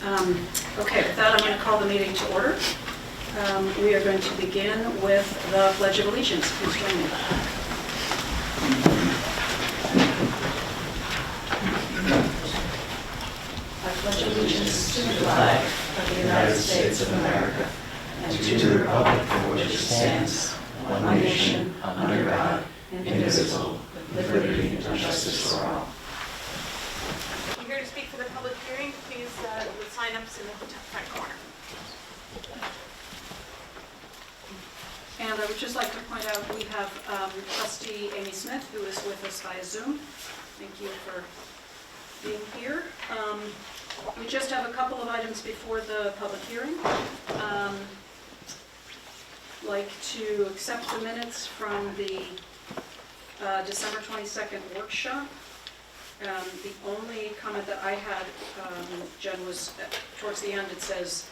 Okay, with that, I'm going to call the meeting to order. We are going to begin with the Pledge of Allegiance. Please join me. I pledge allegiance to the flag of the United States of America and to the republic for which it stands, one nation, under God, indivisible, with liberty and justice for all. If you're here to speak for the public hearing, please, the sign-ups in the front corner. And I would just like to point out, we have trustee Amy Smith, who is with us via Zoom. Thank you for being here. We just have a couple of items before the public hearing. Like to accept the minutes from the December 22nd workshop. The only comment that I had, Jen, was towards the end. It says,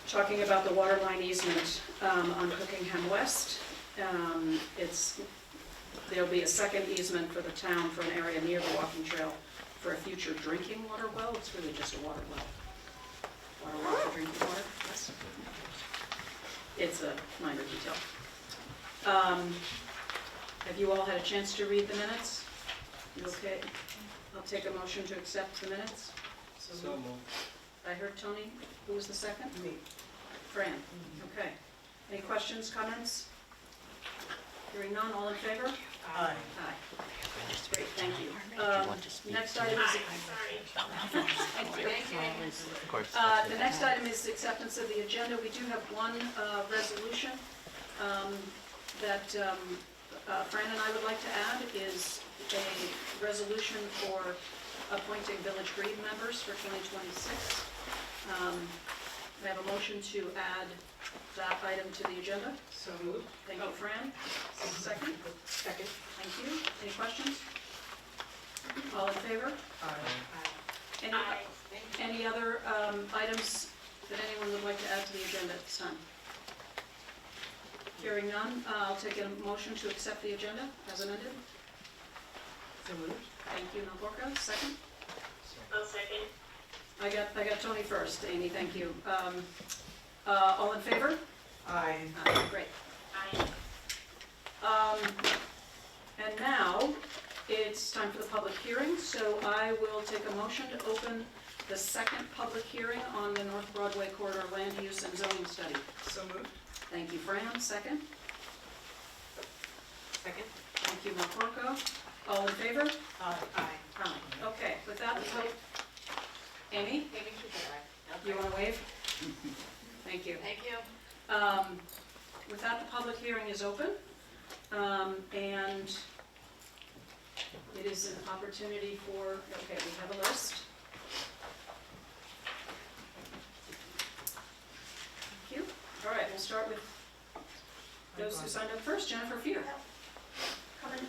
talking about the water line easement on Cookingham West. There'll be a second easement for the town for an area near the walking trail for a future drinking water well. It's really just a water well. Water well for drinking water, yes. It's a minor detail. Have you all had a chance to read the minutes? You okay? I'll take a motion to accept the minutes. So moved. I heard Tony. Who was the second? Me. Fran. Okay. Any questions, comments? Hearing none, all in favor? Aye. Aye. Great, thank you. Next item is... Thank you. Of course. The next item is acceptance of the agenda. We do have one resolution that Fran and I would like to add, is a resolution for appointing Village Green members for 2026. I have a motion to add that item to the agenda. So moved. Thank you, Fran. Second? Second. Thank you. Any questions? All in favor? Aye. Any other items that anyone would like to add to the agenda at this time? Hearing none, I'll take a motion to accept the agenda as amended. So moved. Thank you, Melborka. Second? I'll second. I got Tony first. Amy, thank you. All in favor? Aye. Great. Aye. And now it's time for the public hearing. So I will take a motion to open the second public hearing on the North Broadway Corridor Land Use and Zoning Study. So moved. Thank you, Fran. Second? Second. Thank you, Melborka. All in favor? Aye. Aye. Okay, with that, the vote. Amy, Amy should say aye. you want to wave? Thank you. Thank you. With that, the public hearing is open, and it is an opportunity for, okay, we have a list. Thank you. All right, we'll start with those who signed up first. Jennifer Fear. Come in.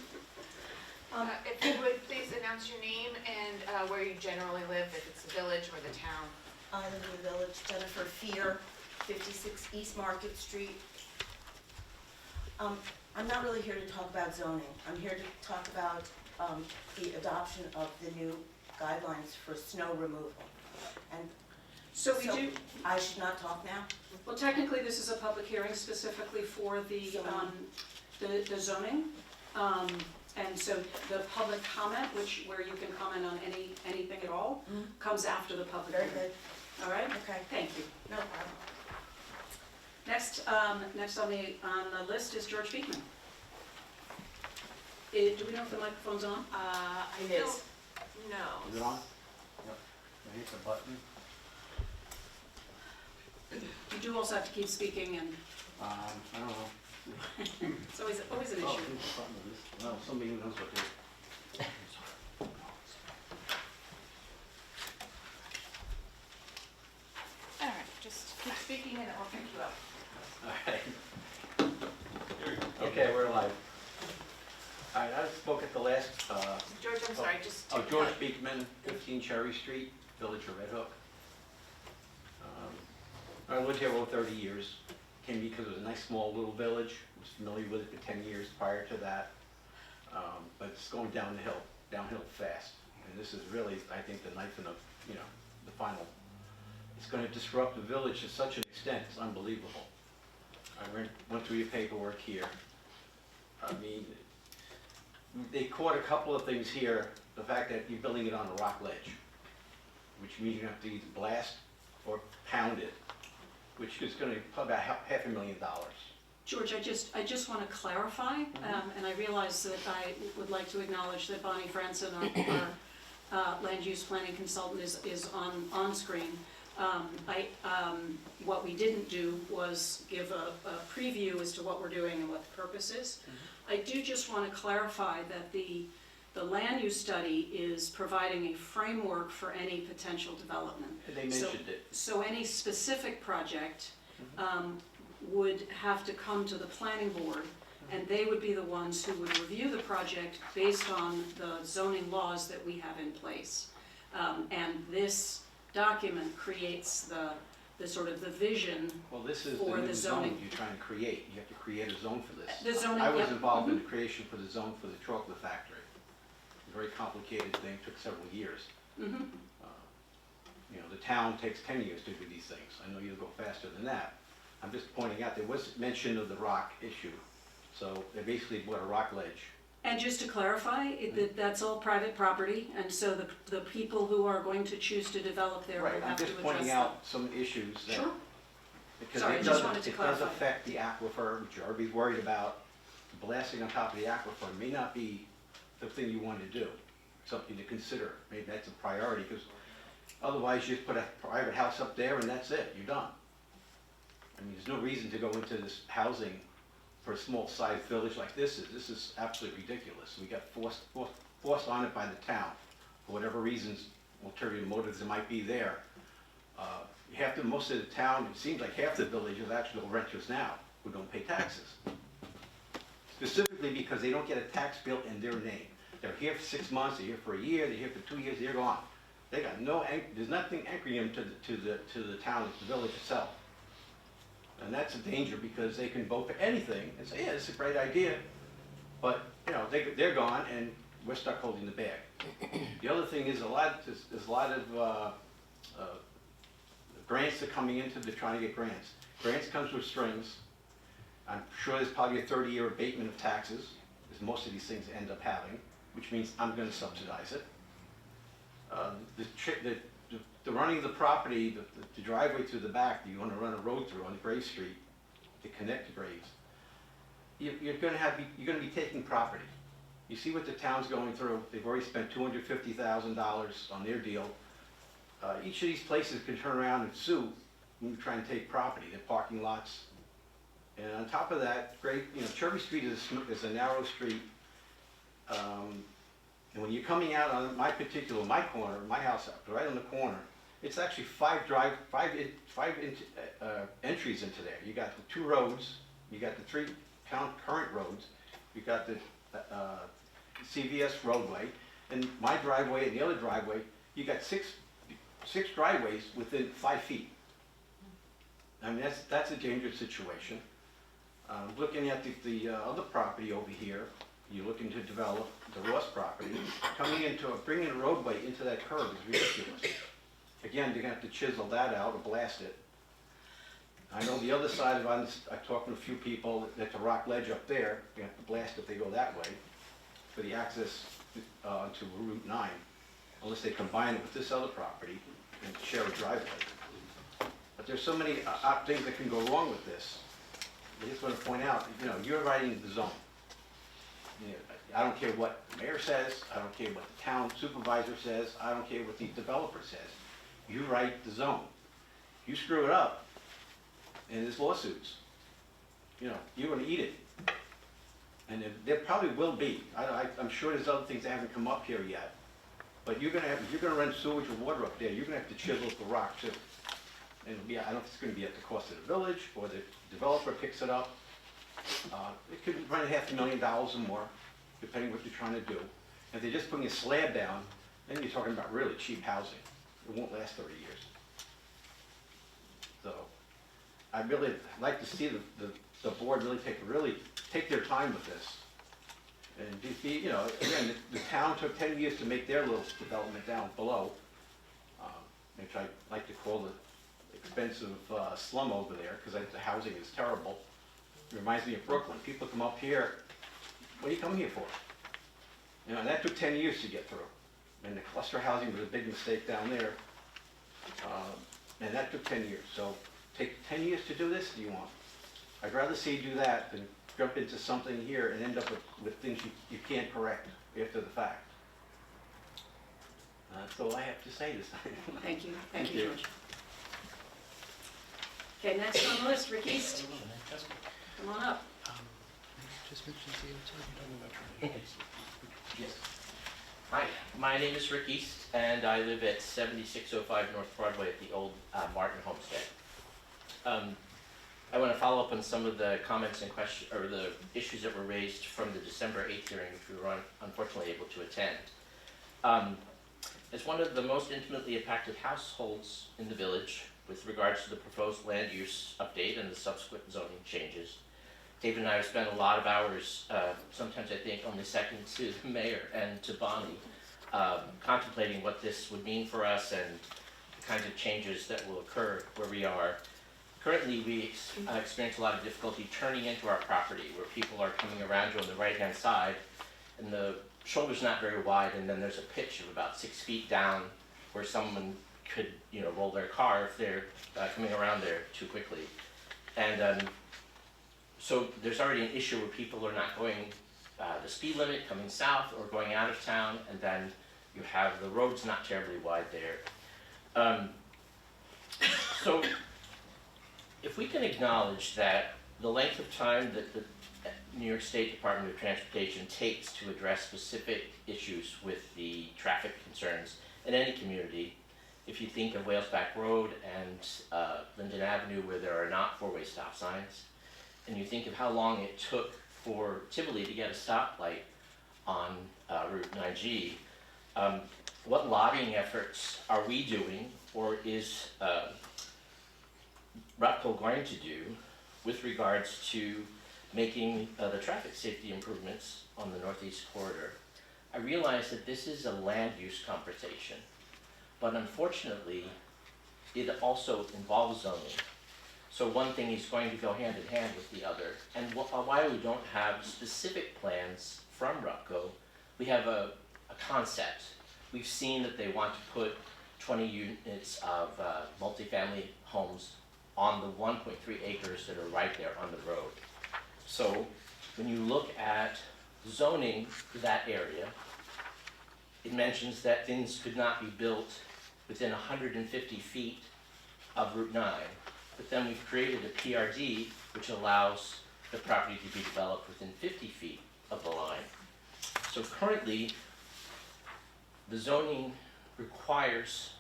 If you would please announce your name and where you generally live, if it's the village or the town. I live in the village, Jennifer Fear, 56 East Market Street. I'm not really here to talk about zoning. I'm here to talk about the adoption of the new guidelines for snow removal. And So we do, I should not talk now? well, technically, this is a public hearing specifically for the zoning. And so the public comment, where you can comment on anything at all, comes after the public Very hearing. good. All right? Okay. Thank you. No problem. Next on the list is George Beekman. Do we know if the microphone's on? It is. No. Is it on? Yep. I hit the button. You do also have to keep speaking, and I don't know. it's always an Oh, issue. hit the button of this. Well, somebody who knows what to do. All right, just keep speaking and I'll pick you up. All right. Okay, we're live. All right, I spoke at the last, George, I'm sorry, just. George Beekman, 15 Cherry Street, Village of Red Hook. I lived here over 30 years. Came because it was a nice small little village. Was familiar with it for 10 years prior to that. But it's going downhill fast. And this is really, I think, the knife in the, the final It's gonna disrupt the village to such an extent, it's unbelievable. Went through your paperwork here. I mean, they caught a couple of things here, the fact that you're building it on a rock ledge, which means you have to either blast or pound it, which is gonna probably about $500,000. George, I just want to clarify, and I realize that I would like to acknowledge that Bonnie Franson, our land use planning consultant, is on screen. What we didn't do was give a preview as to what we're doing and what the purpose is. I do just want to clarify that the land use study is providing a framework for any potential development. They mentioned it. So any specific project would have to come to the planning board, and they would be the ones who would review the project based on the zoning laws that we have in place. And this document creates the sort of the vision. Well, this is for the new the zone zoning. you're trying to create. You have to create a zone for this. The zoning, I was yep. involved in the creation for the zone for the chocolate factory. A very complicated thing, took several years. Mhm. You know, the town takes 10 years to do these things. I know you'll go faster than that. I'm just pointing out, there was mention of the rock issue. So they basically bought a rock ledge. And just to clarify, that's all private property, and so the people who are going to choose to develop there will Right, I'm have to just address pointing them. out some issues that. Sure. Because Sorry, I it just does, wanted to it does clarify. affect the aquifer, which everybody's worried about. Blasting on top of the aquifer may not be the thing you want to do, something to consider. Maybe that's a priority, because otherwise you just put a private house up there and that's it, you're done. I mean, there's no reason to go into this housing for a small-sized village like this is. This is absolutely ridiculous. We got forced on it by the town, for whatever reasons, ulterior motives that might be there. Most of the town, it seems like half the village is actual renters now, who don't pay taxes. Specifically because they don't get a tax bill in their name. They're here for 6 months, they're here for a year, they're here for 2 years, they're gone. They got there's nothing anchoring them to the town, the village itself. And that's a danger, because they can vote for anything and say, yeah, this is a great idea, but, you know, they're gone and we're stuck holding the bag. The other thing is there's a lot of grants are coming into, they're trying to get grants. Grants comes with strings. I'm sure there's probably a 30-year abatement of taxes, as most of these things end up having, which means I'm gonna subsidize it. The running of the property, the driveway through the back that you want to run a road through on Grave Street to connect to Graves, you're gonna be taking property. You see what the town's going through. They've already spent $250,000 on their deal. Each of these places can turn around and sue when you try and take property, their parking lots. And on top of that, Cherry Street is a narrow street. And when you're coming out on my corner, my house, right on the corner, it's actually five entries into there. You got the 2 roads, you got the 3 current roads, you got the CVS roadway, and my driveway and the other driveway. You got six driveways within 5 feet. I mean, that's a dangerous situation. Looking at the other property over here, you're looking to develop the Ross property, bringing a roadway into that curve is ridiculous. Again, they're gonna have to chisel that out or blast it. I know the other side of it, I talked to a few people, that's a rock ledge up there, they have to blast if they go that way, for the access to Route 9, unless they combine it with this other property and share a driveway. But there's so many things that can go wrong with this. I just want to point out, you're writing the zone. I don't care what the mayor says, I don't care what the town supervisor says, I don't care what the developer says. You write the zone. You screw it up, and there's lawsuits. You're going to eat it. And there probably will be. I'm sure there's other things that haven't come up here yet. But if you're going to run sewage or water up there, you're going to have to chisel the rock too. And I don't know if it's going to be at the cost of the village, or the developer picks it up. It could run $500,000 or more, depending what you're trying to do. If they're just putting a slab down, then you're talking about really cheap housing. It won't last 30 years. So, I'd really like to see the board really take their time with this. And again, the town took 10 years to make their little development down below, which I like to call expensive slum over there, because the housing is terrible. It reminds me of Brooklyn. People come up here, what are you coming here for? You know, and that took 10 years to get through. And the cluster housing was a big mistake down there. And that took 10 years. So take 10 years to do this, do you want? I'd rather see you do that than jump into something here and end up with things you can't correct after the fact. That's all I have to say this time. Thank you, Thank you. George. Okay, next on the list, Rick East, come on up. Yes. Hi, my name is Rick East, and I live at 7605 North Broadway at the old Martin Homestead. I want to follow up on some of the comments and questions, or the issues that were raised from the December 8th hearing, which we were unfortunately able to attend. As one of the most intimately impacted households in the village with regards to the proposed land use update and the subsequent zoning changes, David and I have spent a lot of hours, sometimes I think only second to the mayor and to Bonnie, contemplating what this would mean for us and the kinds of changes that will occur where we are. Currently, we experience a lot of difficulty turning into our property, where people are coming around you on the right-hand side, and the shoulder's not very wide, and then there's a pitch of about 6 feet down where someone could, roll their car if they're coming around there too quickly. And so there's already an issue where people are not going the speed limit coming south or going out of town, and then you have the roads not terribly wide there. So if we can acknowledge that the length of time that the New York State Department of Transportation takes to address specific issues with the traffic concerns in any community, if you think of Wales Back Road and Linden Avenue, where there are not four-way stop signs, and you think of how long it took for Tivoli to get a stoplight on Route 9G, what lobbying efforts are we doing, or is RUPCO going to do with regards to making the traffic safety improvements on the Northeast Corridor? I realize that this is a land use conversation, but unfortunately, it also involves zoning. So one thing is going to go hand in hand with the other. And while we don't have specific plans from RUPCO, we have a concept. We've seen that they want to put 20 units of multifamily homes on the 1.3 acres that are right there on the road. So when you look at zoning that area, it mentions that things could not be built within 150 feet of Route 9. But then we've created a PRD which allows the property to be developed within 50 feet of the line. So currently, the zoning requires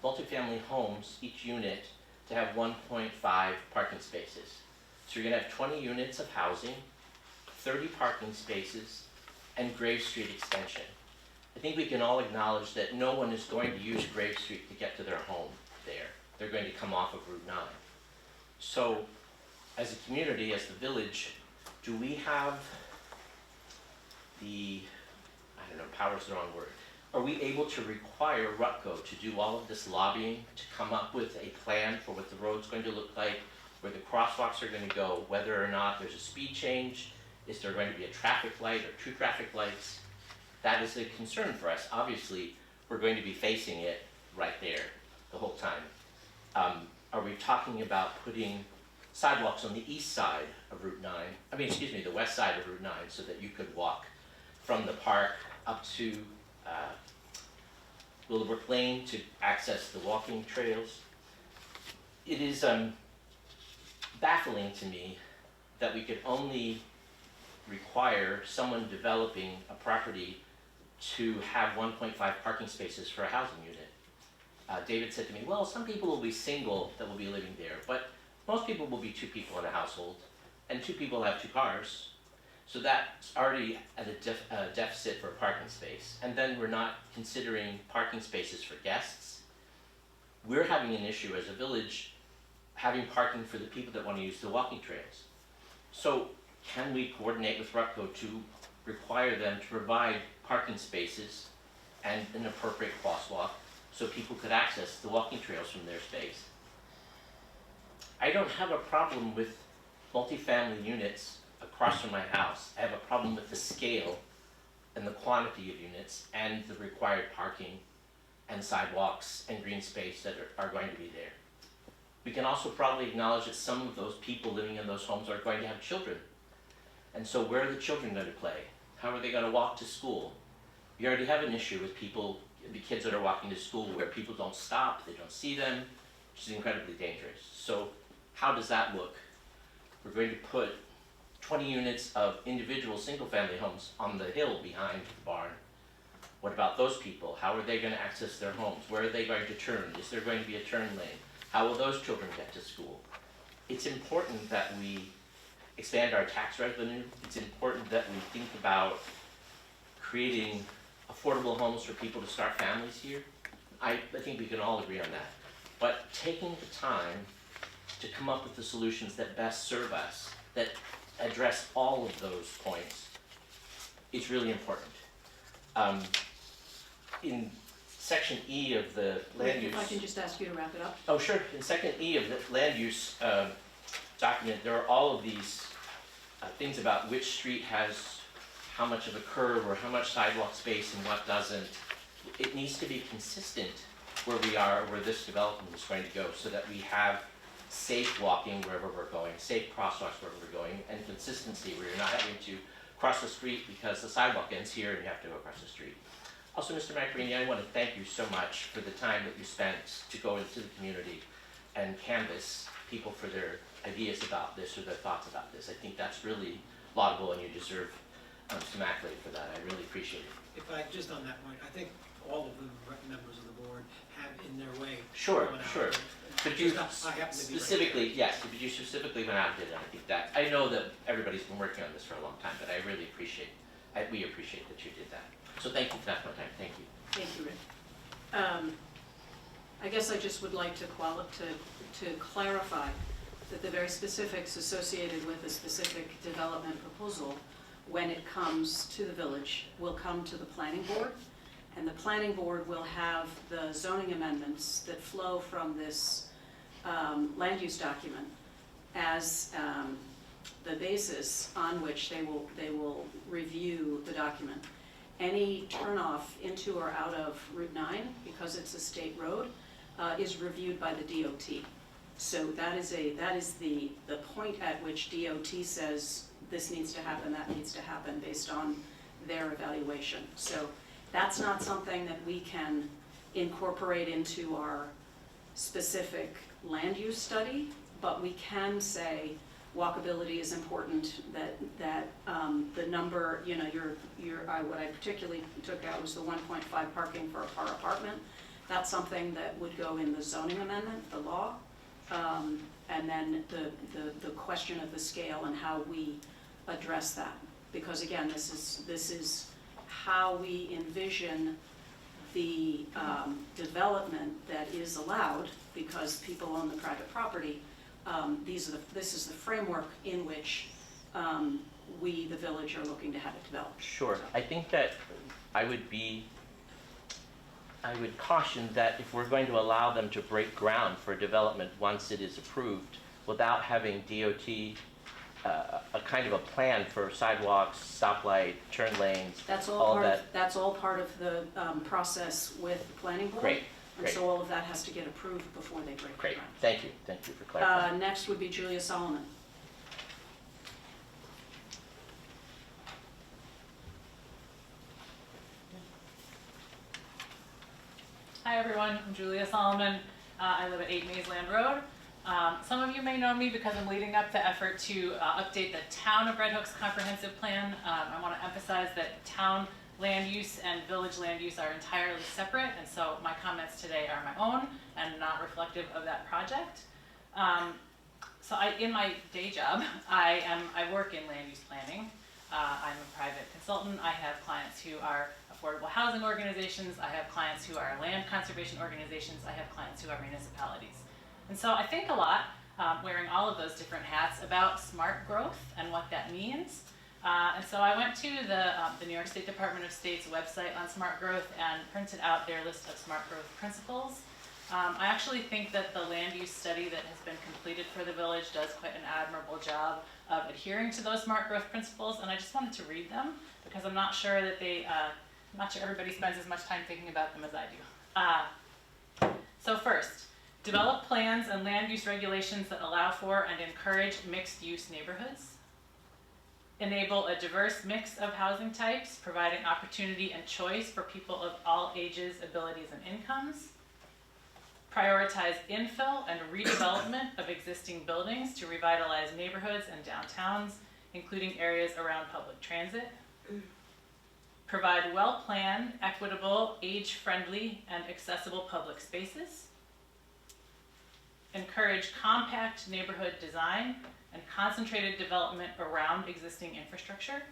multifamily homes, each unit, to have 1.5 parking spaces. So you're gonna have 20 units of housing, 30 parking spaces, and Grave Street extension. I think we can all acknowledge that no one is going to use Grave Street to get to their home there. They're going to come off of Route 9. So, as a community, as the village, do we have the, power's the wrong word. Are we able to require RUPCO to do all of this lobbying, to come up with a plan for what the road's going to look like, where the crosswalks are going to go, whether or not there's a speed change, is there going to be a traffic light or 2 traffic lights? That is a concern for us. Obviously, we're going to be facing it right there the whole time. Are we talking about putting sidewalks on the east side of Route 9, the west side of Route 9, so that you could walk from the park up to Willowbrook Lane to access the walking trails? It is baffling to me that we could only require someone developing a property to have 1.5 parking spaces for a housing unit. David said to me, well, some people will be single that will be living there, but most people will be 2 people in a household, and 2 people have 2 cars. So that's already at a deficit for a parking space. And then we're not considering parking spaces for guests. We're having an issue as a village having parking for the people that want to use the walking trails. So can we coordinate with RUPCO to require them to provide parking spaces and an appropriate crosswalk so people could access the walking trails from their space? I don't have a problem with multifamily units across from my house. I have a problem with the scale and the quantity of units and the required parking and sidewalks and green space that are going to be there. We can also probably acknowledge that some of those people living in those homes are going to have children. And so where are the children going to play? How are they going to walk to school? You already have an issue with the kids that are walking to school where people don't stop, they don't see them, which is incredibly dangerous. So how does that look? We're going to put 20 units of individual single-family homes on the hill behind the barn. What about those people? How are they going to access their homes? Where are they going to turn? Is there going to be a turn lane? How will those children get to school? It's important that we expand our tax revenue. It's important that we think about creating affordable homes for people to start families here. I think we can all agree on that. But taking the time to come up with the solutions that best serve us, that address all of those points, is really important. In section E of the land use... If I can just ask you to wrap it up. Oh, sure. In section E of the land use document, there are all of these things about which street has how much of a curb or how much sidewalk space and what doesn't. It needs to be consistent where we are, where this development is going to go, so that we have safe walking wherever we're going, safe crosswalks wherever we're going, and consistency where you're not having to cross the street because the sidewalk ends here and you have to go across the street. Also, Mr. Maccarini, I want to thank you so much for the time that you spent to go into the community and canvass people for their ideas about this or their thoughts about this. I think that's really laudable, and you deserve some accolade for that. I really appreciate it. If I, just on that point, I think all of the members of the board have in their way. Sure, gone out sure. and- But you I happen to be right specifically, there. yes, but you specifically went out and did it. I think that, I know that everybody's been working on this for a long time, but I really appreciate, we appreciate that you did that. So thank you for that one time, thank you. Thank you, Rick. I guess I just would like to clarify that the very specifics associated with a specific development proposal, when it comes to the village, will come to the planning board. And the planning board will have the zoning amendments that flow from this land use document as the basis on which they will review the document. Any turnoff into or out of Route 9, because it's a state road, is reviewed by the DOT. So that is the point at which DOT says this needs to happen, that needs to happen, based on their evaluation. So that's not something that we can incorporate into our specific land use study, but we can say walkability is important, that the number, you know, what I particularly took out was the 1.5 parking for a par apartment. That's something that would go in the zoning amendment, the law, and then the question of the scale and how we address that. Because again, this is how we envision the development that is allowed, because people own the private property. This is the framework in which we, the village, are looking to have it developed. Sure, I think that I would caution that if we're going to allow them to break ground for development once it is approved, without having DOT, a kind of a plan for sidewalks, stoplight, turn lanes, That's all all that. that's all part of the process with the planning board. Great, And great. so all of that has to get approved before they break Great, ground. thank you for clarifying. Next would be Julia Solomon. Hi everyone, I'm Julia Solomon. I live at 8 Maysland Road. Some of you may know me because I'm leading up the effort to update the Town of Red Hook's comprehensive plan. I want to emphasize that town land use and village land use are entirely separate, and so my comments today are my own and not reflective of that project. In my day job, I work in land use planning. I'm a private consultant. I have clients who are affordable housing organizations. I have clients who are land conservation organizations. I have clients who are municipalities. And so I think a lot, wearing all of those different hats, about smart growth and what that means. And so I went to the New York State Department of State's website on smart growth and printed out their list of smart growth principles. I actually think that the land use study that has been completed for the village does quite an admirable job of adhering to those smart growth principles, and I just wanted to read them because I'm not sure that I'm not sure everybody spends as much time thinking about them as I do. So first, develop plans and land use regulations that allow for and encourage mixed-use neighborhoods. Enable a diverse mix of housing types, providing opportunity and choice for people of all ages, abilities, and incomes. Prioritize infill and redevelopment of existing buildings to revitalize neighborhoods and downtowns, including areas around public transit. Provide well-planned, equitable, age-friendly, and accessible public spaces. Encourage compact neighborhood design and concentrated development around existing infrastructure.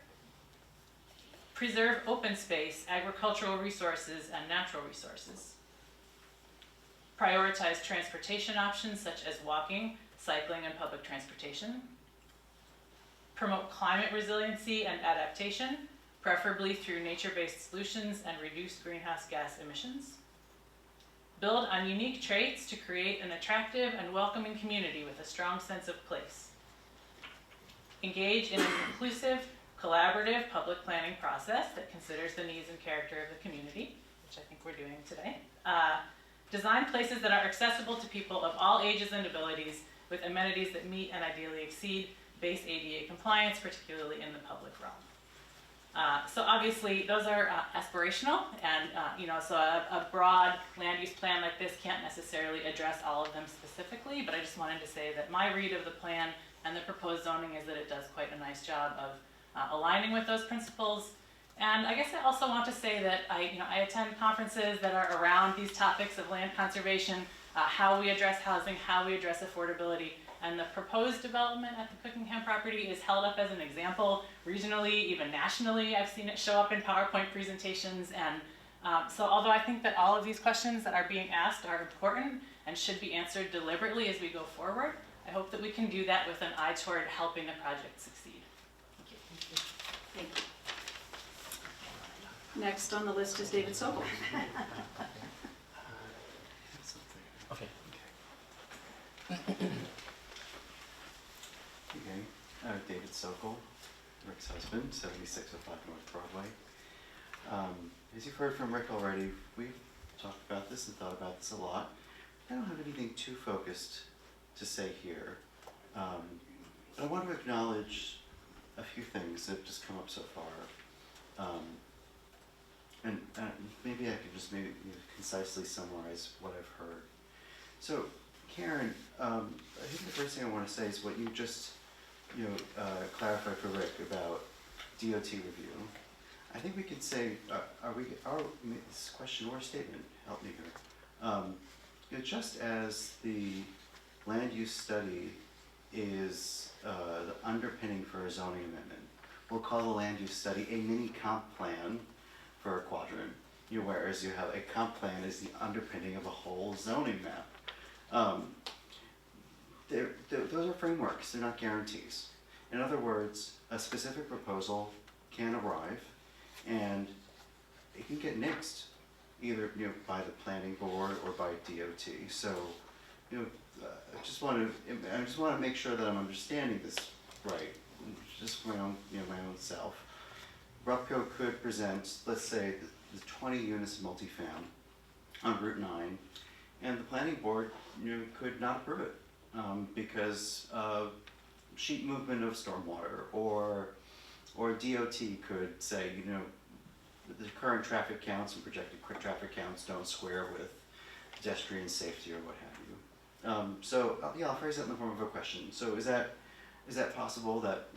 Preserve open space, agricultural resources, and natural resources. Prioritize transportation options such as walking, cycling, and public transportation. Promote climate resiliency and adaptation, preferably through nature-based solutions and reduced greenhouse gas emissions. Build on unique traits to create an attractive and welcoming community with a strong sense of place. Engage in an inclusive, collaborative public planning process that considers the needs and character of the community, which I think we're doing today. Design places that are accessible to people of all ages and abilities with amenities that meet and ideally exceed base ADA compliance, particularly in the public realm. So obviously those are aspirational, and so a broad land use plan like this can't necessarily address all of them specifically, but I just wanted to say that my read of the plan and the proposed zoning is that it does quite a nice job of aligning with those principles. And I guess I also want to say that I attend conferences that are around these topics of land conservation, how we address housing, how we address affordability, and the proposed development at the Cookingham property is held up as an example regionally, even nationally. I've seen it show up in PowerPoint presentations, and so although I think that all of these questions that are being asked are important and should be answered deliberately as we go forward, I hope that we can do that with an eye toward helping the project succeed. Thank you. Thank you. Next on the list is David Sokol. Okay. Okay, David Sokol, Rick's husband, 7605 North Broadway. As you've heard from Rick already, we've talked about this and thought about this a lot. I don't have anything too focused to say here, but I want to acknowledge a few things that have just come up so far. And maybe I could just concisely summarize what I've heard. So, Karen, I think the first thing I want to say is what you just clarified for Rick about DOT review. I think we could say, this question or statement, help me here. Just as the land use study is the underpinning for a zoning amendment, we'll call the land use study a mini comp plan for a quadrant, whereas you have a comp plan is the underpinning of a whole zoning map. Those are frameworks, they're not guarantees. In other words, a specific proposal can arrive and it can get nixed, either by the planning board or by DOT. So, I just want to make sure that I'm understanding this right, just for my own self. RUPCO could present, let's say, the 20 units of multifam on Route 9, and the planning board could not approve it because of sheet movement of stormwater, or DOT could say, the current traffic counts and projected traffic counts don't square with pedestrian safety or what have you. So I'll phrase that in the form of a question. So is that possible that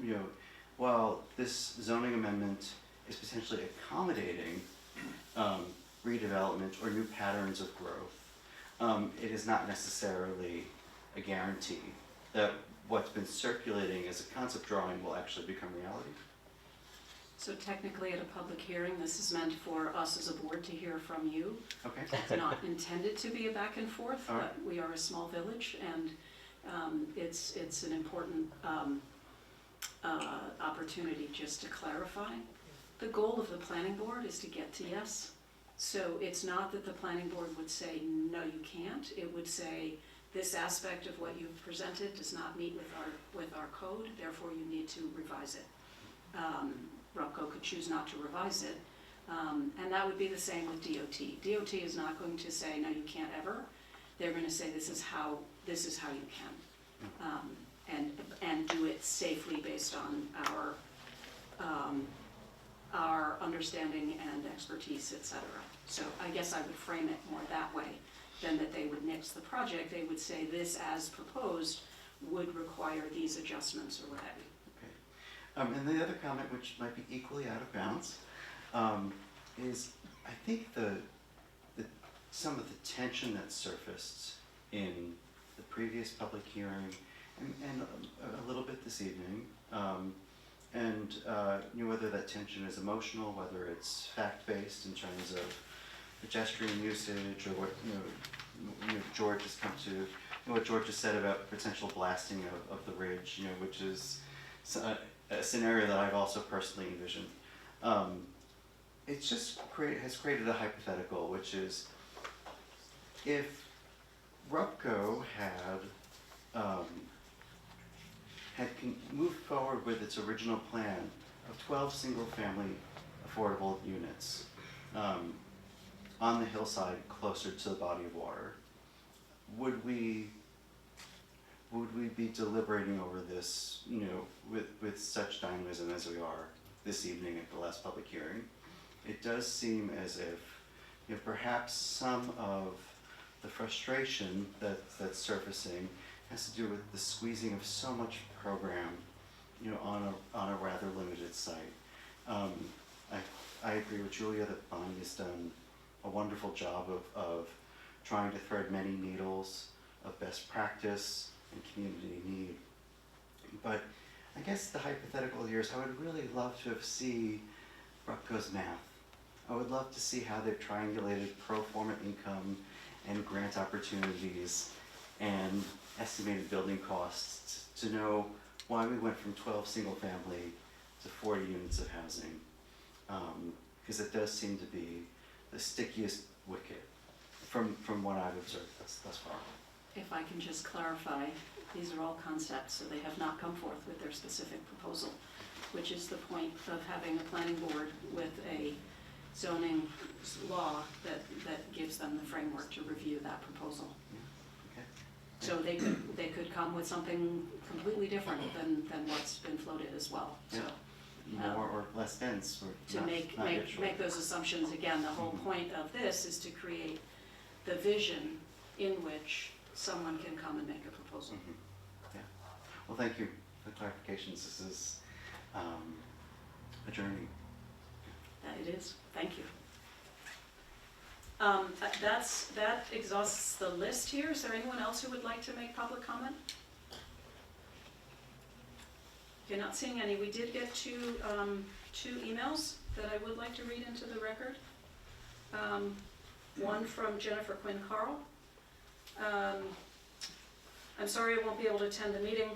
while this zoning amendment is potentially accommodating redevelopment or new patterns of growth, it is not necessarily a guarantee that what's been circulating as a concept drawing will actually become reality? So technically at a public hearing, this is meant for us as a board to hear from you. Okay. It's not intended to be a back and forth, All right. but we are a small village, and it's an important opportunity just to clarify. The goal of the planning board is to get to yes. So it's not that the planning board would say, no, you can't. It would say, this aspect of what you've presented does not meet with our code, therefore you need to revise it. RUPCO could choose not to revise it, and that would be the same with DOT. DOT is not going to say, no, you can't ever. They're going to say, this is how you can, and do it safely based on our understanding and expertise, et cetera. So I guess I would frame it more that way than that they would nix the project. They would say this as proposed would require these adjustments or what have you. And the other comment, which might be equally out of bounds, is I think some of the tension that surfaced in the previous public hearing and a little bit this evening, and whether that tension is emotional, whether it's fact-based in terms of pedestrian usage, or what George has come to, what George has said about potential blasting of the ridge, which is a scenario that I've also personally envisioned. It's just has created a hypothetical, which is if RUPCO had moved forward with its original plan of 12 single-family affordable units on the hillside closer to the body of water, would we be deliberating over this, with such dynamism as we are this evening at the last public hearing? It does seem as if perhaps some of the frustration that's surfacing has to do with the squeezing of so much program, on a rather limited site. I agree with Julia that Bonnie has done a wonderful job of trying to thread many needles of best practice and community need. But I guess the hypothetical here is I would really love to see RUPCO's math. I would love to see how they've triangulated pro forma income and grant opportunities and estimated building costs to know why we went from 12 single family to 40 units of housing. Because it does seem to be the stickiest wicket from what I've observed thus far. If I can just clarify, these are all concepts, so they have not come forth with their specific proposal, which is the point of having a planning board with a zoning law that gives them the framework to review that proposal. Okay. So they could come with something completely different than what's been floated as well. So More or less dense, or to not yet sure. make those assumptions, again, the whole point of this is to create the vision in which someone can come and make a proposal. Yeah. Well, thank you for the clarifications. This is a journey. It is, thank you. That exhausts the list here. Is there anyone else who would like to make public comment? Okay, not seeing any. We did get two emails that I would like to read into the record. One from Jennifer Quinn Carl. I'm sorry I won't be able to attend the meeting,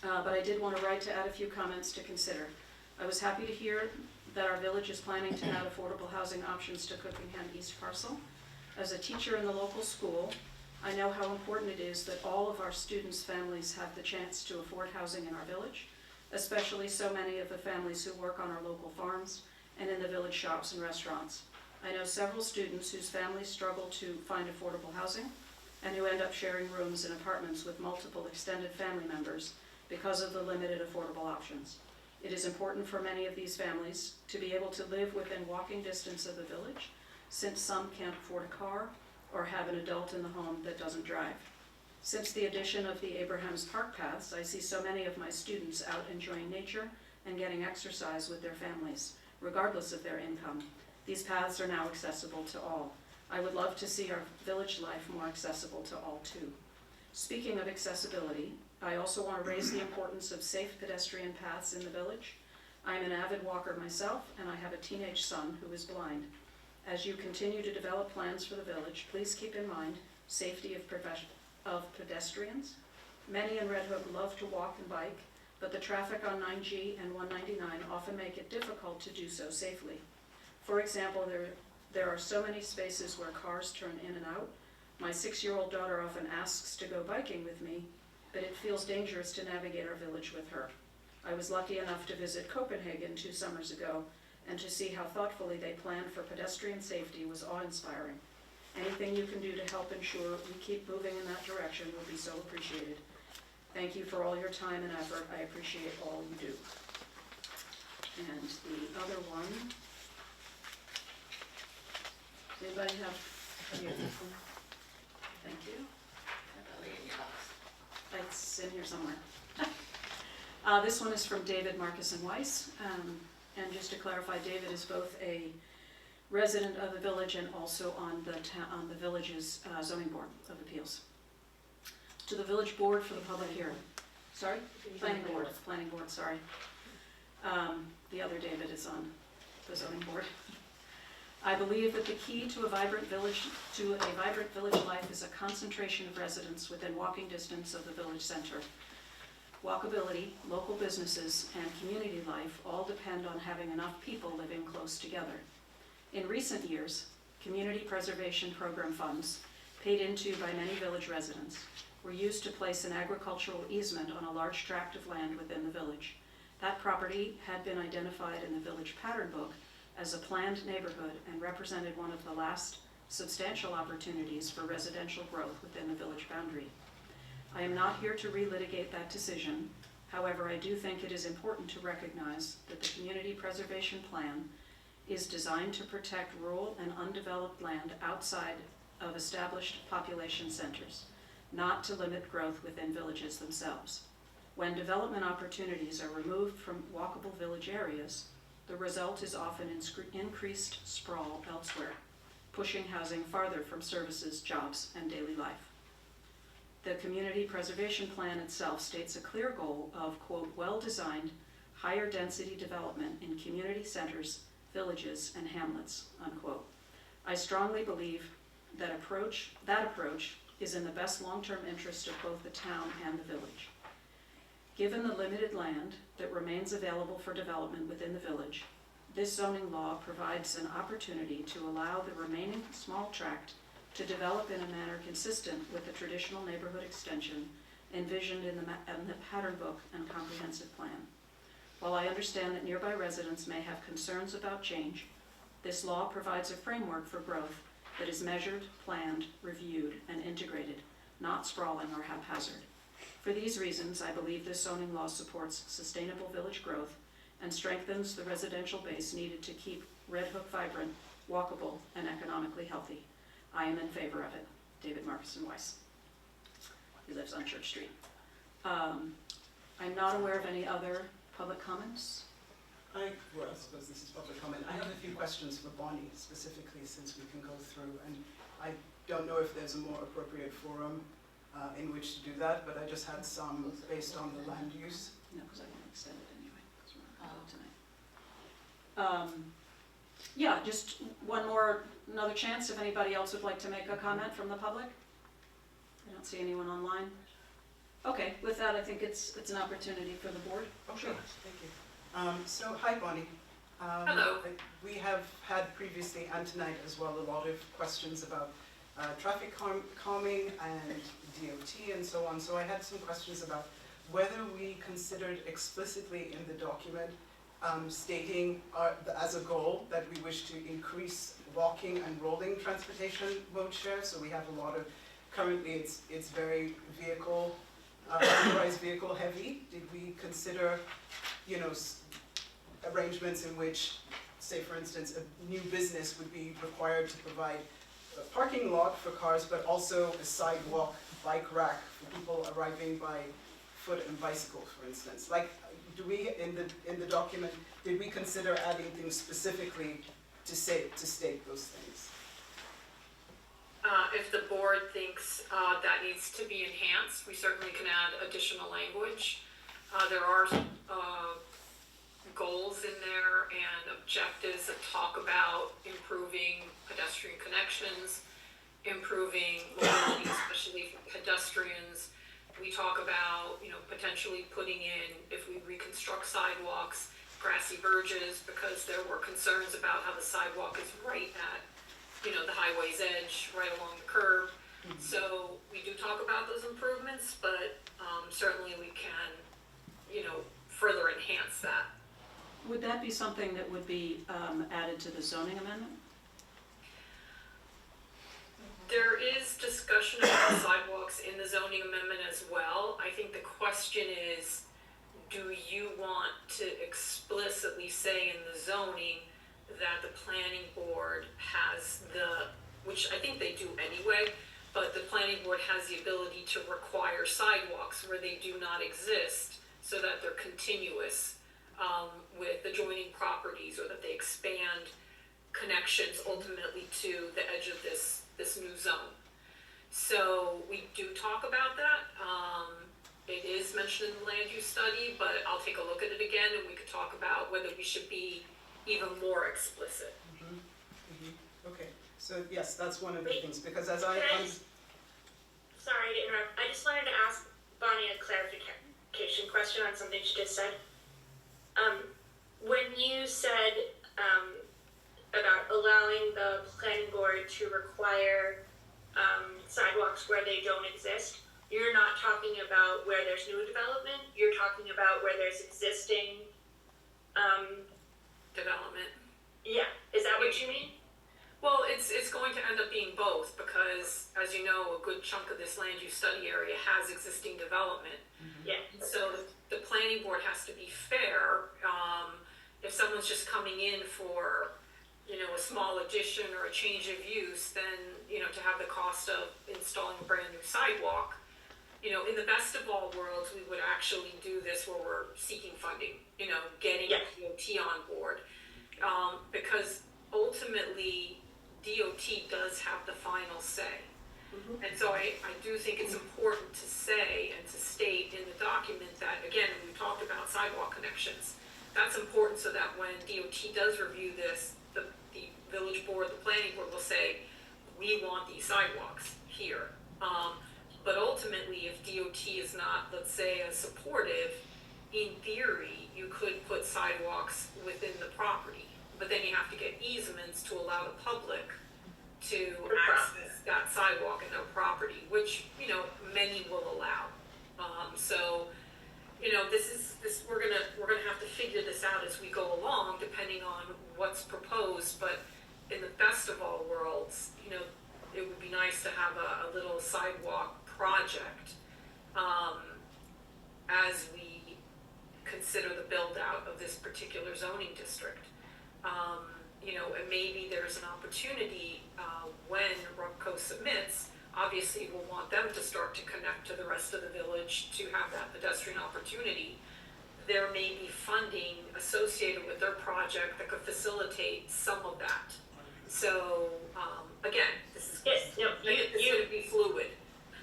but I did want to write to add a few comments to consider. I was happy to hear that our village is planning to add affordable housing options to Cookingham East Parcel. As a teacher in the local school, I know how important it is that all of our students' families have the chance to afford housing in our village, especially so many of the families who work on our local farms and in the village shops and restaurants. I know several students whose families struggle to find affordable housing and who end up sharing rooms in apartments with multiple extended family members because of the limited affordable options. It is important for many of these families to be able to live within walking distance of the village, since some can't afford a car or have an adult in the home that doesn't drive. Since the addition of the Abrahams Park Paths, I see so many of my students out enjoying nature and getting exercise with their families, regardless of their income. These paths are now accessible to all. I would love to see our village life more accessible to all too. Speaking of accessibility, I also want to raise the importance of safe pedestrian paths in the village. I am an avid walker myself, and I have a teenage son who is blind. As you continue to develop plans for the village, please keep in mind safety of pedestrians. Many in Red Hook love to walk and bike, but the traffic on 9G and 199 often make it difficult to do so safely. For example, There are so many spaces where cars turn in and out. My 6-year-old daughter often asks to go biking with me, but it feels dangerous to navigate our village with her. I was lucky enough to visit Copenhagen 2 summers ago, and to see how thoughtfully they planned for pedestrian safety was awe-inspiring. Anything you can do to help ensure we keep moving in that direction would be so appreciated. Thank you for all your time and effort. I appreciate all you do. And the other one, does anybody have? Thank you. It's in here somewhere. This one is from David Marcus and Weiss. And just to clarify, David is both a resident of the village and also on the village's zoning board of appeals. To the village board for the public hearing. Sorry? Planning board, sorry. The other David is on the zoning board. I believe that the key to a vibrant village life is a concentration of residents within walking distance of the village center. Walkability, local businesses, and community life all depend on having enough people living close together. In recent years, community preservation program funds, paid into by many village residents, were used to place an agricultural easement on a large tract of land within the village. That property had been identified in the village pattern book as a planned neighborhood and represented one of the last substantial opportunities for residential growth within the village boundary. I am not here to relitigate that decision. However, I do think it is important to recognize that the community preservation plan is designed to protect rural and undeveloped land outside of established population centers, not to limit growth within villages themselves. When development opportunities are removed from walkable village areas, the result is often increased sprawl elsewhere, pushing housing farther from services, jobs, and daily life. The community preservation plan itself states a clear goal of, quote, well-designed, higher density development in community centers, villages, and hamlets, unquote. I strongly believe that approach is in the best long-term interest of both the town and the village. Given the limited land that remains available for development within the village, this zoning law provides an opportunity to allow the remaining small tract to develop in a manner consistent with the traditional neighborhood extension envisioned in the pattern book and comprehensive plan. While I understand that nearby residents may have concerns about change, this law provides a framework for growth that is measured, planned, reviewed, and integrated, not sprawling or haphazard. For these reasons, I believe this zoning law supports sustainable village growth and strengthens the residential base needed to keep Red Hook vibrant, walkable, and economically healthy. I am in favor of it. David Marcus and Weiss. He lives on Church Street. I'm not aware of any other public comments. I suppose this is public comment. I have a few questions for Bonnie specifically, since we can go through, and I don't know if there's a more appropriate forum in which to do that, but I just had some based on the land use. No, because I want to extend it anyway, because we're not going to tonight. Yeah, just another chance if anybody else would like to make a comment from the public. I don't see anyone online. Okay, with that, I think it's an opportunity for the board. Oh, sure. Thank you. So, hi, Bonnie. Hello. We have had previously, and tonight as well, a lot of questions about traffic calming and DOT and so on. So I had some questions about whether we considered explicitly in the document stating as a goal that we wish to increase walking and rolling transportation mode share. So we have a lot of, currently it's very motorized vehicle heavy. Did we consider, arrangements in which, say for instance, a new business would be required to provide a parking lot for cars, but also a sidewalk bike rack for people arriving by foot and bicycle, for instance? Like, do we, in the document, did we consider adding things specifically to state those things? If the board thinks that needs to be enhanced, we certainly can add additional language. There are goals in there and objectives that talk about improving pedestrian connections, improving mobility, especially for pedestrians. We talk about, potentially putting in, if we reconstruct sidewalks, grassy verges, because there were concerns about how the sidewalk is right at the highway's edge, right along the curb. So we do talk about those improvements, but, certainly we can, further enhance that. Would that be something that would be added to the zoning amendment? There is discussion about sidewalks in the zoning amendment as well. I think the question is, do you want to explicitly say in the zoning that the planning board has which I think they do anyway, but the planning board has the ability to require sidewalks where they do not exist, so that they're continuous with adjoining properties, or that they expand connections ultimately to the edge of this new zone. So we do talk about that. It is mentioned in the land use study, but I'll take a look at it again, and we could talk about whether we should be even more explicit. Okay, so yes, that's one of the things, because as I, Sorry to interrupt. I just wanted to ask Bonnie a clarification question on something she just said. When you said about allowing the planning board to require sidewalks where they don't exist, you're not talking about where there's new development, you're talking about where there's existing Development. yeah, is that what you mean? Well, it's going to end up being both, because as you know, a good chunk of this land use study area has existing development. Yeah. So the planning board has to be fair. If someone's just coming in for, a small addition or a change of use, then, to have the cost of installing a brand new sidewalk, in the best of all worlds, we would actually do this where we're seeking funding, getting DOT on board. Because ultimately, DOT does have the final say. And so I do think it's important to say and to state in the document that, again, we talked about sidewalk connections. That's important so that when DOT does review this, the village board, the planning board will say, we want these sidewalks here. But ultimately, if DOT is not, let's say, as supportive, in theory, you could put sidewalks within the property. But then you have to get easements to allow the public to access that sidewalk in their property, which, many will allow. So, we're gonna have to figure this out as we go along, depending on what's proposed, but in the best of all worlds, it would be nice to have a little sidewalk project, as we consider the build out of this particular zoning district. And maybe there's an opportunity, when Rubco submits, obviously we'll want them to start to connect to the rest of the village to have that pedestrian opportunity. There may be funding associated with their project that could facilitate some of that. So, again, this is, Yes, no, this is gonna be fluid.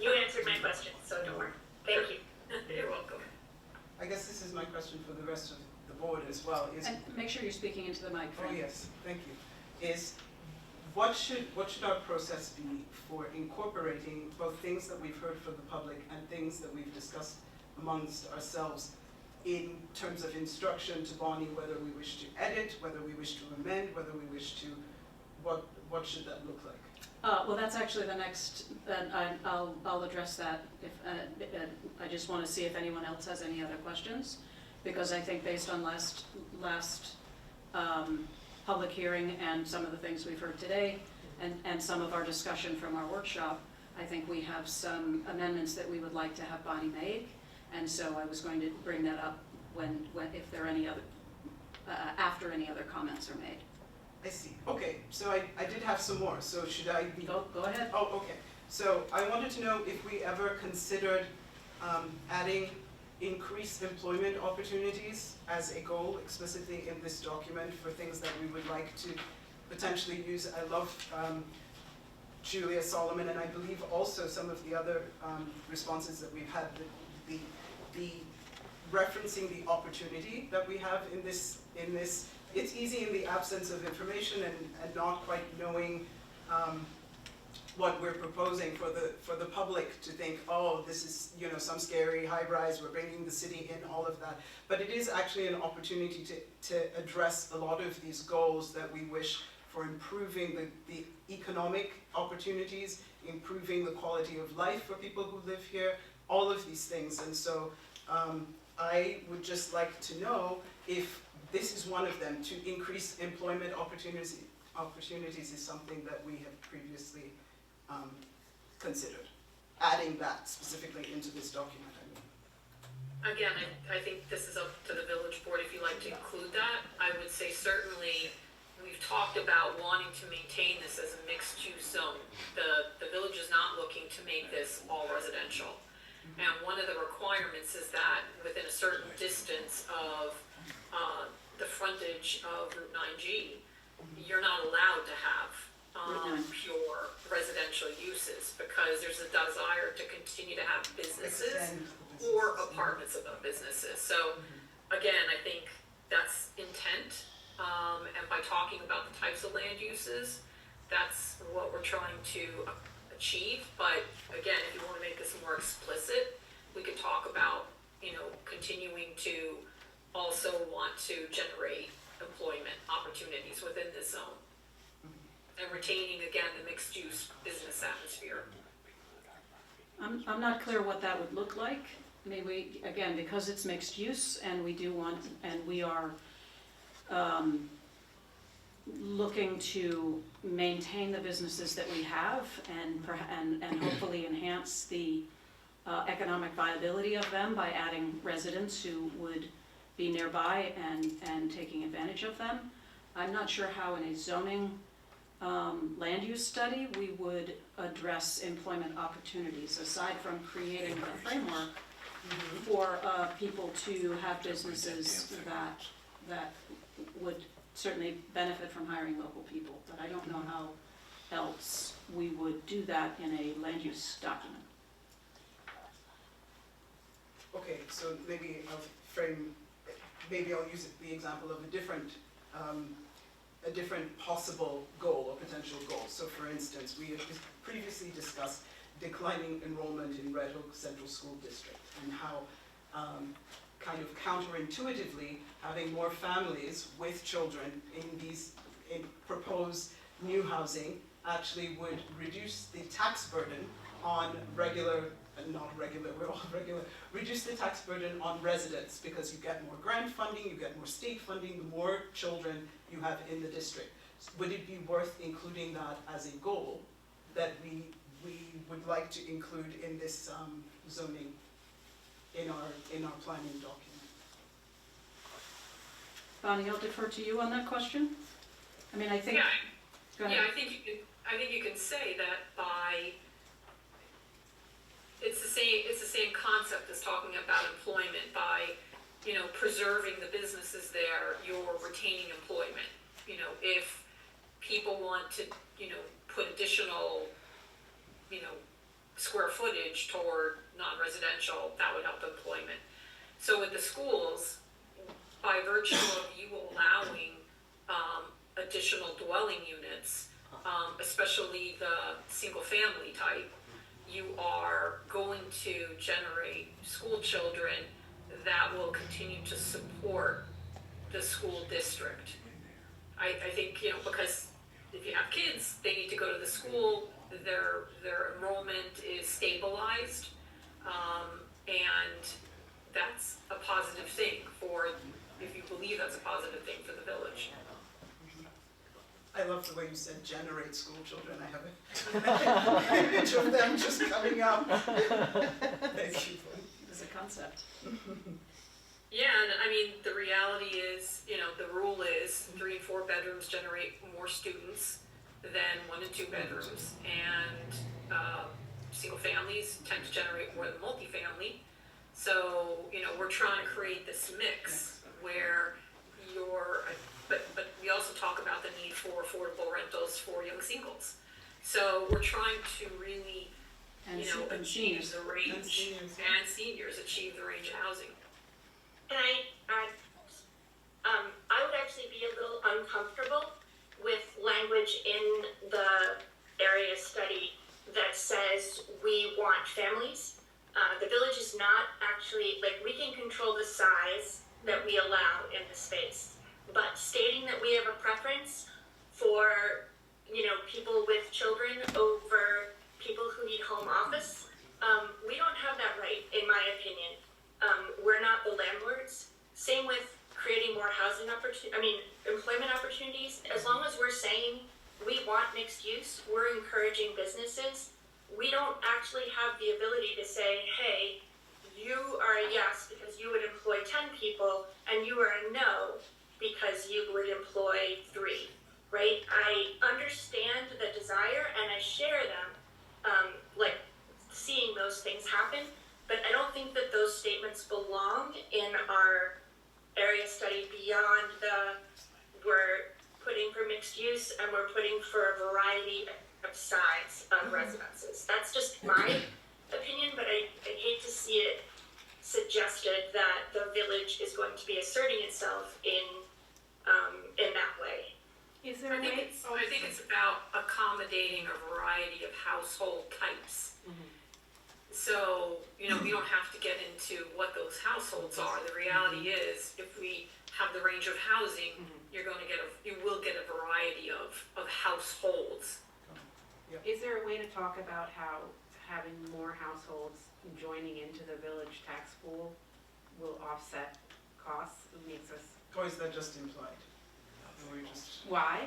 you answered my question, so don't worry. Thank you. You're welcome. I guess this is my question for the rest of the board as well, is, And make sure you're speaking into the mic, oh Fran. yes, thank you, is what should our process be for incorporating both things that we've heard from the public and things that we've discussed amongst ourselves in terms of instruction to Bonnie, whether we wish to edit, whether we wish to amend, whether we wish to, what should that look like? Well, that's actually the next, I'll address that if, I just want to see if anyone else has any other questions. Because I think based on last public hearing and some of the things we've heard today, and some of our discussion from our workshop, I think we have some amendments that we would like to have Bonnie make. And so I was going to bring that up when if there are any other, after any other comments are made. I see, okay, so I did have some more, so should I be? Go ahead. Oh, okay. So I wanted to know if we ever considered adding increased employment opportunities as a goal explicitly in this document for things that we would like to potentially use. I love Julia Solomon, and I believe also some of the other responses that we've had, the referencing the opportunity that we have in this. It's easy in the absence of information and not quite knowing what we're proposing for the public to think, oh, this is some scary high rise, we're bringing the city in, all of that. But it is actually an opportunity to address a lot of these goals that we wish for improving the economic opportunities, improving the quality of life for people who live here, all of these things. And so I would just like to know if this is one of them, to increase employment opportunities is something that we have previously considered, adding that specifically into this document. Again, I think this is up to the village board if you'd like to include that. I would say certainly, we've talked about wanting to maintain this as a mixed-use zone. The village is not looking to make this all residential. And one of the requirements is that within a certain distance of the frontage of Route 9G, you're not allowed to have pure residential uses, because there's a desire to continue to have businesses or apartments above businesses. So again, I think that's intent, and by talking about the types of land uses, that's what we're trying to achieve. But again, if you want to make this more explicit, we could talk about, continuing to also want to generate employment opportunities within this zone and retaining, again, the mixed-use business atmosphere. I'm not clear what that would look like. I mean, again, because it's mixed use and we are looking to maintain the businesses that we have and hopefully enhance the economic viability of them by adding residents who would be nearby and taking advantage of them. I'm not sure how in a zoning land use study we would address employment opportunities, aside from creating the framework for people to have businesses that would certainly benefit from hiring local people. But I don't know how else we would do that in a land use document. Okay, so maybe I'll use the example of a different possible goal or potential goal. So for instance, we have previously discussed declining enrollment in Red Hook Central School District, and how kind of counterintuitively having more families with children in proposed new housing actually would reduce the tax burden on reduce the tax burden on residents, because you get more grant funding, you get more state funding, the more children you have in the district. Would it be worth including that as a goal that we would like to include in this zoning, in our planning document? Bonnie, I'll defer to you on that question. I mean, I think. Yeah, Go ahead. yeah, I think you can say that by. It's the same concept as talking about employment. By, preserving the businesses there, you're retaining employment. If people want to, put additional, square footage toward non-residential, that would help employment. So with the schools, by virtue of you allowing additional dwelling units, especially the single-family type, you are going to generate school children that will continue to support the school district. I think, because if you have kids, they need to go to the school, their enrollment is stabilized, and that's a positive thing if you believe that's a positive thing for the village. I love the way you said generate school children. I have an image of them just coming up. Thank you. As a concept. Yeah, and I mean, the reality is, the rule is 3 and 4 bedrooms generate more students than 1 and 2 bedrooms, and single families tend to generate more than multifamily. So, we're trying to create this mix where but we also talk about the need for affordable rentals for young singles. So we're trying to really, achieve the range, and seniors achieve the range of housing. Can I add, I would actually be a little uncomfortable with language in the area study that says we want families. The village is not actually, we can control the size that we allow in the space, but stating that we have a preference for, people with children over people who need home office. We don't have that right, in my opinion. We're not the landlords. Same with creating more employment opportunities. As long as we're saying we want mixed use, we're encouraging businesses. We don't actually have the ability to say, hey, you are a yes because you would employ 10 people, and you are a no because you would employ 3, right? I understand the desire and I share them, seeing those things happen, but I don't think that those statements belong in our area study beyond we're putting for mixed use and we're putting for a variety of size of residences. That's just my opinion, but I hate to see it suggested that the village is going to be asserting itself in that way. Is there I think it's about accommodating a variety of household types. So, we don't have to get into what those households are. The reality is, if we have the range of housing, you will get a variety of households. Is there a way to talk about how having more households joining into the village tax pool will offset costs? It makes us. Or is that just implied? Why?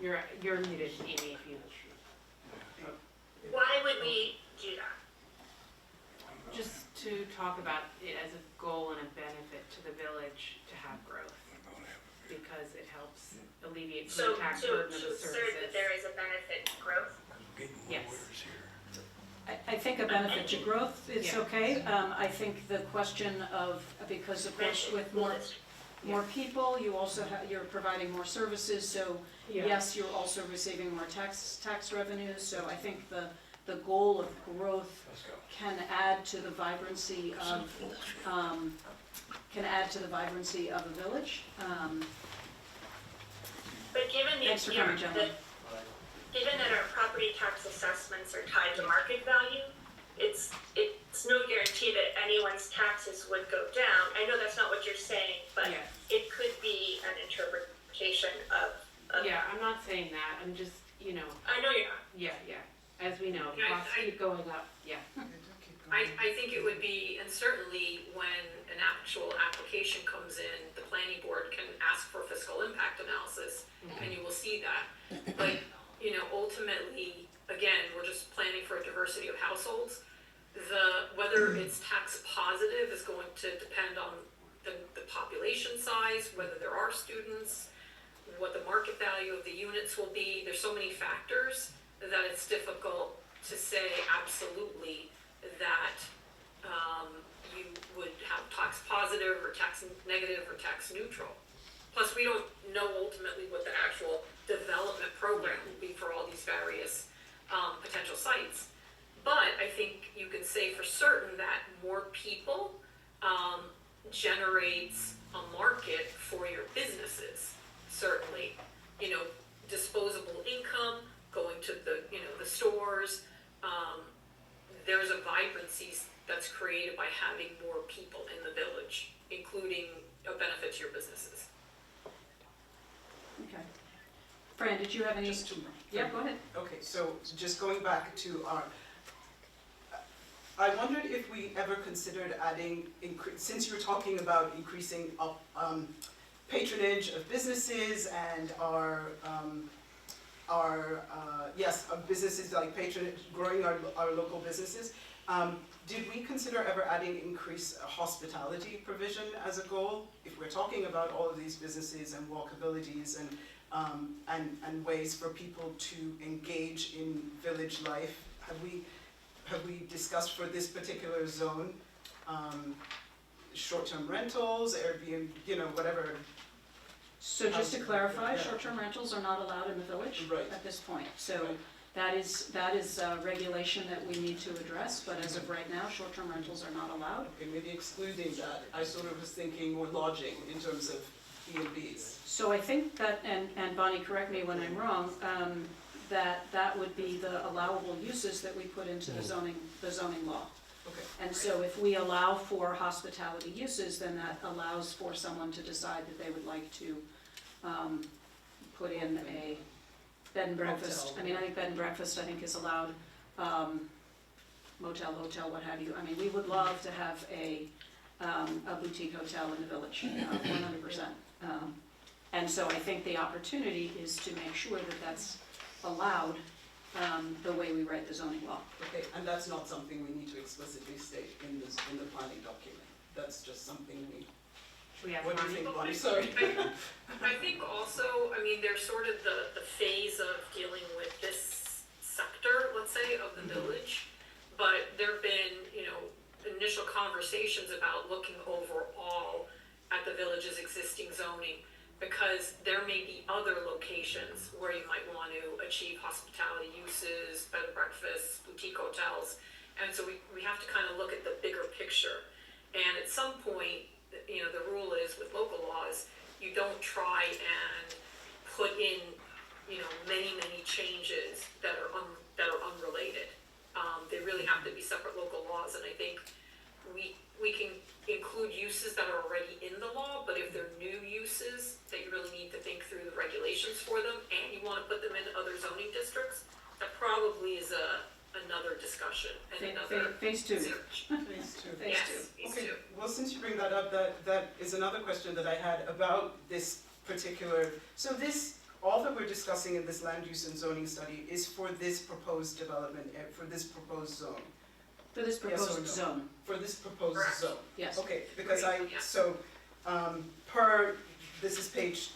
You're muted, Amy, if you. Why would we do that? Just to talk about it as a goal and a benefit to the village to have growth, because it helps alleviate the tax burden of the To assert that services. there is a benefit to growth. Yes. I think a benefit to growth is Yeah. okay. I think the question of, because of course with more people, you also you're providing more services, so yes, you're also receiving more tax revenues, so I think the goal of growth can add to the vibrancy of, a village. But given Thanks for coming, gentlemen. Given that our property tax assessments are tied to market value, it's no guarantee that anyone's taxes would go down. I know that's not what you're saying, but Yes. it could be an interpretation of. Yeah, I'm not saying that, I'm just, I know you're not. yeah, as we know, Yeah, costs keep going up, yeah. I think it would be, and certainly when an actual application comes in, the planning board can ask for fiscal impact analysis, and you will see that. But, ultimately, again, we're just planning for a diversity of households. Whether it's tax positive is going to depend on the population size, whether there are students, what the market value of the units will be. There's so many factors that it's difficult to say absolutely that you would have tax positive or tax negative or tax neutral. Plus, we don't know ultimately what the actual development program will be for all these various potential sites. But I think you can say for certain that more people generates a market for your businesses, certainly. Disposable income, going to the stores. There's a vibrancy that's created by having more people in the village, including a benefit to your businesses. Okay. Fran, did you have any? Just 2 more. Yeah, go ahead. Okay, so just going back to I wondered if we ever considered adding, since you're talking about increasing patronage of businesses and our businesses like patronage, growing our local businesses, did we consider ever adding increased hospitality provision as a goal? If we're talking about all of these businesses and walkabilities and ways for people to engage in village life, have we discussed for this particular zone, short-term rentals, Airbnb, whatever? So just to clarify, short-term rentals are not allowed in the village Right. at this point. So Right. that is regulation that we need to address, but as of right now, short-term rentals are not allowed. Okay, maybe excluding that. I sort of was thinking more lodging in terms of B&Bs. So I think that, and Bonnie, correct me when I'm wrong, that would be the allowable uses that we put into the zoning law. Okay. And so if we allow for hospitality uses, then that allows for someone to decide that they would like to put in a bed and breakfast. Hotel. I mean, I think bed and breakfast, I think is allowed, motel, hotel, what have you. I mean, we would love to have a boutique hotel in the village, 100%. And so I think the opportunity is to make sure that that's allowed the way we write the zoning law. Okay, and that's not something we need to explicitly state in the planning document. That's just something We have what do you money. think, Bonnie? Sorry. I think also, I mean, there's sort of the phase of dealing with this sector, let's say, of the village. But there've been, initial conversations about looking overall at the village's existing zoning, because there may be other locations where you might want to achieve hospitality uses, bed and breakfasts, boutique hotels. And so we have to kind of look at the bigger picture. And at some point, the rule is with local laws, you don't try and put in, many changes that are unrelated. They really have to be separate local laws, and I think we can include uses that are already in the law, but if they're new uses that you really need to think through the regulations for them, and you want to put them in other zoning districts, that probably is another discussion and another Phase two. search. Phase two. Phase Yes, two. phase Okay, two. well, since you bring that up, that is another question that I had about this particular, so all that we're discussing in this land use and zoning study is for this proposed development, for this proposed zone, For this Yes or proposed no? zone, for this proposed Correct. zone. yes. Okay, because Right, yeah. this is page,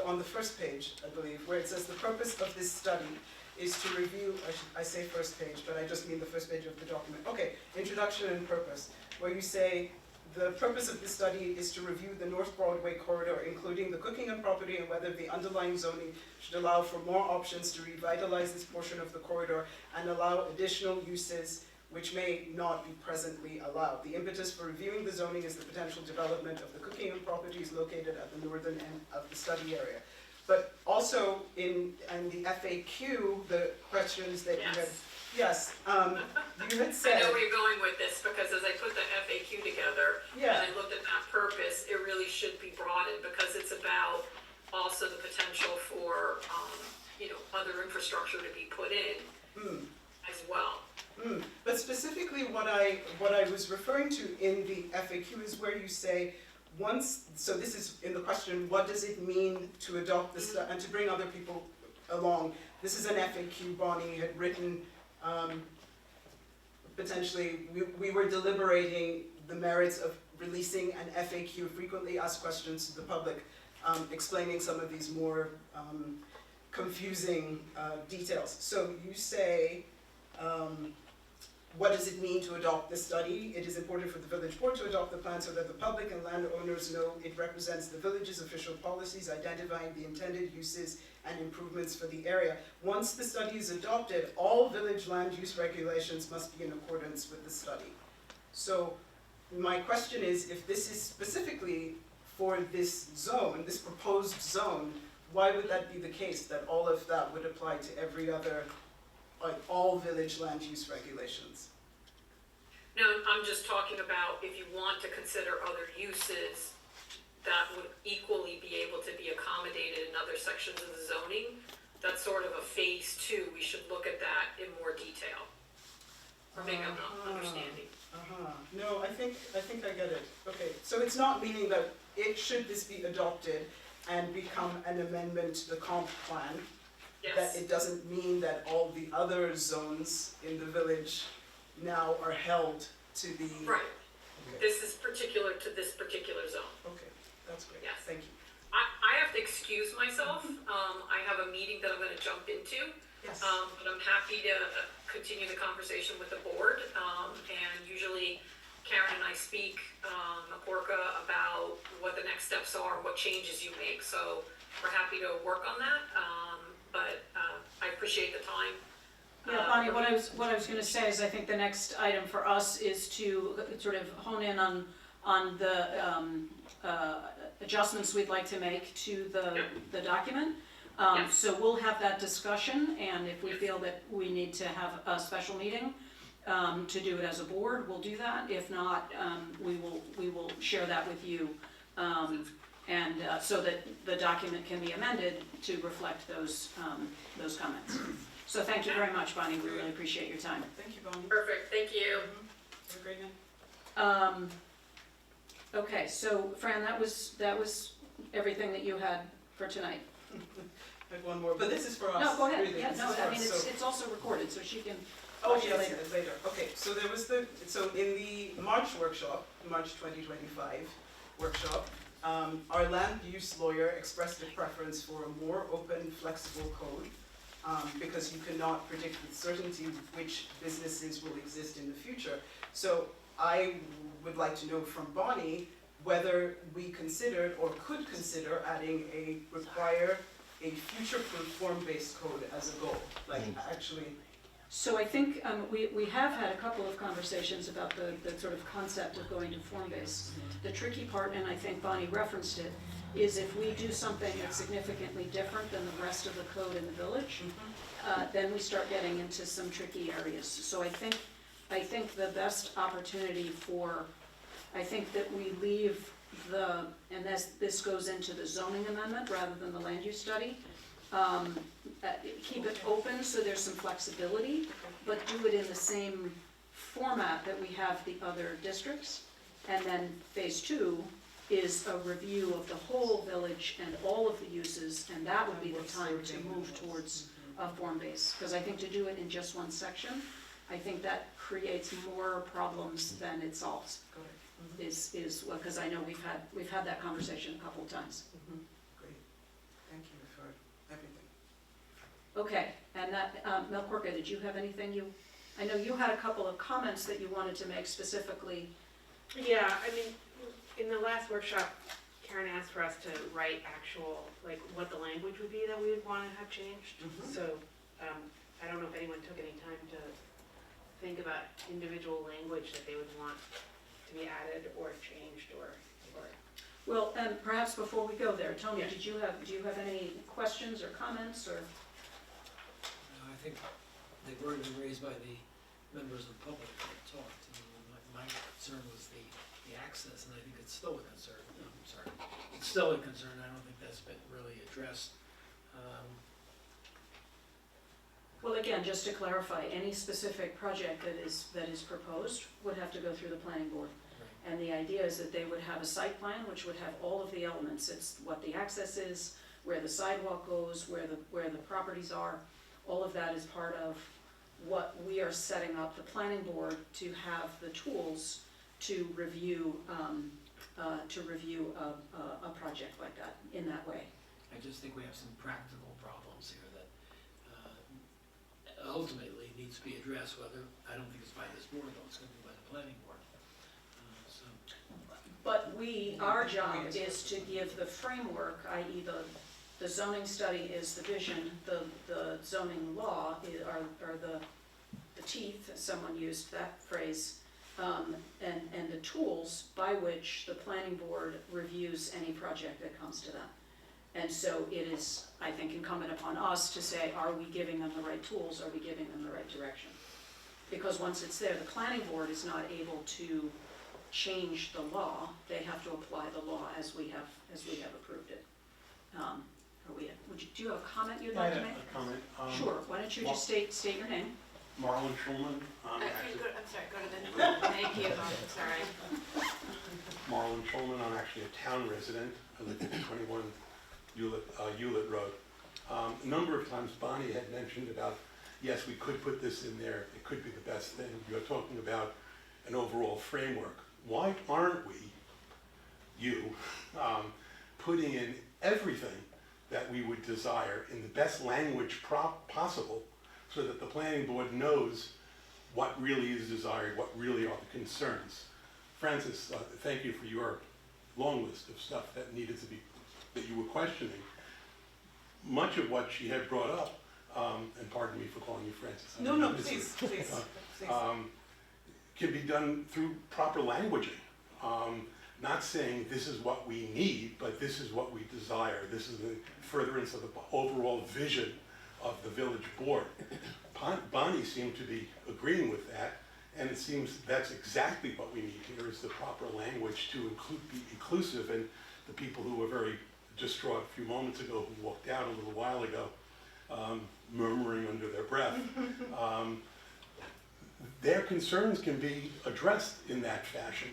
on the first page, I believe, where it says the purpose of this study is to review, I say first page, but I just mean the first page of the document. Okay, introduction and purpose, where you say, the purpose of this study is to review the North Broadway corridor, including the Cookingham property and whether the underlying zoning should allow for more options to revitalize this portion of the corridor and allow additional uses which may not be presently allowed. The impetus for reviewing the zoning is the potential development of the Cookingham properties located at the northern end of the study area. But also in the FAQ, the questions that you had, Yes. you had I said, know where you're going with this, because as I put the FAQ together, yeah, and I looked at that purpose, it really should be broadened, because it's about also the potential for, other infrastructure to be put in as well. But specifically what I was referring to in the FAQ is where you say, so this is in the question, what does it mean to adopt this, and to bring other people along? This is an FAQ Bonnie had written, potentially, we were deliberating the merits of releasing an FAQ, frequently asked questions to the public, explaining some of these more confusing details. So you say, what does it mean to adopt this study? It is important for the village board to adopt the plan so that the public and landowners know it represents the village's official policies, identifying the intended uses and improvements for the area. Once the study is adopted, all village land use regulations must be in accordance with the study. So my question is, if this is specifically for this zone, this proposed zone, why would that be the case, that all of that would apply to every other, like all village land use regulations? No, I'm just talking about if you want to consider other uses that would equally be able to be accommodated in other sections of the zoning, that's sort of a phase two, we should look at that in more detail. Or maybe I'm not understanding. No, I think I get it. Okay, so it's not meaning that should this be adopted and become an amendment to the comp plan, that Yes, it doesn't mean that all the other zones in the village now are held to the. right. Okay. This is particular to this particular zone. Okay, that's great. Yes. Thank you. I have to excuse myself. I have a meeting that I'm gonna jump into. Yes. But I'm happy to continue the conversation with the board. And usually Karen and I speak, Aporka, about what the next steps are, what changes you make. So we're happy to work on that. But I appreciate the time. Yeah, Bonnie, what I was gonna say is I think the next item for us is to sort of hone in on the adjustments we'd like to make to the document. Yes. So we'll have that discussion, and if we feel that we need to have a special meeting to do it as a board, we'll do that. If not, we will share that with you. And so that the document can be amended to reflect those comments. So thank you very much, Bonnie, we really appreciate your time. Thank you, Bonnie. Perfect, thank you. Have a great night. Okay, so Fran, that was everything that you had for tonight. I have one more, but this is for us. No, go ahead, really. yeah, This no, is for I mean, us, so- it's also recorded, so she can Oh, watch it yes, later. later. Okay, so there was so in the March workshop, March 2025 workshop, our land use lawyer expressed a preference for a more open, flexible code, because you cannot predict with certainty which businesses will exist in the future. So I would like to know from Bonnie whether we considered or could consider adding require a future-proof form-based code as a goal, like actually. So I think we have had a couple of conversations about the sort of concept of going to form-based. The tricky part, and I think Bonnie referenced it, is if we do something that's significantly different than the rest of the code in the village, then we start getting into some tricky areas. So I think the best opportunity I think that we leave and this goes into the zoning amendment rather than the land use study. Keep it open so there's some flexibility, but do it in the same format that we have the other districts. And then phase 2 is a review of the whole village and all of the uses, and that would be the time to move towards a form base. Because I think to do it in just one section, I think that creates more problems than it solves. Got it. Because I know we've had that conversation a couple of times. Great. Thank you for everything. Okay, and that, Mel Corca, did you have anything I know you had a couple of comments that you wanted to make specifically. Yeah, I mean, in the last workshop, Karen asked for us to write actual, like, what the language would be that we would want to have changed. So, I don't know if anyone took any time to think about individual language that they would want to be added or changed or. Well, and perhaps before we go there, Tony, Yeah. do you have any questions or comments or? I think they've already been raised by the members of the public that talked. And my concern was the access, and I think it's still a concern. I'm sorry. It's still a concern. I don't think that's been really addressed. Well, again, just to clarify, any specific project that is proposed would have to go through the planning board. Right. And the idea is that they would have a site plan which would have all of the elements. It's what the access is, where the sidewalk goes, where the properties are. All of that is part of what we are setting up the planning board to have the tools to review a project like that in that way. I just think we have some practical problems here that ultimately needs to be addressed, whether, I don't think it's by this board, though, it's going to be by the planning board. But our job is to give the framework, i.e. the zoning study is the vision, the zoning law are the teeth, someone used that phrase, and the tools by which the planning board reviews any project that comes to them. And so it is, I think, incumbent upon us to say, are we giving them the right tools? Are we giving them the right direction? Because once it's there, the planning board is not able to change the law. They have to apply the law as we have approved it. Do you have a comment you'd like to make? a comment. Sure. Why don't you just state your name? Marlon Schulman. I'm sorry, go to the. Thank you, sorry. Marlon Schulman. I'm actually a town resident. I live at 21 Hewlett Road. A number of times Bonnie had mentioned about, yes, we could put this in there. It could be the best thing. You're talking about an overall framework. Why aren't we, putting in everything that we would desire in the best language possible so that the planning board knows what really is desired, what really are the concerns? Francis, thank you for your long list of stuff that that you were questioning. Much of what she had brought up, and pardon me for calling you Francis. No, please. Can be done through proper languaging. Not saying this is what we need, but this is what we desire. This is the furtherance of the overall vision of the village board. Bonnie seemed to be agreeing with that, and it seems that's exactly what we need here is the proper language to be inclusive. And the people who were very distraught a few moments ago, who walked out a little while ago, murmuring under their breath. Their concerns can be addressed in that fashion.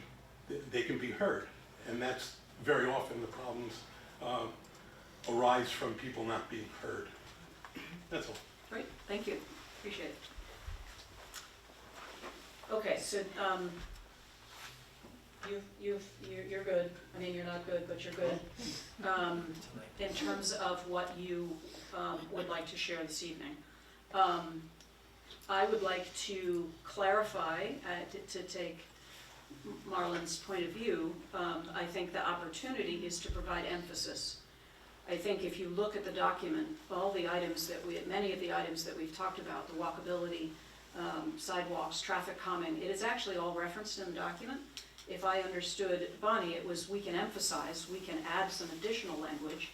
They can be heard, and that's very often the problems arise from people not being heard. That's all. Great, thank you, appreciate it. Okay, so, you're good, I mean, you're not good, but you're good. In terms of what you, would like to share this evening. I would like to clarify, to take Marlon's point of view, I think the opportunity is to provide emphasis. I think if you look at the document, all the items that many of the items that we've talked about, the walkability, sidewalks, traffic calming, it is actually all referenced in the document. If I understood Bonnie, it was we can emphasize, we can add some additional language.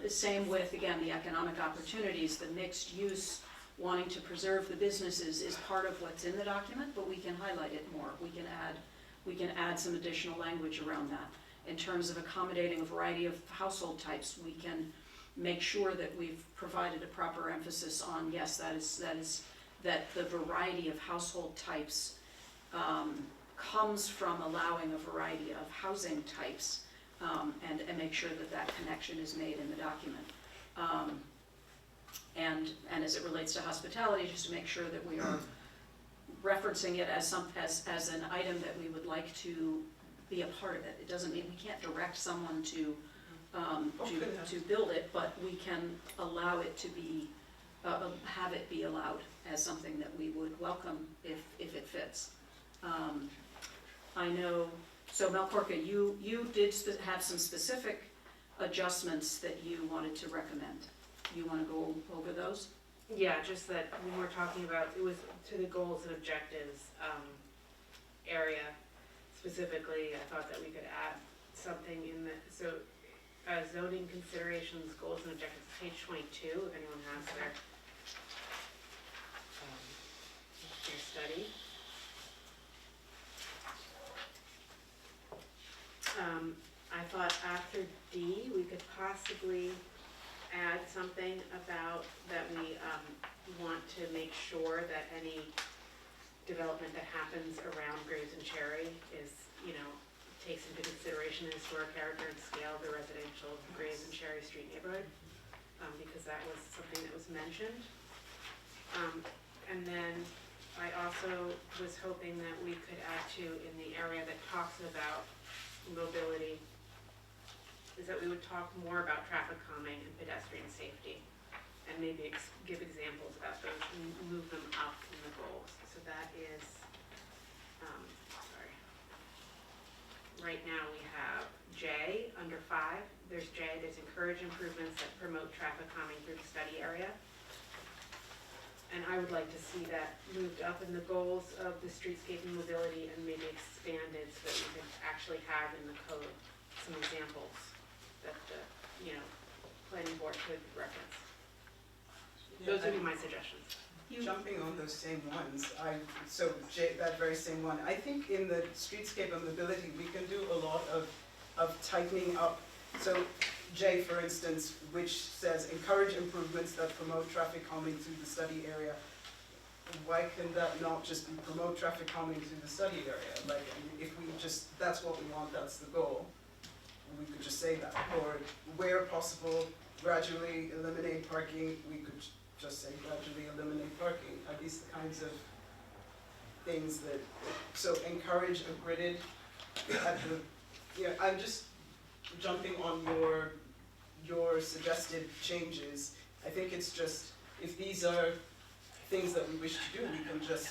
Same with, again, the economic opportunities, the mixed use, wanting to preserve the businesses is part of what's in the document, but we can highlight it more. We can add some additional language around that. In terms of accommodating a variety of household types, we can make sure that we've provided a proper emphasis on, yes, that the variety of household types comes from allowing a variety of housing types, and make sure that that connection is made in the document. And as it relates to hospitality, just to make sure that we are referencing it as an item that we would like to be a part of it. It doesn't mean we can't direct someone to build it, but we can allow it to be, have it be allowed as something that we would welcome if it fits. I know, so Mel Corca, you did have some specific adjustments that you wanted to recommend. You want to go over those? Yeah, just that when we're talking about, it was to the goals and objectives area specifically, I thought that we could add something in the, so zoning considerations, goals and objectives, page 22, if anyone has their study. I thought after D, we could possibly add something about that we want to make sure that any development that happens around Graves and Cherry is, takes into consideration the historic character and scale of the residential Graves and Cherry Street neighborhood, because that was something that was mentioned. And then I also was hoping that we could add to, in the area that talks about mobility, is that we would talk more about traffic calming and pedestrian safety, and maybe give examples about those and move them up in the goals. So that is, sorry. Right now we have J under 5. There's J, there's encourage improvements that promote traffic calming through the study area. And I would like to see that moved up in the goals of the streetscape and mobility and maybe expanded so that we could actually have in the code some examples that the, planning board could reference. Those would be my suggestions. Jumping on those same ones, that very same one, I think in the streetscape and mobility, we can do a lot of tightening up. So J, for instance, which says encourage improvements that promote traffic calming through the study area. Why can that not just be promote traffic calming through the study area? Like, if we just, that's what we want, that's the goal, we could just say that. Or where possible, gradually eliminate parking, we could just say gradually eliminate parking. Are these the kinds of things that, so encourage a gridded, I'm just jumping on your suggested changes. I think it's just, if these are things that we wish to do, we can just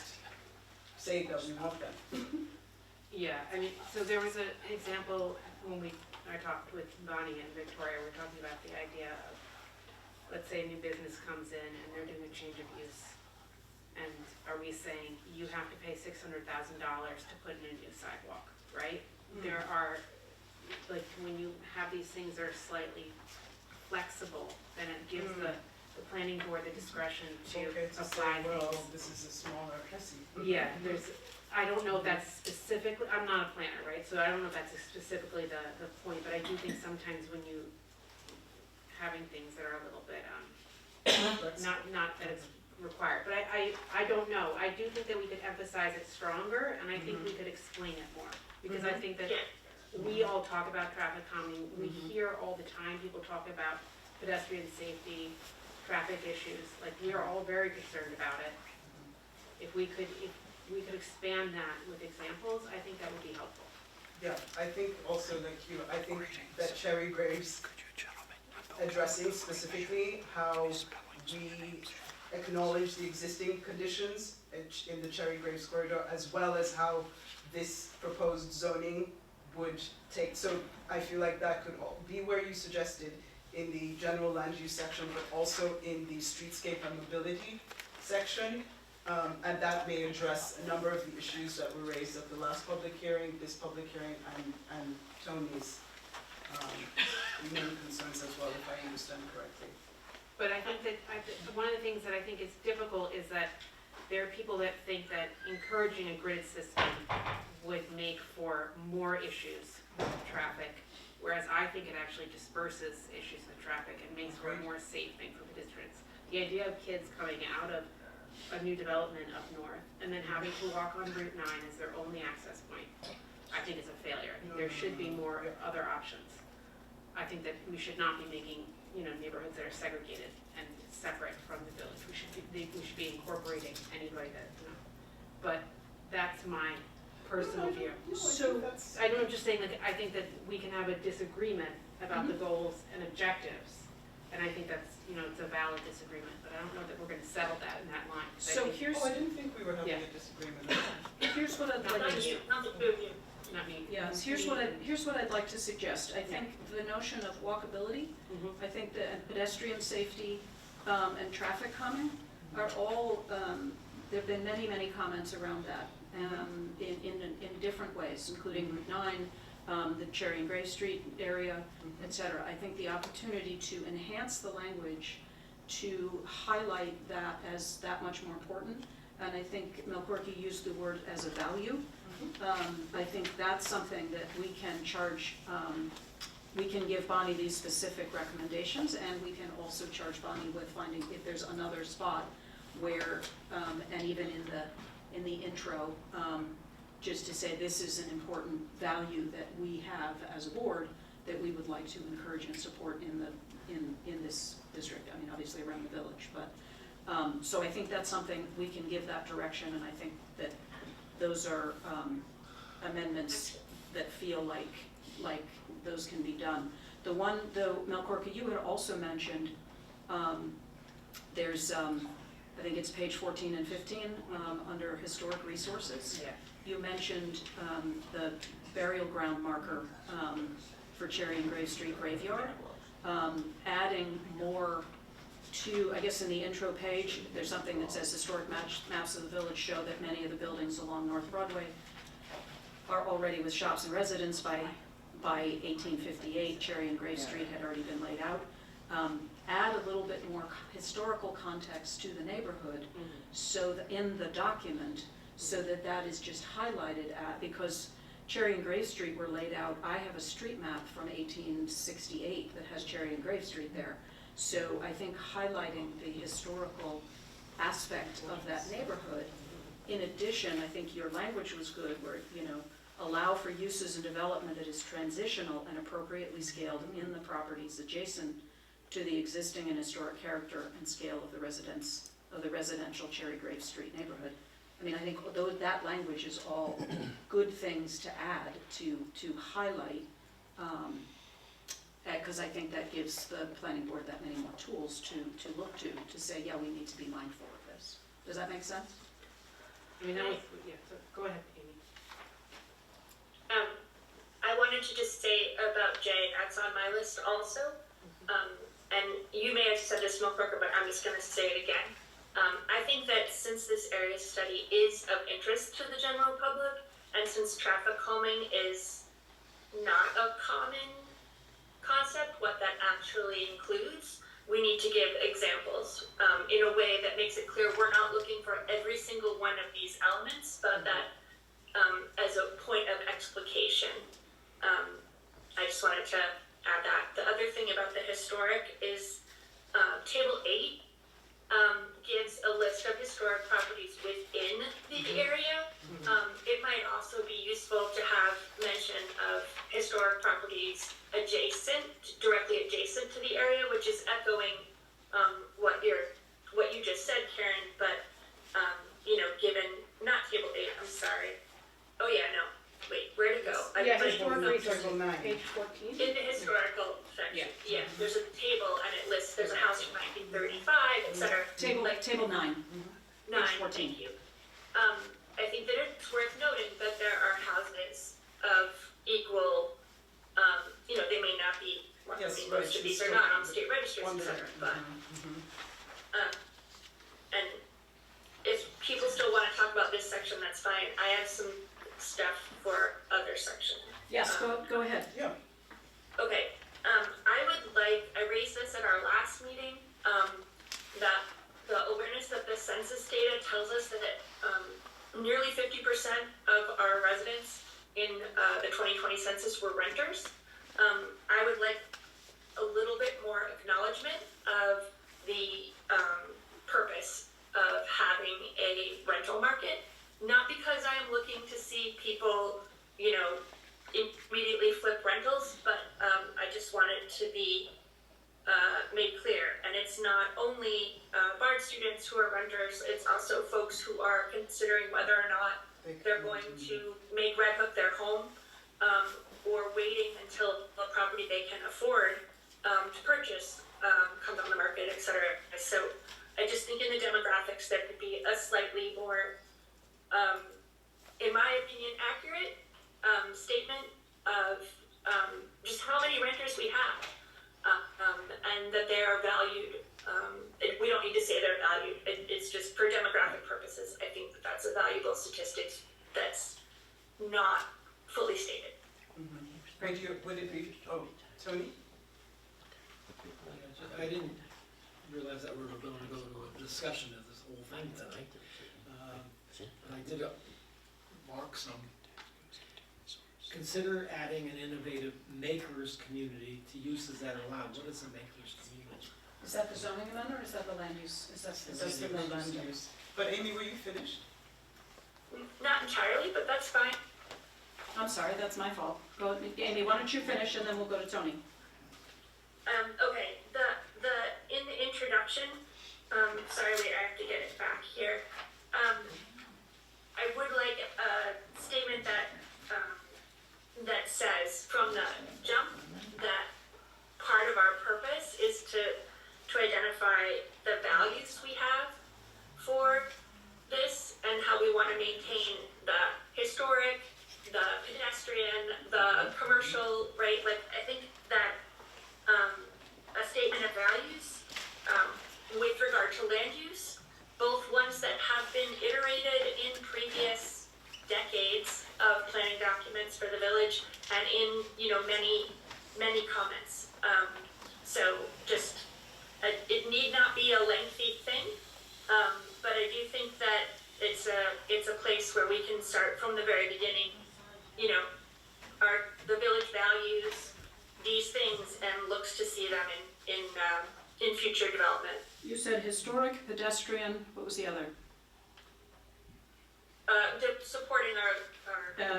say that we want them. Yeah, I mean, so there was an example when I talked with Bonnie and Victoria, we're talking about the idea of, let's say a new business comes in and they're doing a change of use. And are we saying you have to pay $600,000 to put in a new sidewalk, right? There are, like, when you have these things that are slightly flexible, then it gives the planning board the discretion to Okay, to say, apply well, things. this is a smaller, I see. Yeah, there's, I don't know if that's specifically, I'm not a planner, right, so I don't know if that's specifically the point, but I do think sometimes when you, having things that are a little bit, not that it's required, but I don't know, I do think that we could emphasize it stronger, and I think we could explain it more, because I think that we all talk about traffic calming, we hear all the time people talk about pedestrian safety, traffic issues, like, we are all very concerned about it. If we could expand that with examples, I think that would be helpful. Yeah, I think also like you, I think that Cherry Graves addressing specifically how we acknowledge the existing conditions in the Cherry Graves corridor, as well as how this proposed zoning would take, so I feel like that could be where you suggested in the general land use section, but also in the streetscape and mobility section. And that may address a number of the issues that were raised at the last public hearing, this public hearing, and Tony's main concerns as well, if I understand correctly. But I think that, one of the things that I think is difficult is that there are people that think that encouraging a grid system would make for more issues with traffic, whereas I think it actually disperses issues with traffic and makes for a more safe thing for pedestrians. The idea of kids coming out of a new development up north and then having to walk on Route 9 as their only access point, I think is a failure. I think there should be more other options. I think that we should not be making, neighborhoods that are segregated and separate from the village. We should be incorporating anybody that, but that's my personal view. So I know, I'm just saying, like, I think that we can have a disagreement about the goals and objectives, and I think that's, it's a valid disagreement, but I don't know that we're gonna settle that in that line. 'Cause So I think, here's, I didn't think we were having Yeah. a disagreement. here's what I'd Not like you. to, Not the two of you. not me. yes, here's what I'd like to suggest. I think the notion of walkability, Mhm. I think that pedestrian safety, and traffic calming are all, there've been many, many comments around that, in different ways, including Route 9, the Cherry and Gray Street area, et cetera. I think the opportunity to enhance the language, to highlight that as that much more important, and I think Melkorki used the word as a value. I think that's something that we can charge, we can give Bonnie these specific recommendations, and we can also charge Bonnie with finding if there's another spot where, and even in the intro, just to say this is an important value that we have as a board that we would like to encourage and support in this district. I mean, obviously around the village, but so I think that's something we can give that direction, and I think that those are amendments that feel like those can be done. The one, though, Melkorka, you had also mentioned, there's, I think it's page 14 and 15, under historic resources. Yeah. You mentioned the burial ground marker for Cherry and Gray Street Graveyard, adding more to, I guess in the intro page, there's something that says historic maps of the village show that many of the buildings along North Broadway are already with shops and residents by 1858. Cherry and Gray Street had already been laid out. Add a little bit more historical context to the neighborhood, so that in the document, so that that is just highlighted because Cherry and Gray Street were laid out. I have a street map from 1868 that has Cherry and Gray Street there. So I think highlighting the historical aspect of that neighborhood. In addition, I think your language was good where, allow for uses and development that is transitional and appropriately scaled in the properties adjacent to the existing and historic character and scale of the residential Cherry Grave Street neighborhood. I mean, I think that language is all good things to add to highlight, because I think that gives the planning board that many more tools to look to say, yeah, we need to be mindful of this. Does that make sense? I mean, that was, so go ahead, Amy. I wanted to just say about Jay, that's on my list also. And you may have said this, Melkorka, but I'm just going to say it again. I think that since this area study is of interest to the general public, and since traffic calming is not a common concept, what that actually includes, we need to give examples in a way that makes it clear we're not looking for every single one of these elements, but that as a point of explication. I just wanted to add that. The other thing about the historic is Table 8 gives a list of historic properties within the area. It might also be useful to have mention of historic properties directly adjacent to the area, which is echoing what you just said, Karen, but given, not Table 8, I'm sorry. Oh yeah, no, wait, where'd it go? Yeah, put it historical Table 9. page 14. in the historical section, yeah, there's a table and it lists, there's a house from 1935, et cetera. Table 9. Nine, 14. thank you. I think that it's worth noting that there are houses of equal, they may not be, Yes, most of these are not on state registers, et cetera, but, and if people still wanna talk about this section, that's fine, I have some stuff for other sections. Yes, go ahead. Yeah. Okay, I raised this at our last meeting, that the awareness that the census data tells us that, nearly 50% of our residents in, the 2020 census were renters. I would like a little bit more acknowledgement of the, purpose of having a rental market. Not because I am looking to see people, immediately flip rentals, but I just want it to be made clear. And it's not only BARD students who are renters, it's also folks who are considering whether or not they're going to make Red Hook their home, or waiting until a property they can afford to purchase comes on the market, et cetera. So I just think in the demographics there could be a slightly more, in my opinion, accurate statement of just how many renters we have, and that they are valued. We don't need to say they're valued. It's just for demographic purposes. I think that that's a valuable statistic that's not fully stated. Would it be, Tony? I didn't realize that we were going to go to a discussion of this whole thing tonight. And I did mark some. Consider adding an innovative makers community to uses that are allowed. What is a makers community? Is that the zoning amendment or is that the land use? That's the land use. But Amy, were you finished? Not entirely, but that's fine. I'm sorry, that's my fault. Go, Amy, why don't you finish and then we'll go to Tony. Okay, in the introduction, sorry, wait, I have to get it back here. I would like a statement that says from the jump that part of our purpose is to identify the values we have for this and how we want to maintain the historic, the pedestrian, the commercial, right? Like, I think that a statement of values with regard to land use, both ones that have been iterated in previous decades of planning documents for the village and in, many comments. So just, it need not be a lengthy thing, but I do think that it's a place where we can start from the very beginning, the village values these things and looks to see them in future development. You said historic, pedestrian, what was the other? Supporting our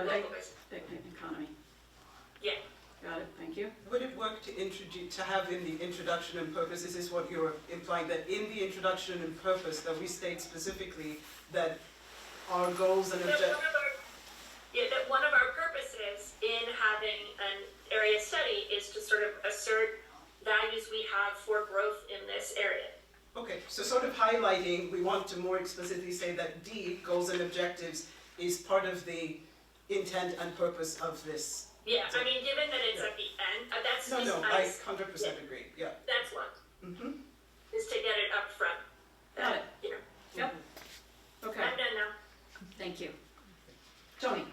local business. Economy. Yeah. Got it, thank you. Would it work to have in the introduction and purpose, is this what you're implying, that in the introduction and purpose that we state specifically that our goals and objectives? That one of our purposes in having an area study is to sort of assert values we have for growth in this area. Okay, so sort of highlighting, we want to more explicitly say that D, goals and objectives, is part of the intent and purpose of this. Yeah, I mean, given that it's at the end, that's No, just I nice. 100% agree, yeah. That's one, is to get it up front. Got it. Yep. Okay, I'm done now. thank you. Tony?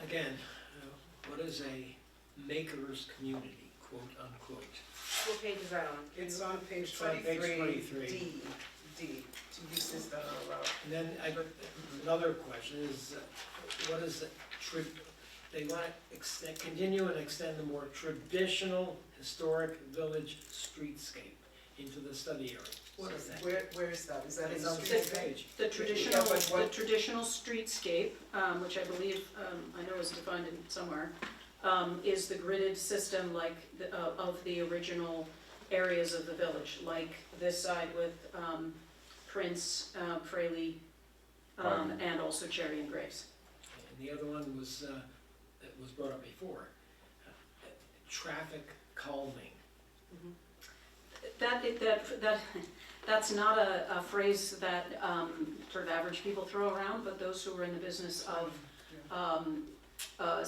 Again, what is a makers community, quote unquote? What page is that on? It's on page It's on page 23, 23. D. D, to uses that are allowed. And then I got another question is, what is it, they want to extend, continue and extend the more traditional historic village streetscape into the study area. What is that? Where is that? Is that in It's the on the street? same page. The traditional, Yeah, but the what- traditional streetscape, which I believe, I know is defined in somewhere, is the gridded system like, of the original areas of the village, like this side with, Prince, Fraley, and also Cherry and Graves. And the other one was, that was brought up before, traffic calming. That's not a phrase that, sort of average people throw around, but those who are in the business of,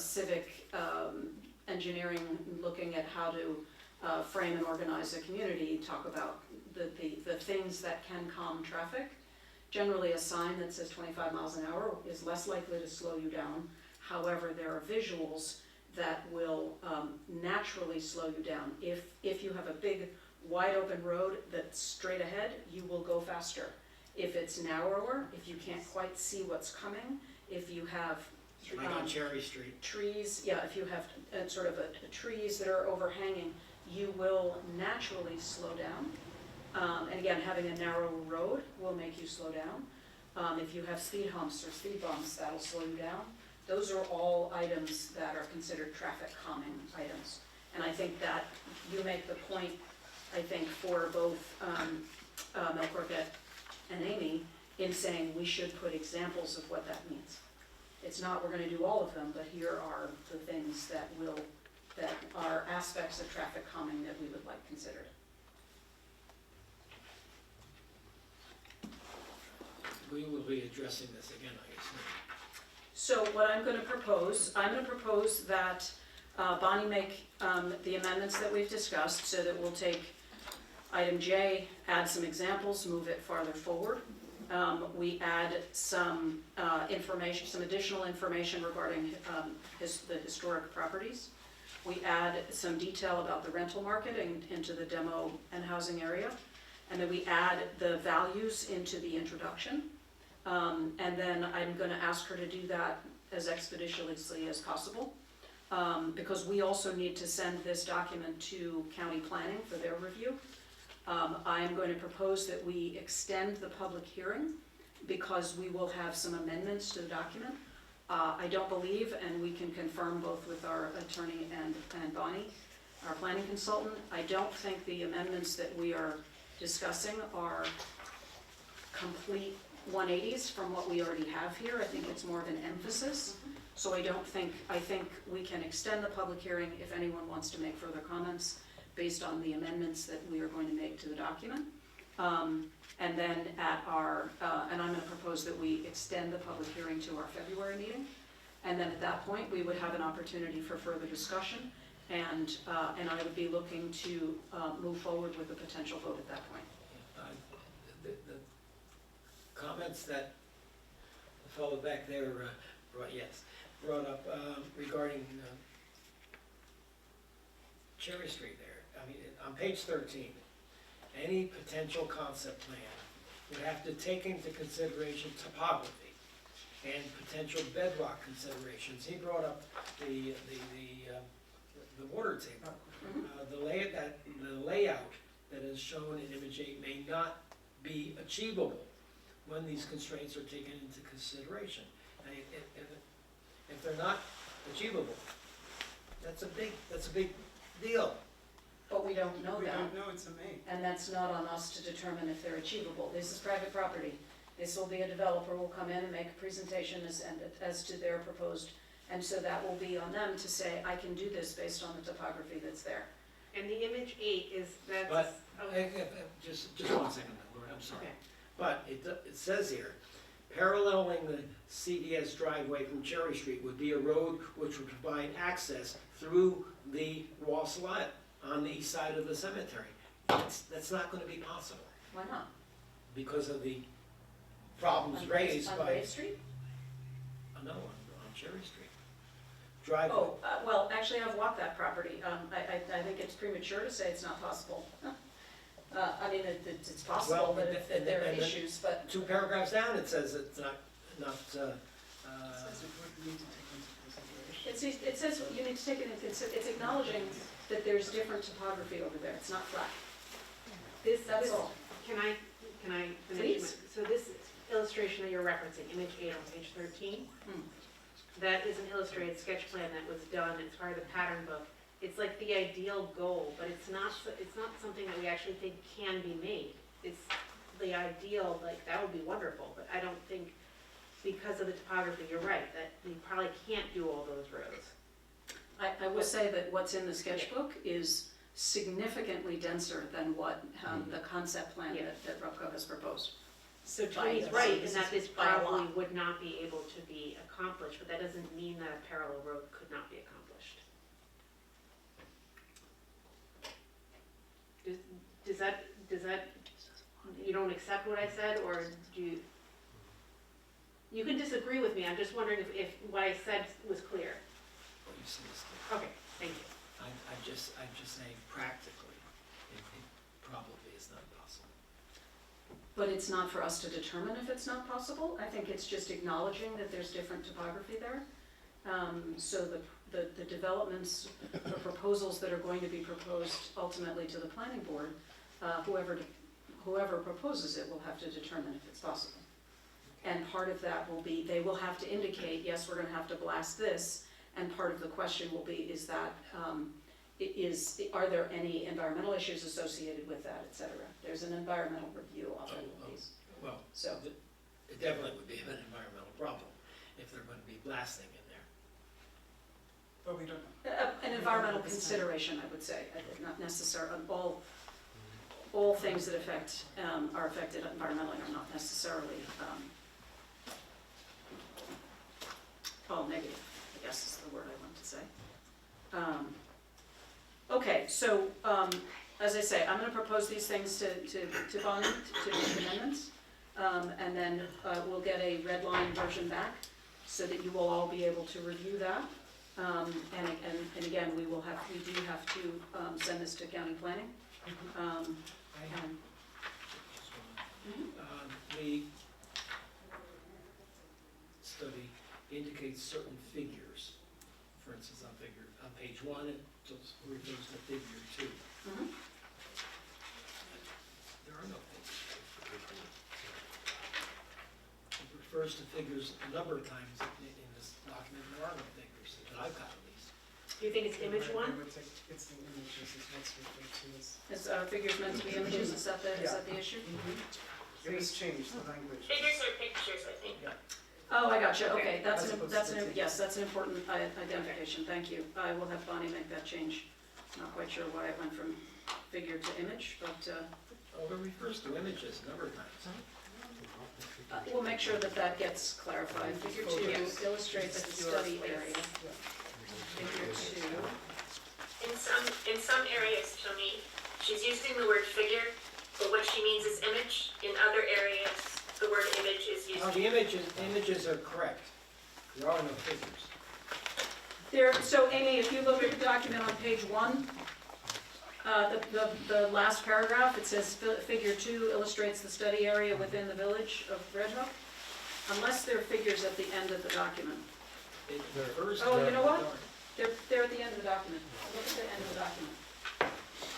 civic, engineering, looking at how to, frame and organize a community, talk about the things that can calm traffic. Generally, a sign that says 25 miles an hour is less likely to slow you down. However, there are visuals that will naturally slow you down. If you have a big, wide open road that's straight ahead, you will go faster. If it's narrower, if you can't quite see what's coming, if you have Like on Cherry Street. trees, yeah, if you have sort of a trees that are overhanging, you will naturally slow down. And again, having a narrow road will make you slow down. If you have speed humps or speed bumps, that'll slow you down. Those are all items that are considered traffic calming items. And I think that you make the point, I think, for both Mel Crockett and Amy, in saying we should put examples of what that means. It's not we're gonna do all of them, but here are the things that are aspects of traffic calming that we would like considered. We will be addressing this again, I assume. So what I'm gonna propose that Bonnie make the amendments that we've discussed, so that we'll take item J, add some examples, move it farther forward. We add some information, some additional information regarding the historic properties. We add some detail about the rental market into the demo and housing area. And then we add the values into the introduction. And then I'm gonna ask her to do that as expeditiously as possible. Because we also need to send this document to county planning for their review. I am going to propose that we extend the public hearing because we will have some amendments to the document. I don't believe, and we can confirm both with our attorney and Bonnie, our planning consultant, I don't think the amendments that we are discussing are complete 180s from what we already have here. I think it's more of an emphasis. So I think we can extend the public hearing if anyone wants to make further comments based on the amendments that we are going to make to the document. And then and I'm gonna propose that we extend the public hearing to our February meeting. And then at that point, we would have an opportunity for further discussion. And I would be looking to move forward with a potential vote at that point. The comments that the fellow back there brought up regarding Cherry Street there. I mean, on page 13, any potential concept plan would have to take into consideration topography and potential bedrock considerations. He brought up the water table. The layout that is shown in image 8 may not be achievable when these constraints are taken into consideration. And if they're not achievable, that's a big deal. But we don't know We that. don't know, it's a may. And that's not on us to determine if they're achievable. This is private property. This will be a developer will come in and make a presentation as to their proposed, and so that will be on them to say, I can do this based on the topography that's there. And the image 8 is, that's. But, okay. just 1 second, Lord, I'm sorry. Okay. But it says here, paralleling the CDS driveway from Cherry Street would be a road which would provide access through the Ross lot on the east side of the cemetery. That's not gonna be possible Why not? because of the problems raised On by, Grave Street? no, on Cherry Street. Driveway. Oh, well, actually, I've walked that property. I think it's premature to say it's not possible. I mean, it's possible Well, that there are and then- issues, but 2 paragraphs down, it says it's not, it says you need to take it into it's acknowledging that there's different topography over there, it's not flat. That's all. Can I finish? Please. So this illustration that you're referencing, image 8 on page 13, Hmm. that is an illustrated sketch plan that was done as part of the pattern book. It's like the ideal goal, but it's not something that we actually think can be made. It's the ideal, like, that would be wonderful, but I don't think, because of the topography, you're right, that we probably can't do all those roads. I will say that what's in the sketchbook is significantly denser than what the concept plan Yeah. that RUPCO has proposed. So By- Tony's right, this in that is this by a lot. probably would not be able to be accomplished, but that doesn't mean that a parallel road could not be accomplished. Does that, you don't accept what I said, or do you? You can disagree with me, I'm just wondering if what I said was clear. what you see is, Okay, thank you. I'm just saying practically, it probably is not possible. But it's not for us to determine if it's not possible. I think it's just acknowledging that there's different topography there. So the developments, the proposals that are going to be proposed ultimately to the planning board, whoever proposes it will have to determine if it's possible. And part of that will be, they will have to indicate, yes, we're gonna have to blast this, and part of the question will be, is that, are there any environmental issues associated with that, et cetera? There's an environmental review often with these, Well, so. it definitely would be an environmental problem if they're going to be blasting in there. But we don't know. An environmental consideration, I would say, not necessarily, all things that are affected environmentally are not necessarily, all negative, I guess is the word I want to say. Okay, so, as I say, I'm gonna propose these things to Bonnie, to make amendments, and then, we'll get a red line version back, so that you will all be able to review that. And again, we do have to send this to county planning. And- The study indicates certain figures. For instance, on page 1, it just refers to figure 2. Mhm. There are no figures. It refers to figures a number of times in this document. There are no figures that I've got at least. Do you think it's image I 1? would take, it's the images, is what's referred to as. Is figures meant to be images, is that the issue? It was changed, the language. Figures are pictures, I think. Oh, I got you, okay, As opposed to yes, that's an important identification, thank you. I will have Bonnie make that change. Not quite sure why it went from figure to image, but Oh, it refers to images a number of times. we'll make sure that gets clarified. Figure 2 illustrates the study area. Figure 2. In some areas, Tony, she's using the word figure, but what she means is image. In other areas, the word image is used. Now, the images are correct. There are no figures. So Amy, if you look at the document on page 1, the last paragraph, it says figure 2 illustrates the study area within the village of Red Hook. Unless there are figures at the end of the document. It refers to. Oh, you know what? They're at the end of the document. Look at the end of the document.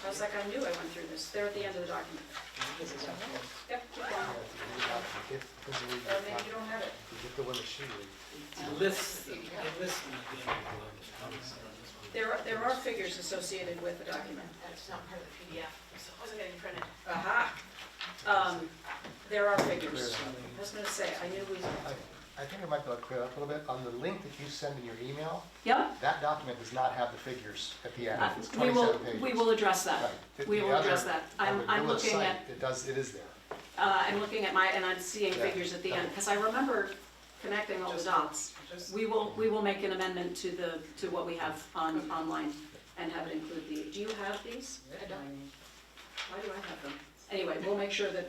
I was like, I knew I went through this. They're at the end of the document. Yep, keep going. Or maybe you don't have it. It lists them at the end of the document. There are figures associated with the document. That's not part of the PDF, so it wasn't getting printed. Aha. There are figures. I was gonna say, I knew we, I think it might be able to clear up a little bit. On the link that you send in your email, yeah, that document does not have the figures at the end. It's we will, 27 pages. we will address that. Right. We The will address other- that. on the I'm village looking site, at, it is there. I'm looking at and I'm seeing Yeah. figures at the end, because I remember connecting all the dots. We will make an amendment to what we have online and have it include do you have these? I don't. Why do I have them? Anyway,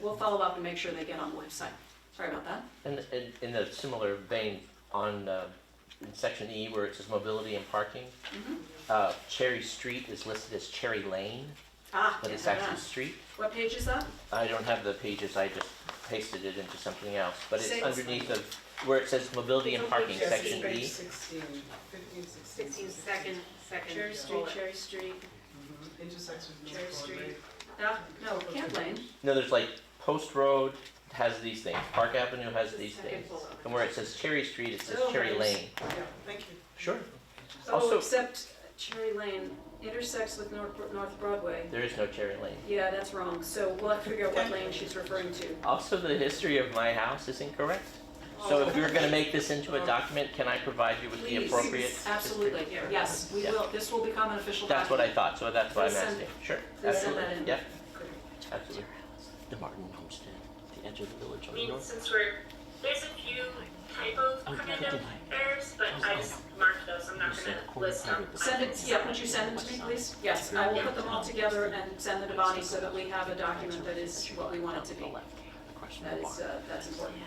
we'll follow up and make sure they get on the website. Sorry about that. And in a similar vein, on in section E where it says mobility and parking, Mhm. Cherry Street is listed as Cherry Lane. but yeah, it's actually street. What page is that? I don't have the pages, I just pasted it into something else, but it's Say- underneath of, where it says mobility and parking, Yes, section page E. 16, 15, 16. 16 second Cherry Street, bullet. Cherry Street, Intersects with Cherry North Broadway. Street. No, Camp Lane. No, there's like, Post Road has these things, Park Avenue has The these second things. bullet. And where it says Cherry Street, it says Oh, Cherry nice. Lane. Yeah, thank you. Sure. Oh, Also- except Cherry Lane intersects with North Broadway. There is no Cherry Lane. Yeah, that's wrong, so we'll have to figure out what lane she's referring to. Also, the history of my house is incorrect. So if you're gonna make this into a document, can I provide you with the Please, appropriate? absolutely, yes, we Yeah. will, this will become an official That's what I document. thought, so that's why I'm Please send- asking. Sure, please send absolutely. that in. Yeah, absolutely. The Martin Homestead, the edge of the village I on the mean, north. since there's a few typos Oh, kind yeah, of errors, but I just marked those, I'm not gonna list them. Send it, yeah, would you send them to me, please? Yes, I will put them all together and send them to Bonnie so that we have a document that is what we want it to be. That is, that's important.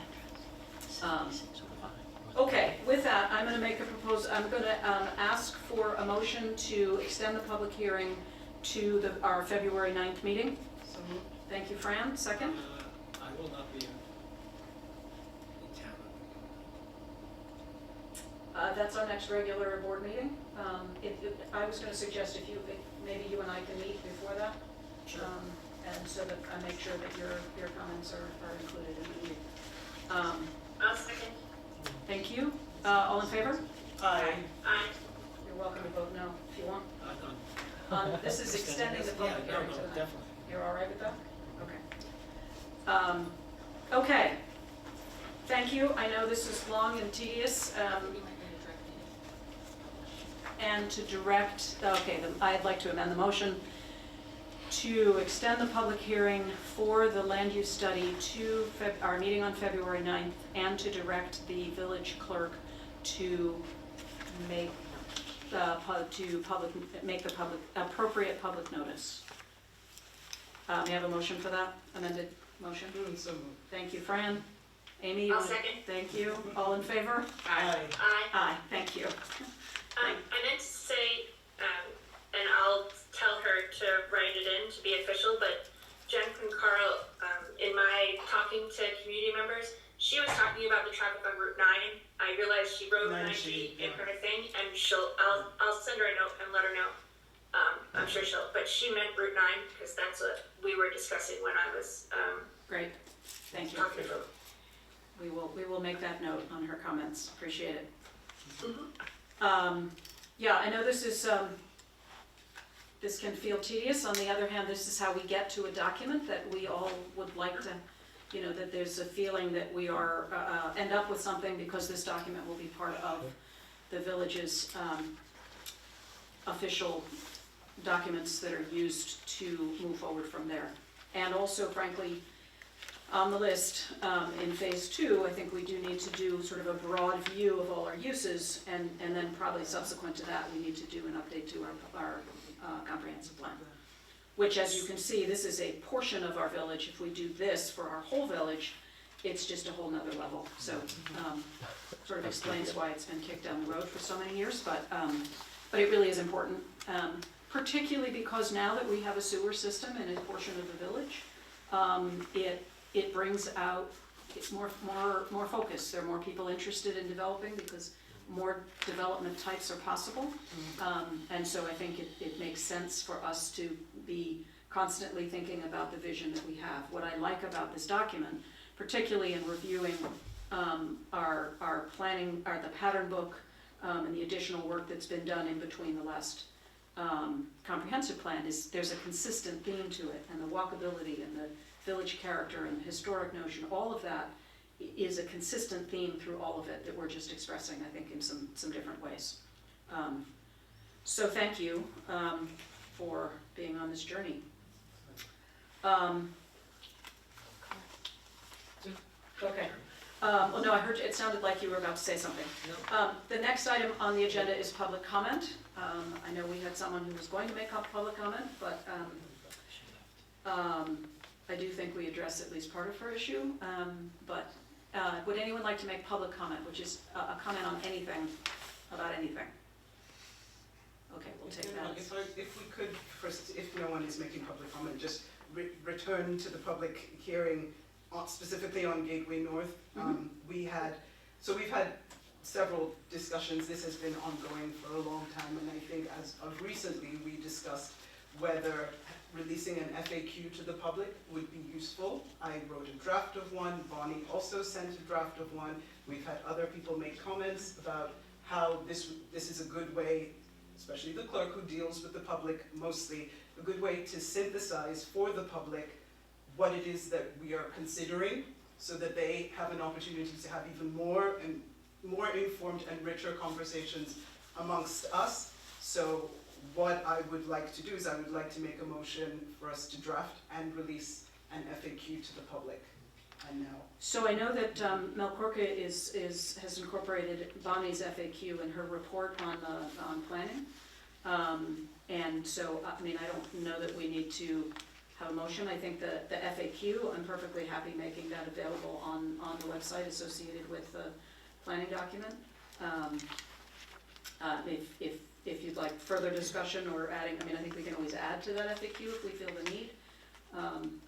Okay, with that, I'm gonna make a I'm gonna ask for a motion to extend the public hearing to our February 9th meeting. So moved. Thank you, Fran, second. I will not be in town. That's our next regular board meeting. I was gonna suggest if maybe you and I can meet before that. And so that I make sure that your comments are included in the meeting. I'll second. Thank you. All in favor? Aye. Aye. You're welcome to vote no if you want. Done. This is extending the public Yeah, hearing no, to the no, night. definitely. You're all right with that? Okay. Okay. Thank you. I know this is long and tedious. And to direct, I'd like to amend the motion to extend the public hearing for the land use study to our meeting on February 9th, and to direct the village clerk to make the appropriate public notice. May I have a motion for that, amended motion? So moved. Thank you, Fran. Amy, you I'll want- second. Thank you. All in favor? Aye. Aye. Aye, thank you. I meant to say, and I'll tell her to write it in to be official, but Jen from Carl, in my talking to community members, she was talking about the traffic on Route 9. I realized she wrote 9G in her thing, and I'll send her a note and let her know. I'm sure but she meant Route 9, because that's what we were discussing when I was, Great, thank you. talking about. We will make that note on her comments. Appreciate it. Mhm. Yeah, I know this is, this can feel tedious. On the other hand, this is how we get to a document that we all would like to, that there's a feeling that we are, end up with something because this document will be part of the village's official documents that are used to move forward from there. And also, frankly, on the list, in phase 2, I think we do need to do sort of a broad view of all our uses, and then probably subsequent to that, we need to do an update to our comprehensive plan. Which, as you can see, this is a portion of our village. If we do this for our whole village, it's just a whole nother level. So, sort of explains why it's been kicked down the road for so many years, but it really is important. Particularly because now that we have a sewer system in a portion of the village, it brings out more focus. There are more people interested in developing because more development types are possible. And so I think it makes sense for us to be constantly thinking about the vision that we have. What I like about this document, particularly in reviewing our planning, the pattern book, and the additional work that's been done in between the last comprehensive plan, is there's a consistent theme to it, and the walkability and the village character and the historic notion, all of that is a consistent theme through all of it that we're just expressing, I think, in some different ways. So thank you for being on this journey. Okay. Well, no, I heard, it sounded like you were about to say something. The next item on the agenda is public comment. I know we had someone who was going to make a public comment, but I do think we addressed at least part of her issue. But would anyone like to make public comment, which is a comment on anything, about anything? Okay, we'll we'll take Yeah, that. if we could, first, if no one is making public comment, just return to the public hearing specifically on Gateway North. We've had several discussions. This has been ongoing for a long time, and I think as of recently, we discussed whether releasing an FAQ to the public would be useful. I wrote a draft of one, Bonnie also sent a draft of one. We've had other people make comments about how this is a good way, especially the clerk who deals with the public mostly, a good way to synthesize for the public what it is that we are considering, so that they have an opportunity to have even more informed and richer conversations amongst us. So what I would like to do is I would like to make a motion for us to draft and release an FAQ to the public. And now, So I know that Mel Corca has incorporated Bonnie's FAQ in her report on planning. And so, I mean, I don't know that we need to have a motion. I think the FAQ, I'm perfectly happy making that available on the website associated with the planning document. If you'd like further discussion or adding, I mean, I think we can always add to that FAQ if we feel the need.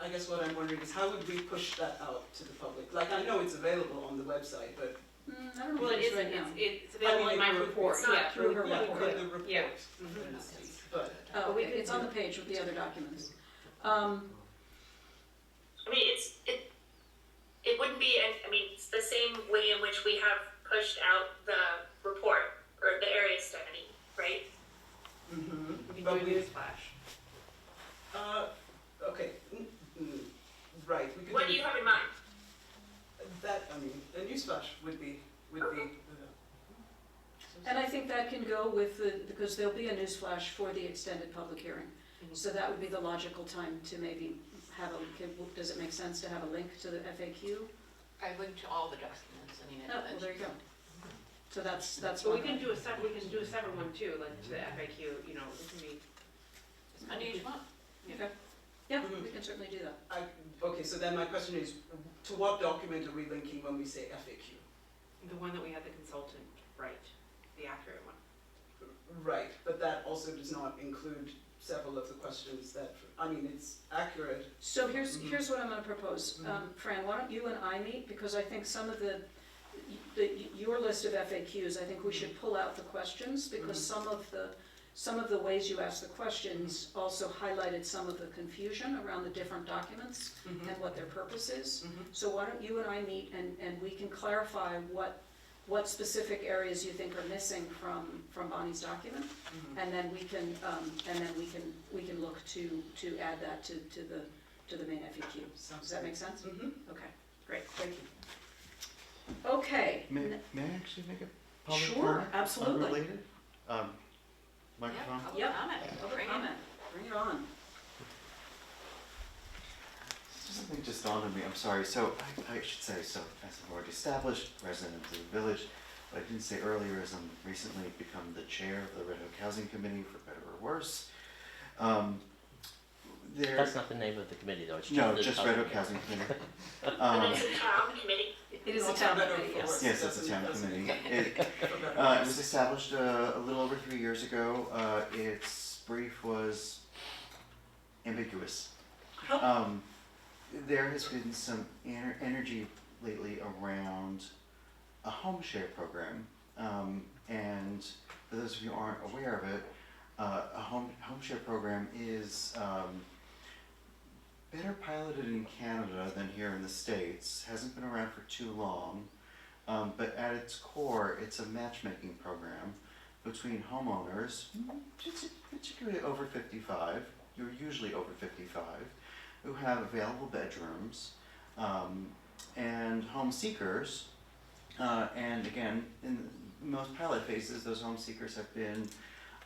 I guess what I'm wondering is how would we push that out to the public? Like, I know it's available on the website, but I don't know Well, if it it's is, right now. it's available in my report, It's not yeah. through her yeah, report. the report. Yeah. But Oh, okay, it's on the page with the other documents. I mean, it wouldn't be, I mean, it's the same way in which we have pushed out the report or the area study, right? We can But do a newsflash. okay, right, we could What do you have in mind? that, I mean, a newsflash would be, And I think that can go with because there'll be a newsflash for the extended public hearing. So that would be the logical time to maybe have does it make sense to have a link to the FAQ? I linked to all the documents, I mean, Oh, well, there you go. So that's But one. we can do a separate one too, like to the FAQ, you know, it can be. as many as you want. Okay. Yeah, we can certainly do that. okay, so then my question is, to what document are we linking when we say FAQ? The one that we had the consultant write, the accurate one. Right, but that also does not include several of the questions that, I mean, it's accurate. So here's what I'm gonna propose. Fran, why don't you and I meet, because I think some of your list of FAQs, I think we should pull out the questions, because some of the ways you asked the questions also highlighted some of the confusion around the different documents and what their purpose is. So why don't you and I meet and we can clarify what specific areas you think are missing from Bonnie's document, and then we can look to add that to the main FAQ. Does that make sense? Okay, great. Thank you. Okay. May I actually make a public Sure, comment? absolutely. Unrelated? Microphone? Yep. Comment. Public comment. Bring it on. Something just dawned on me, I'm sorry, so I should say, so as an already established resident of the village, what I didn't say earlier is I'm recently become the chair of the Red Hook Housing Committee, for better or worse. That's not the name of the committee, though, it's just No, the just Red Hook Housing Committee. And it's a town committee. It is a Not town better committee, for yes. worse. Yes, it's a town Doesn't- committee. It for better it or was worse. established a little over 3 years ago. Its brief was ambiguous. There has been some energy lately around a home share program, and for those of you who aren't aware of it, a home share program is better piloted in Canada than here in the States. Hasn't been around for too long, but at its core, it's a matchmaking program between homeowners, particularly over 55. You're usually over 55. Who have available bedrooms, and home seekers, and again, in most pilot phases, those home seekers have been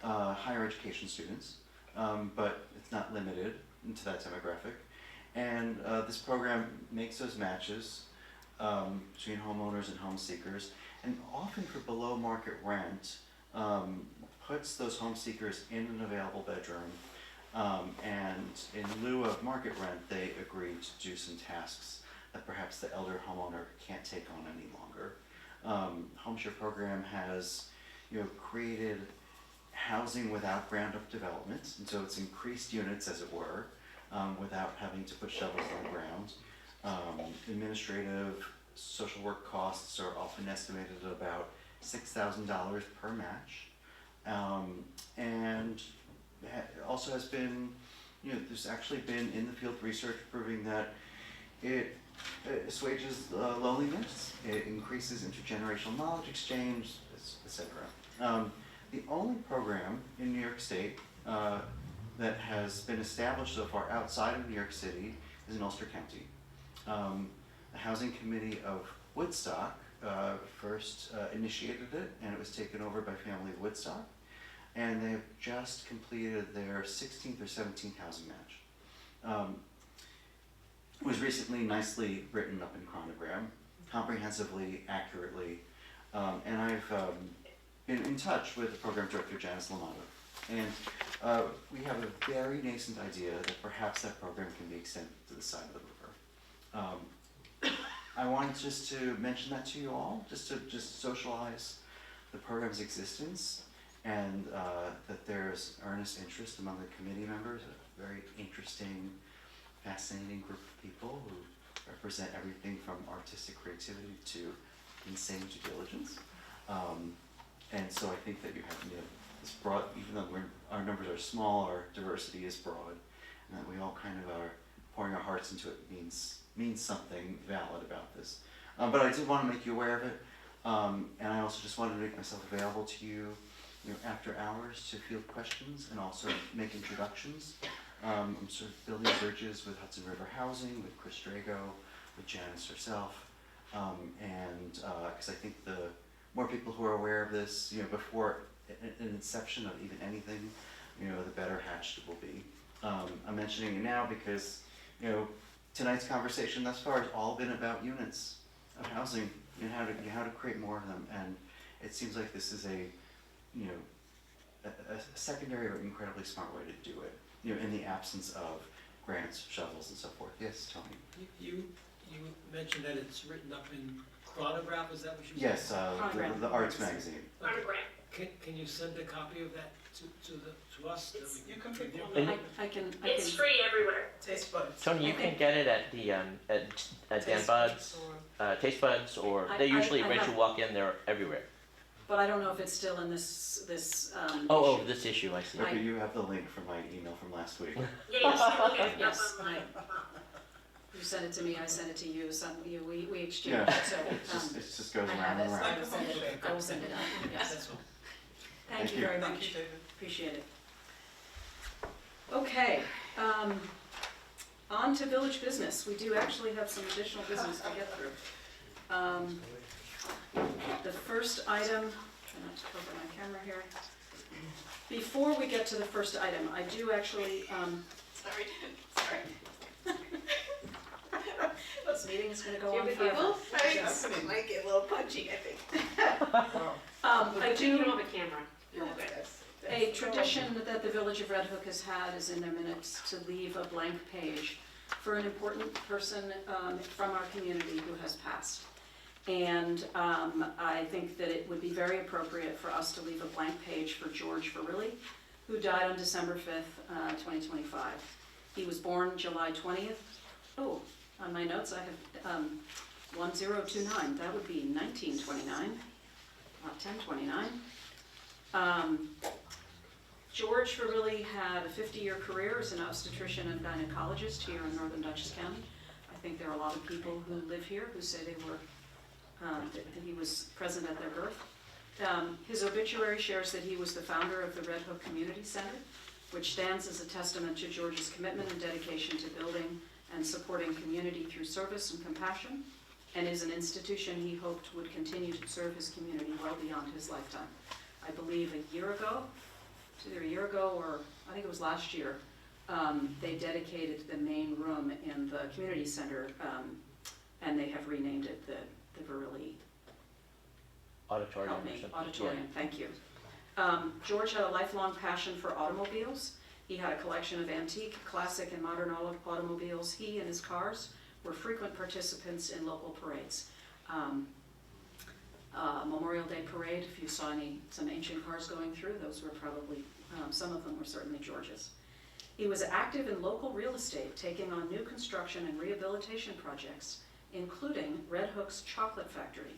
higher education students, but it's not limited to that demographic. And this program makes those matches between homeowners and home seekers, and often for below market rent, puts those home seekers in an available bedroom. And in lieu of market rent, they agree to do some tasks that perhaps the elder homeowner can't take on any longer. Home share program has, created housing without ground-up development, and so it's increased units, as it were, without having to put shovels on the ground. Administrative social work costs are often estimated at about $6,000 per match. And also has been, there's actually been in the field research proving that it assuages loneliness, it increases intergenerational knowledge exchange, etc. The only program in New York State that has been established so far outside of New York City is in Ulster County. The Housing Committee of Woodstock first initiated it, and it was taken over by Family of Woodstock, and they've just completed their 16th or 17th housing match. It was recently nicely written up in chronogram, comprehensively, accurately, and I've been in touch with the program director, Janice Lamato, and we have a very nascent idea that perhaps that program can be extended to the side of the river. I wanted just to mention that to you all, just to socialize the program's existence, and that there's earnest interest among the committee members, a very interesting, fascinating group of people who represent everything from artistic creativity to insane due diligence. And so I think that you have this broad, even though our numbers are small, our diversity is broad, and that we all kind of are pouring our hearts into it means something valid about this. But I did want to make you aware of it, and I also just wanted to make myself available to you, after hours to field questions and also make introductions. I'm sort of building bridges with Hudson River Housing, with Chris Drago, with Janice herself, and because I think the more people who are aware of this, before an inception of even anything, the better hatched it will be. I'm mentioning it now because, tonight's conversation thus far has all been about units of housing and how to create more of them, and it seems like this is a secondary but incredibly smart way to do it, in the absence of grants, shovels, and so forth. Yes, Tony? You mentioned that it's written up in chronograph, is that what you said? Yes, the Arts magazine. Can you send a copy of that to us? That we You can pick review? one. I can, It's free everywhere. Taste buds. Tony, you can get it at the at Dan Bud's, Taste Buds, or they usually I right have- you walk in, they're everywhere. but I don't know if it's still in this Oh, issue. this issue, I see. Okay, you have the link from my email from last week. Yeah, you see, look at it up Yes, online. You sent it to me, I sent it to you, we Yeah, exchanged, so, it just goes I around have and it, around. I will send it, I will send it out, yes. That's all. Thank you you. very Thank much, you, David. appreciate it. Okay, on to village business, we do actually have some additional business to get through. The first item, try not to cover my camera here. Before we get to the first item, I do actually, Sorry. this meeting is gonna go Do you on have a forever. giggle? Yes. It might get a little punchy, I think. I You do, don't have a camera. a tradition that the Village of Red Hook has had is in their minutes to leave a blank page for an important person from our community who has passed. And I think that it would be very appropriate for us to leave a blank page for George Verrilli, who died on December 5th, 2025. He was born July 20th. Oh, on my notes I have 1029, that would be 1929, not 1029. George Verrilli had a 50-year career as an obstetrician and gynecologist here in northern Dutchess County. I think there are a lot of people who live here who say they were, that he was present at their birth. His obituary shares that he was the founder of the Red Hook Community Center, which stands as a testament to George's commitment and dedication to building and supporting community through service and compassion, and is an institution he hoped would continue to serve his community well beyond his lifetime. I believe a year ago, it's either a year ago or I think it was last year, they dedicated the main room in the community center, and they have renamed it the Verrilli Auditorium Help or me, something. auditorium, thank you. George had a lifelong passion for automobiles. He had a collection of antique, classic, and modern automobiles. He and his cars were frequent participants in local parades. Memorial Day Parade, if you saw some ancient cars going through, those were probably, some of them were certainly George's. He was active in local real estate, taking on new construction and rehabilitation projects, including Red Hook's Chocolate Factory.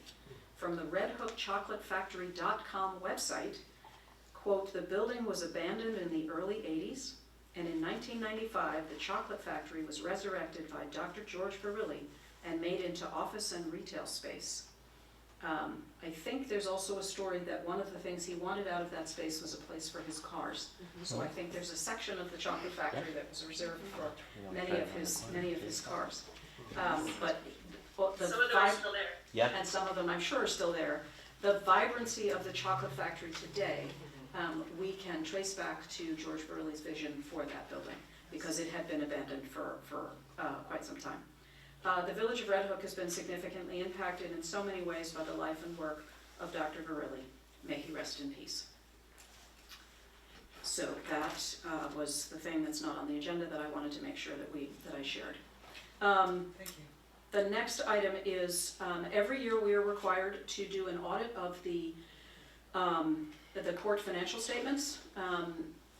From the redhookchocolatefactory.com website, quote, "The building was abandoned in the early 80s, and in 1995, the chocolate factory was resurrected by Dr. George Barilli and made into office and retail space." I think there's also a story that one of the things he wanted out of that space was a place for his cars. So I think there's a section of the chocolate factory that was reserved for many of his cars. But the Some of them are still there. Yeah. and some of them I'm sure are still there. The vibrancy of the chocolate factory today, we can trace back to George Barilli's vision for that building, because it had been abandoned for quite some time. The village of Red Hook has been significantly impacted in so many ways by the life and work of Dr. Barilli. May he rest in peace. So that was the thing that's not on the agenda that I wanted to make sure that I shared. Thank you. The next item is, every year we are required to do an audit of the court financial statements.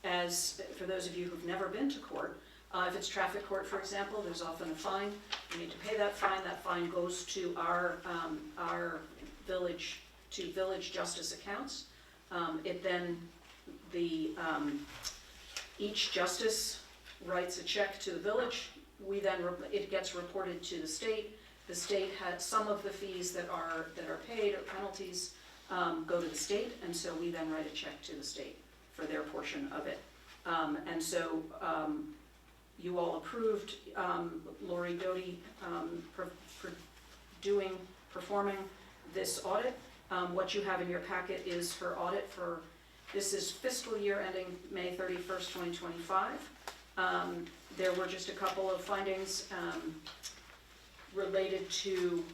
As, for those of you who've never been to court, if it's traffic court, for example, there's often a fine. You need to pay that fine. That fine goes to our village justice accounts. Each justice writes a check to the village. It gets reported to the state. The state had some of the fees that are paid or penalties go to the state, and so we then write a check to the state for their portion of it. You all approved Lori Doty performing this audit. What you have in your packet is her audit this is fiscal year ending May 31st, 2025. There were just a couple of findings related to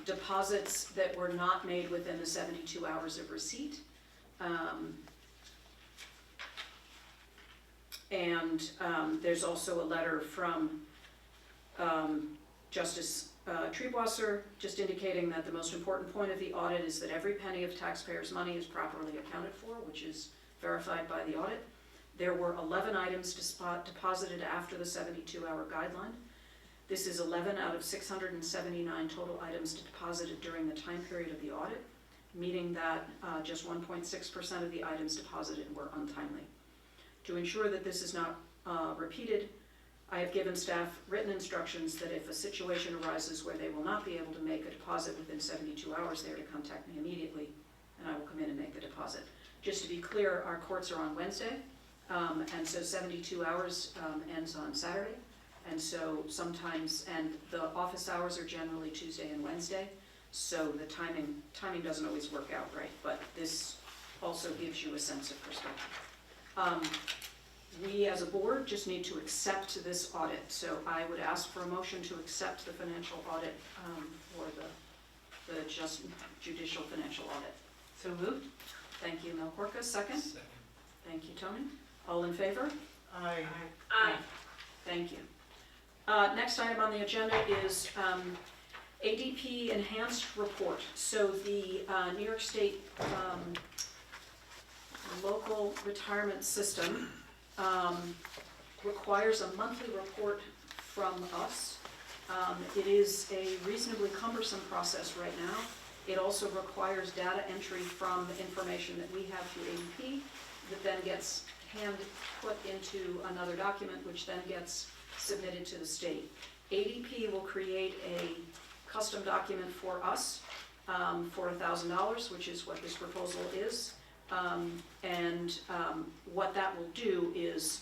deposits that were not made within the 72 hours of receipt. There's also a letter from Justice Triebwasser, just indicating that the most important point of the audit is that every penny of taxpayers' money is properly accounted for, which is verified by the audit. There were 11 items deposited after the 72-hour guideline. This is 11 out of 679 total items deposited during the time period of the audit, meaning that just 1.6% of the items deposited were untimely. To ensure that this is not repeated, I have given staff written instructions that if a situation arises where they will not be able to make a deposit within 72 hours, they are to contact me immediately, and I will come in and make the deposit. Just to be clear, our courts are on Wednesday, and so 72 hours ends on Saturday, and so sometimes, and the office hours are generally Tuesday and Wednesday, so the timing doesn't always work out right, but this also gives you a sense of perspective. We as a board just need to accept this audit, so I would ask for a motion to accept the financial audit for the judicial financial audit. So moved? Thank you, Mel Corca. Second? Second. Thank you, Tony. All in favor? Aye. Aye. Thank you. Next item on the agenda is ADP Enhanced Report. So the New York State local retirement system requires a monthly report from us. It is a reasonably cumbersome process right now. It also requires data entry from information that we have through ADP that then gets put into another document, which then gets submitted to the state. ADP will create a custom document for us for $1,000, which is what this proposal is. What that will do is,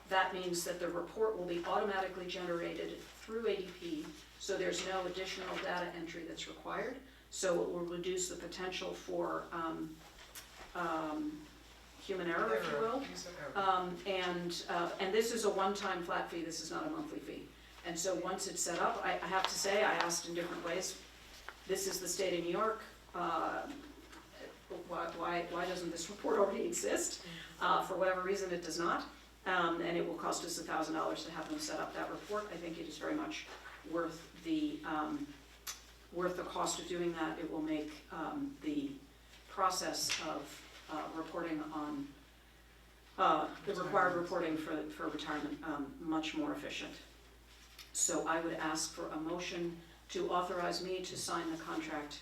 that means that the report will be automatically generated through ADP, so there's no additional data entry that's required. So it will reduce the potential for human error, if you will. And this is a one-time flat fee, this is not a monthly fee. And so once it's set up, I have to say, I asked in different ways, this is the state of New York, why doesn't this report already exist? For whatever reason, it does not. And it will cost us $1,000 to have them set up that report. I think it is very much worth the worth the cost of doing that. It will make the process of reporting on, the required reporting for retirement much more efficient. So I would ask for a motion to authorize me to sign the contract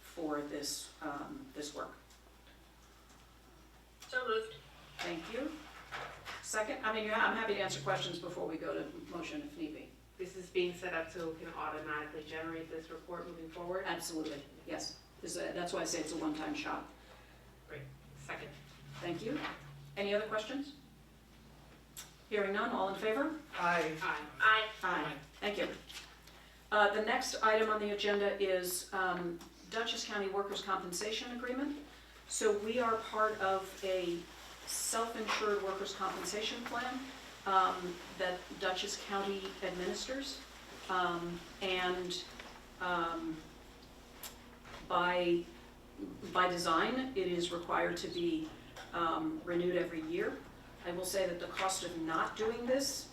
for this work. So moved. Thank you. Second, I mean, I'm happy to answer questions before we go to motion if need be. This is being set up so it can automatically generate this report moving forward? Absolutely, yes. That's why I say it's a one-time shot. Great. Second. Thank you. Any other questions? Hearing none, all in favor? Aye. Aye. Aye. Aye. Thank you. The next item on the agenda is Dutchess County Workers' Compensation Agreement. So we are part of a self-insured workers' compensation plan that Dutchess County administers. By design, it is required to be renewed every year. I will say that the cost of not doing this,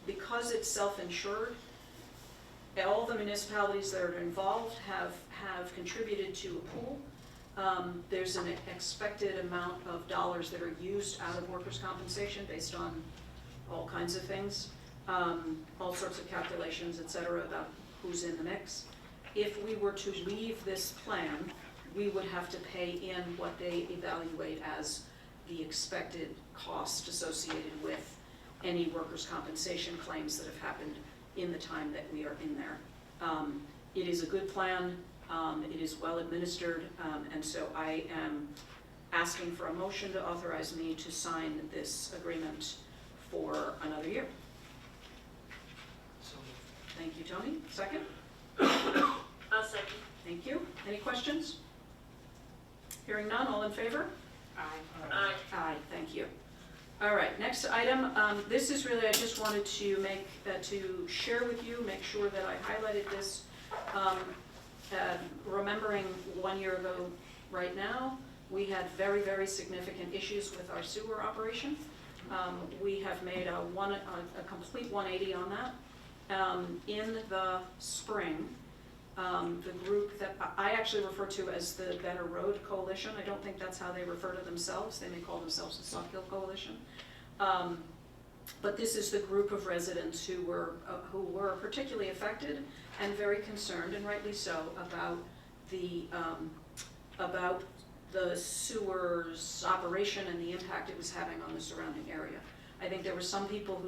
because it's self-insured, all the municipalities that are involved have contributed to a pool. There's an expected amount of dollars that are used out of workers' compensation based on all kinds of things, all sorts of calculations, et cetera, about who's in the mix. If we were to leave this plan, we would have to pay in what they evaluate as the expected cost associated with any workers' compensation claims that have happened in the time that we are in there. It is a good plan, it is well administered, and so I am asking for a motion to authorize me to sign this agreement for another year. So moved. Thank you, Tony. Second? I'll second. Thank you. Any questions? Hearing none, all in favor? Aye. Aye. Aye, thank you. All right, next item, this is really, I just wanted to to share with you, make sure that I highlighted this. Remembering 1 year ago right now, we had very, very significant issues with our sewer operation. We have made a complete 180 on that. In the spring, the group that I actually refer to as the Better Road Coalition, I don't think that's how they refer to themselves, they may call themselves the Sock Hill Coalition. But this is the group of residents who were particularly affected and very concerned, and rightly so, about the sewer's operation and the impact it was having on the surrounding area. I think there were some people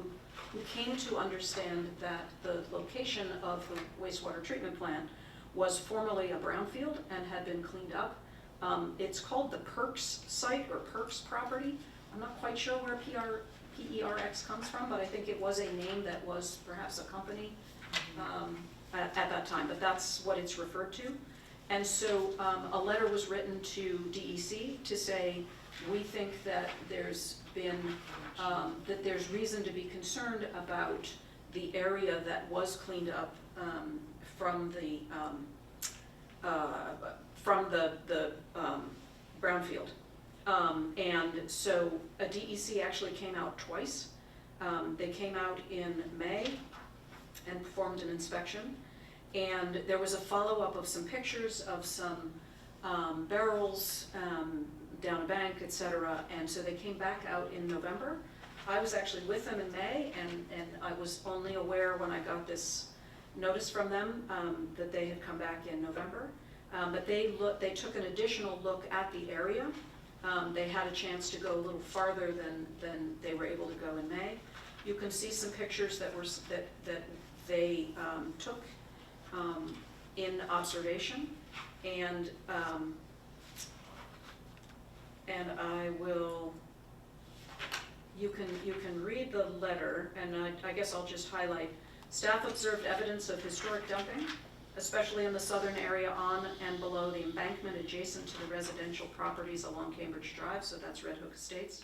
who came to understand that the location of the wastewater treatment plant was formerly a brownfield and had been cleaned up. It's called the Perks site or Perks property. I'm not quite sure where PERX comes from, but I think it was a name that was perhaps a company at that time, but that's what it's referred to. And so a letter was written to DEC to say, we think that there's reason to be concerned about the area that was cleaned up from the brownfield. And so a DEC actually came out twice. They came out in May and performed an inspection. And there was a follow-up of some pictures of some barrels down a bank, et cetera. And so they came back out in November. I was actually with them in May, and I was only aware when I got this notice from them that they had come back in November. But they took an additional look at the area. They had a chance to go a little farther than they were able to go in May. You can see some pictures that they took in observation, and I will. You can read the letter, and I guess I'll just highlight. Staff observed evidence of historic dumping, especially in the southern area on and below the embankment adjacent to the residential properties along Cambridge Drive, so that's Red Hook Estates.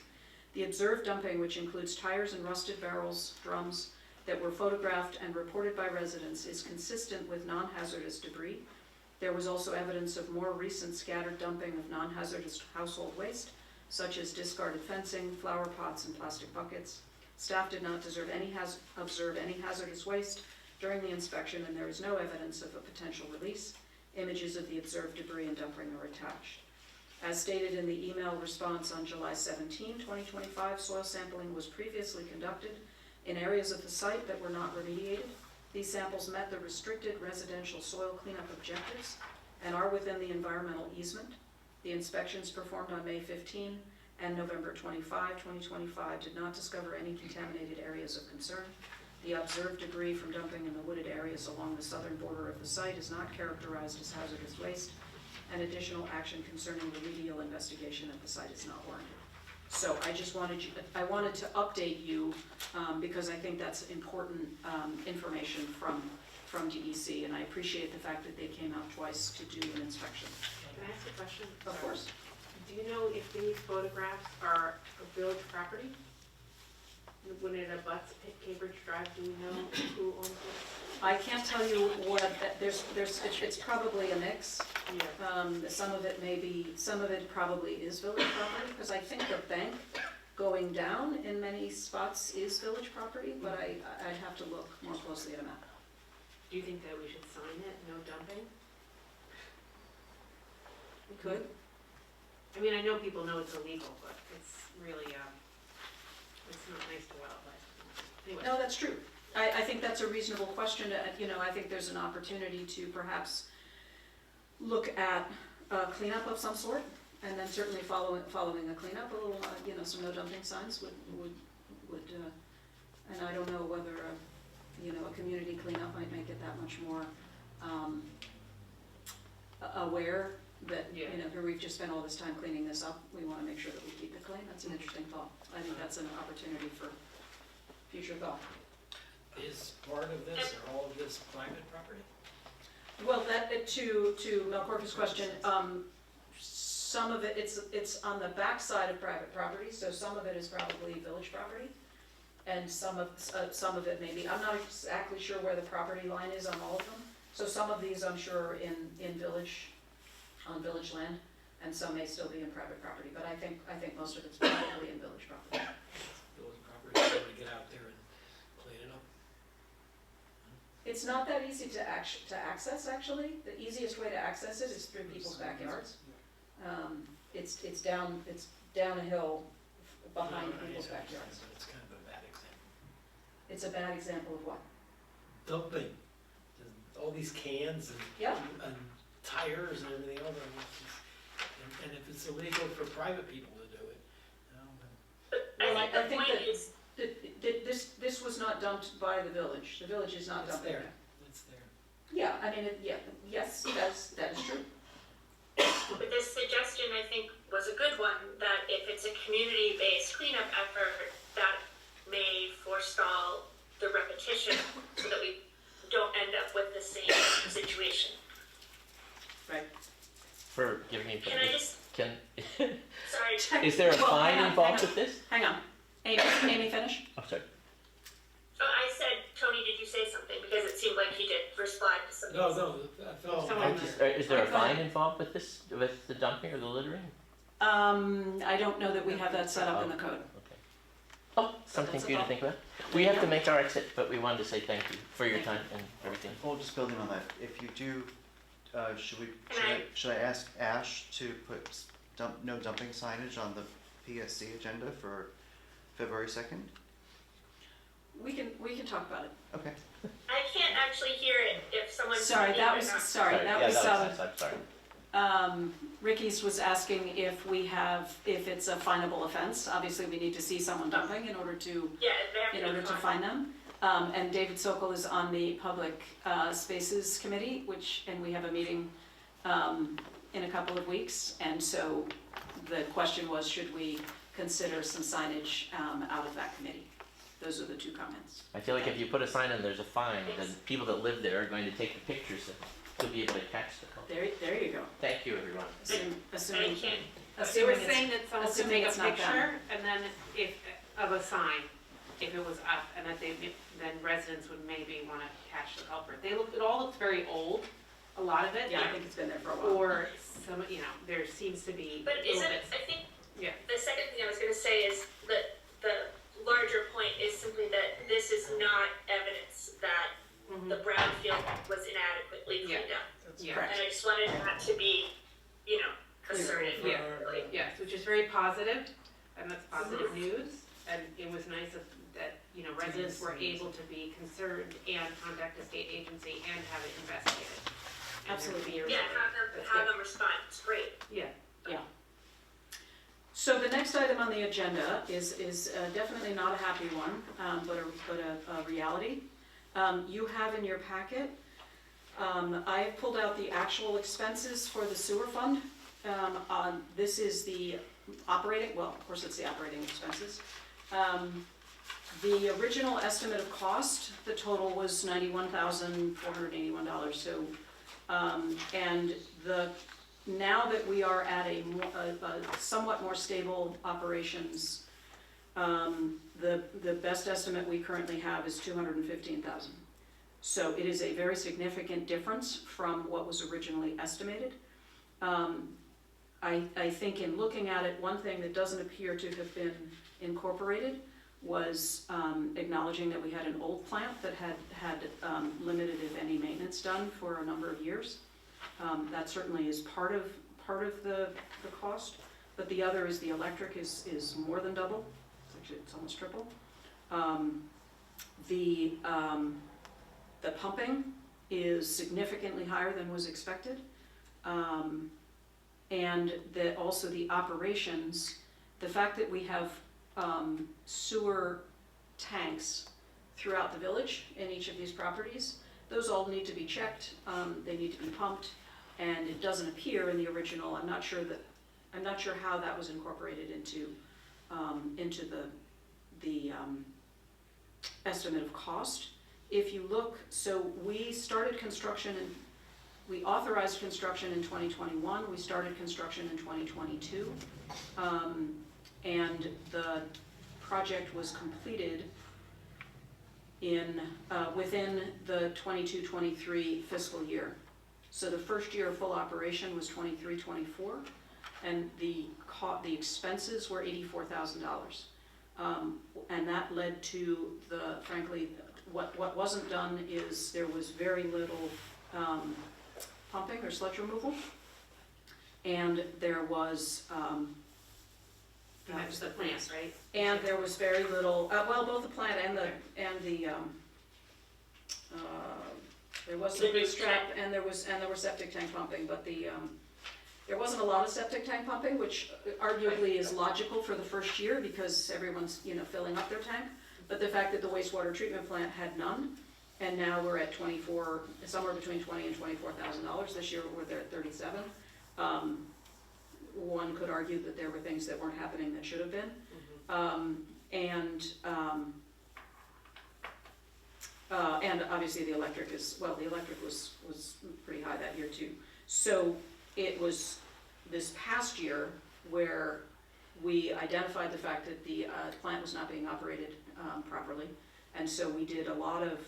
The observed dumping, which includes tires and rusted barrels, drums, that were photographed and reported by residents, is consistent with non-hazardous debris. There was also evidence of more recent scattered dumping of non-hazardous household waste, such as discarded fencing, flower pots, and plastic buckets. Staff did not observe any hazardous waste, during the inspection and there is no evidence of a potential release. Images of the observed debris and dumping are attached. As stated in the email response on July 17, 2025, soil sampling was previously conducted in areas of the site that were not remediated. These samples met the restricted residential soil cleanup objectives and are within the environmental easement. The inspections performed on May 15 and November 25, 2025 did not discover any contaminated areas of concern. The observed debris from dumping in the wooded areas along the southern border of the site is not characterized as hazardous waste, and additional action concerning remedial investigation at the site is not warranted. So I wanted to update you because I think that's important information from DEC, and I appreciate the fact that they came out twice to do an inspection. Can I ask a question? Of Sorry. course. Do you know if these photographs are a village property? When it abuts Cambridge Drive, do we know who owns it? I can't tell you what, it's probably a mix. Yeah. Some of it probably is village property, because I think the bank going down in many spots is village property, but I'd have to look more closely at a map. Do you think that we should sign it, no dumping? We could. I mean, I know people know it's illegal, but it's really, it's not nice to wildlife. Anyway. No, that's true. I think that's a reasonable question. I think there's an opportunity to perhaps look at cleanup of some sort, and then certainly following a cleanup, a little, some no dumping signs would, and I don't know whether, a community cleanup might make it that much more aware that, Yeah. Here we've just spent all this time cleaning this up, we want to make sure that we keep it clean. That's an interesting thought. I think that's an opportunity for future thought. Is part of this or all of this private property? Well, to Mel Corpus' question, some of it, it's on the back side of private property, so some of it is probably village property. And some of it maybe, I'm not exactly sure where the property line is on all of them. So some of these I'm sure are on village land, and some may still be in private property, but I think most of it's probably in village property. Village property, so to get out there and clean it up. It's not that easy to access, actually. The easiest way to access it is through people's backyards. It's down a hill behind people's backyards. But it's kind of a bad example. It's a bad example of what? Dumping, all these cans Yeah. and tires and everything else. And if it's illegal for private people to do it, But Well, I think I the think point that- is, This was not dumped by the village. The village is not it's dumping there, it. it's there. Yeah, I mean, yes, that is true. but this suggestion, I think, was a good one, that if it's a community-based cleanup effort, that may forestall the repetition so that we don't end up with the same situation. Right. For giving me. Can I just, Can, sorry, is there a Well, fine hang on, involved hang with this? Hang on. Amy, finish? Oh, sorry. I said, Tony, did you say something? Because it seemed like you did respond to something. No, I felt. Someone- Is there a Go fine ahead. involved with this, with the dumping or the littering? I don't know that we have that set up in the code. Okay. Oh, something That's for you to about- think about. We have to make our exit, but we wanted to say thank you for your time and everything. Well, just building on that, if you do, should Can I ask Ash to put no dumping signage on the PSC agenda for February 2nd? We can talk about it. Okay. I can't actually hear it if someone's. Sorry, speaking that or was, not. sorry, that Yeah, was, nice. I'm sorry. Ricky's was asking if it's a finable offense. Obviously, we need to see someone dumping in order to Yeah, they have to be fine. find them. And David Sokol is on the Public Spaces Committee, and we have a meeting in a couple of weeks. And so the question was, should we consider some signage out of that committee? Those are the two comments. I feel like if you put a sign and there's a fine, then people that live there are going to take the pictures and you'll be able to catch the call. There you go. Thank you, everyone. Assuming I can't. They were it's- saying that someone could assuming take a it's not them. picture and then of a sign, if it was up, and that then residents would maybe wanna catch the culprit. It all looks very old, a lot of it. Yeah, I think it's been there for a while. Or some, there seems to be But little isn't, bits. I think, Yeah. the second thing I was gonna say is that the larger point is simply that this is not evidence that the brownfield was inadequately cleaned up. Yeah. And I just wanted that to be, you know, asserted. Yeah. really. Yes, which is very positive, and that's positive news, and it was nice that, you know, residents were able to be concerned and contact the state agency and have it investigated. And there Absolutely. be a- Yeah, have them respond, it's great. Yeah. So the next item on the agenda is definitely not a happy one, but a reality. You have in your packet, I've pulled out the actual expenses for the sewer fund. This is the operating, well, of course it's the operating expenses. The original estimate of cost, the total was $91,481. So, and now that we are at a somewhat more stable operations, the best estimate we currently have is $215,000. So it is a very significant difference from what was originally estimated. I think in looking at it, one thing that doesn't appear to have been incorporated was acknowledging that we had an old plant that had limited, if any, maintenance done for a number of years. That certainly is part of the cost, but the other is the electric is more than double. Actually, it's almost triple. The pumping is significantly higher than was expected. And also the operations, the fact that we have sewer tanks throughout the village in each of these properties, those all need to be checked, they need to be pumped, and it doesn't appear in the original. I'm not sure how that was incorporated into the estimate of cost. If you look, so we started construction and we authorized construction in 2021, we started construction in 2022, and the project was completed within the 22-23 fiscal year. So the first year of full operation was 23-24, and the expenses were $84,000. And that led to frankly, what wasn't done is there was very little pumping or sludge removal, and there was That was the plant, right? and there was very little, both the plant and the there was some bootstrap and there were septic tank pumping, but there wasn't a lot of septic tank pumping, which arguably is logical for the first year because everyone's, filling up their tank. But the fact that the wastewater treatment plant had none, and now we're at somewhere between $20,000 and $24,000. This year we're there at 37. One could argue that there were things that weren't happening that should have been. And obviously the electric was pretty high that year too. So it was this past year where we identified the fact that the plant was not being operated properly. And so we did a lot of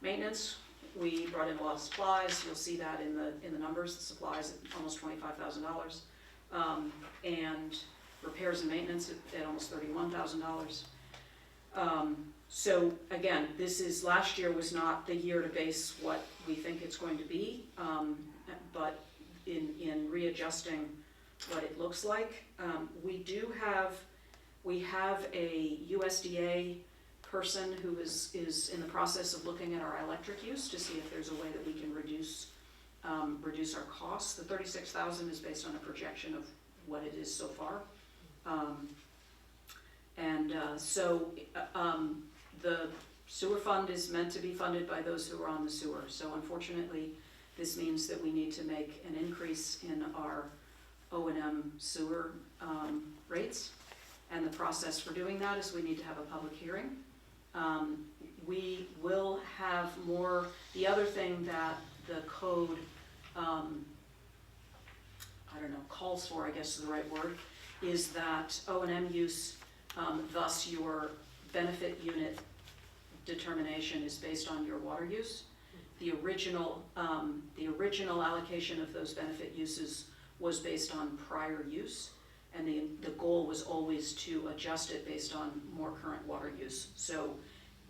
maintenance. We brought in a lot of supplies. You'll see that in the numbers, the supplies at almost $25,000. And repairs and maintenance at almost $31,000. So again, last year was not the year to base what we think it's going to be, but in readjusting what it looks like, we have a USDA person who is in the process of looking at our electric use to see if there's a way that we can reduce our costs. The $36,000 is based on a projection of what it is so far. The sewer fund is meant to be funded by those who are on the sewer. So unfortunately, this means that we need to make an increase in our O&M sewer rates. And the process for doing that is we need to have a public hearing. We will have more, the other thing that the code, calls for, I guess is the right word, is that O&M use, thus your benefit unit determination is based on your water use. The original allocation of those benefit uses was based on prior use, and the goal was always to adjust it based on more current water use. So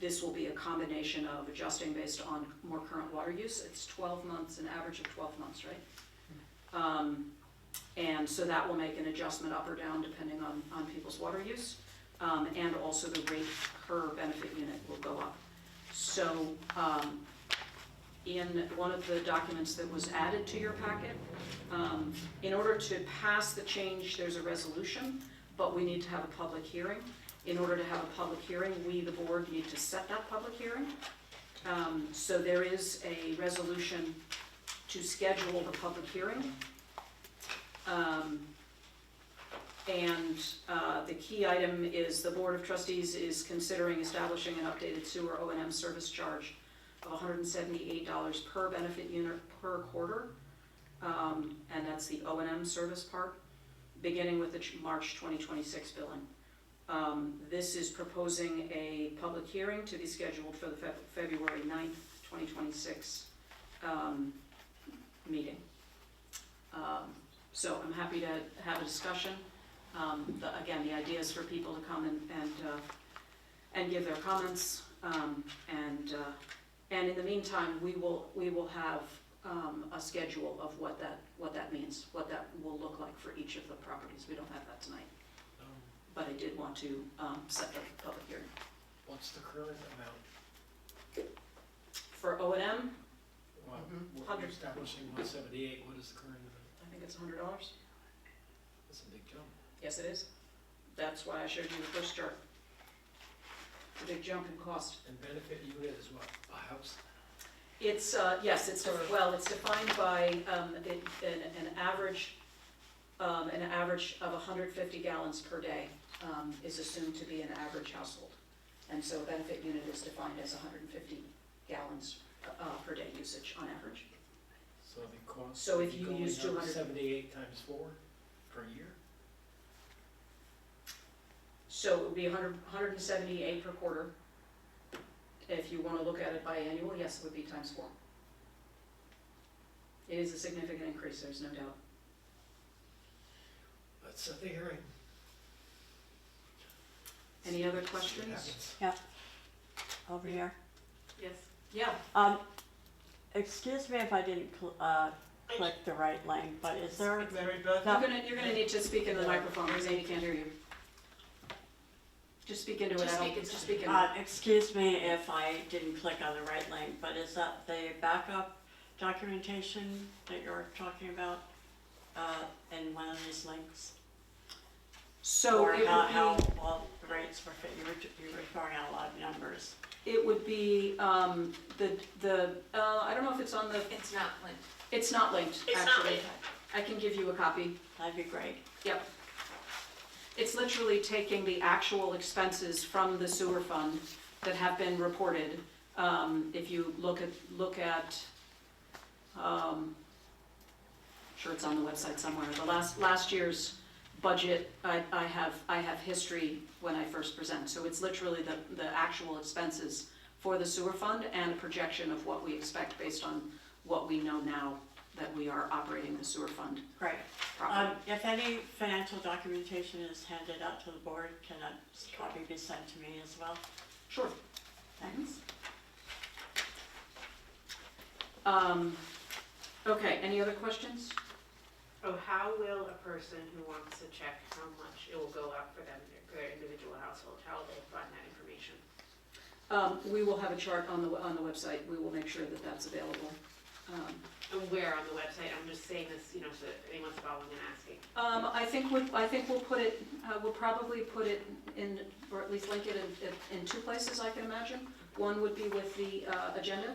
this will be a combination of adjusting based on more current water use. It's 12 months, an average of 12 months, right? And so that will make an adjustment up or down depending on people's water use. And also the rate per benefit unit will go up. So in one of the documents that was added to your packet, in order to pass the change, there's a resolution, but we need to have a public hearing. In order to have a public hearing, we, the board, need to set that public hearing. So there is a resolution to schedule the public hearing. The key item is the Board of Trustees is considering establishing an updated sewer O&M service charge of $178 per benefit unit per quarter. And that's the O&M service part, beginning with the March 2026 billing. This is proposing a public hearing to be scheduled for the February 9th, 2026 meeting. So I'm happy to have a discussion. Again, the idea is for people to come and give their comments. And in the meantime, we will have a schedule of what that means, what that will look like for each of the properties. We don't have that tonight, but I did want to set the public hearing. What's the current amount? For O&M, Well, we're 100. establishing 178, what is the current amount? I think it's $100. That's a big jump. Yes, it is. That's why I showed you the first chart. The big jump in cost. And benefit unit is what, a house? It's, yes, it's defined by an average of 150 gallons per day is assumed to be an average household. And so a benefit unit is defined as 150 gallons per day usage on average. So the cost. So if you use 200 78 times 4 per year? So it would be 178 per quarter. If you want to look at it biannual, yes, it would be times 4. It is a significant increase, there's no doubt. Let's set the hearing. Any other questions? Yeah, over here. Yes. Yeah. Excuse me if I didn't click the right link, but is there? Mary Beth? No. You're gonna need to speak into the microphone, because Amy can't hear you. Just speak into it, just speak into it. Excuse me if I didn't click on the right link, but is that the backup documentation that you're talking about in one of these links? So or it how would be, well the rates were fit? You were throwing out a lot of numbers. it would be, I don't know if it's on the, It's not linked. it's not linked, It's not actually. linked. I can give you a copy. That'd be great. Yep. It's literally taking the actual expenses from the sewer fund that have been reported. If you look at, sure it's on the website somewhere, the last year's budget, I have history when I first present. So it's literally the actual expenses for the sewer fund and a projection of what we expect based on what we know now that we are operating the sewer fund Great. properly. If any financial documentation is handed out to the board, can that copy be sent to me as well? Sure. Thanks. Okay, any other questions? Oh, how will a person who wants to check how much it will go up for them, their individual household, how will they find that information? We will have a chart on the website. We will make sure that that's available. And where on the website? I'm just saying this, so that anyone's following and asking. I think we'll put it, we'll probably put it in, or at least link it in 2 places, I can imagine. One would be with the agenda,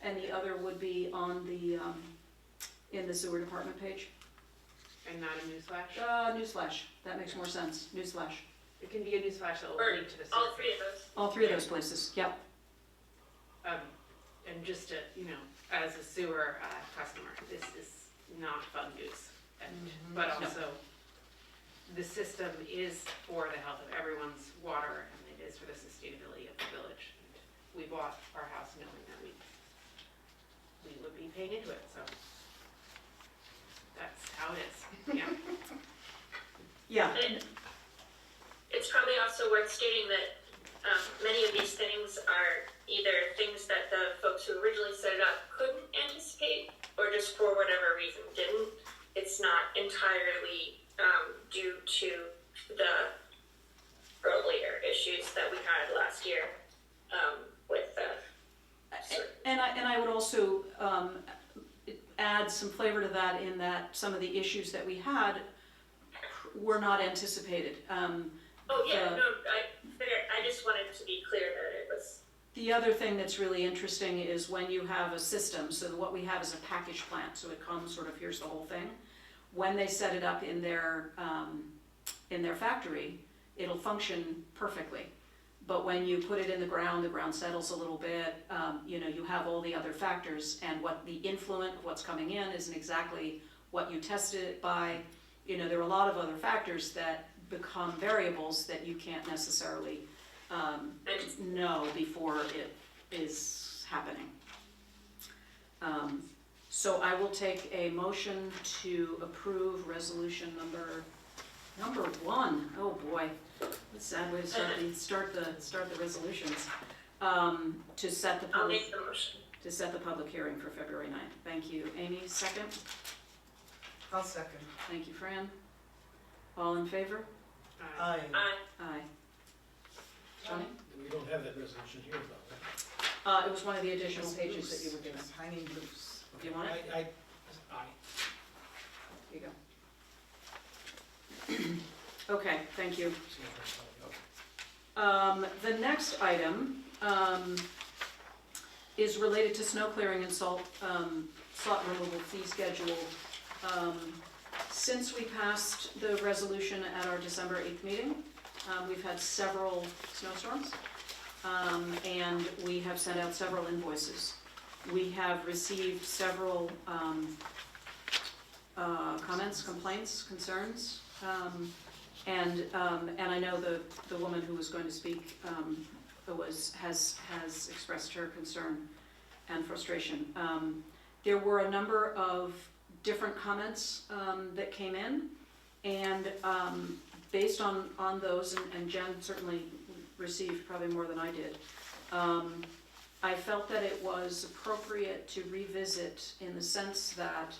and the other would be on the, in the sewer department page. And not a newsflash? Newsflash, that makes more sense, newsflash. It can be a newsflash that will Or link to the all survey. 3 of those. All 3 of those places, yep. And just to, as a sewer customer, this is not fun news. But also, the system is for the health of everyone's water, and it is for the sustainability of the village. We bought our house knowing that we would be paying into it, so that's how it is, yeah. Yeah. And it's probably also worth stating that many of these things are either things that the folks who originally set it up couldn't anticipate, or just for whatever reason didn't. It's not entirely due to the earlier issues that we had last year with the. And I would also add some flavor to that in that some of the issues that we had were not anticipated. Oh yeah, no, I just wanted to be clear that it was. The other thing that's really interesting is when you have a system, so what we have is a package plant, so it comes sort of, here's the whole thing. When they set it up in their factory, it'll function perfectly. But when you put it in the ground settles a little bit, you have all the other factors, and what the influent, what's coming in isn't exactly what you tested it by. There are a lot of other factors that become variables that you can't necessarily know before it is happening. So I will take a motion to approve resolution number 1. Oh boy, that's a sad way to start the resolutions. To set the I'll public, make the motion. to set the public hearing for February 9th. Thank you. Amy, second. I'll second. Thank you, Fran. All in favor? Aye. Aye. Johnny? We don't have that resolution here though, right? It was one of the additional pages that you were given. It's hanging loose. Do you want it? Aye. Here you go. Okay, thank you. The next item is related to snow clearing and salt removal fee schedule. Since we passed the resolution at our December 8th meeting, we've had several snowstorms, and we have sent out several invoices. We have received several comments, complaints, concerns, and I know the woman who was going to speak has expressed her concern and frustration. There were a number of different comments that came in, and based on those, and Jen certainly received probably more than I did, I felt that it was appropriate to revisit in the sense that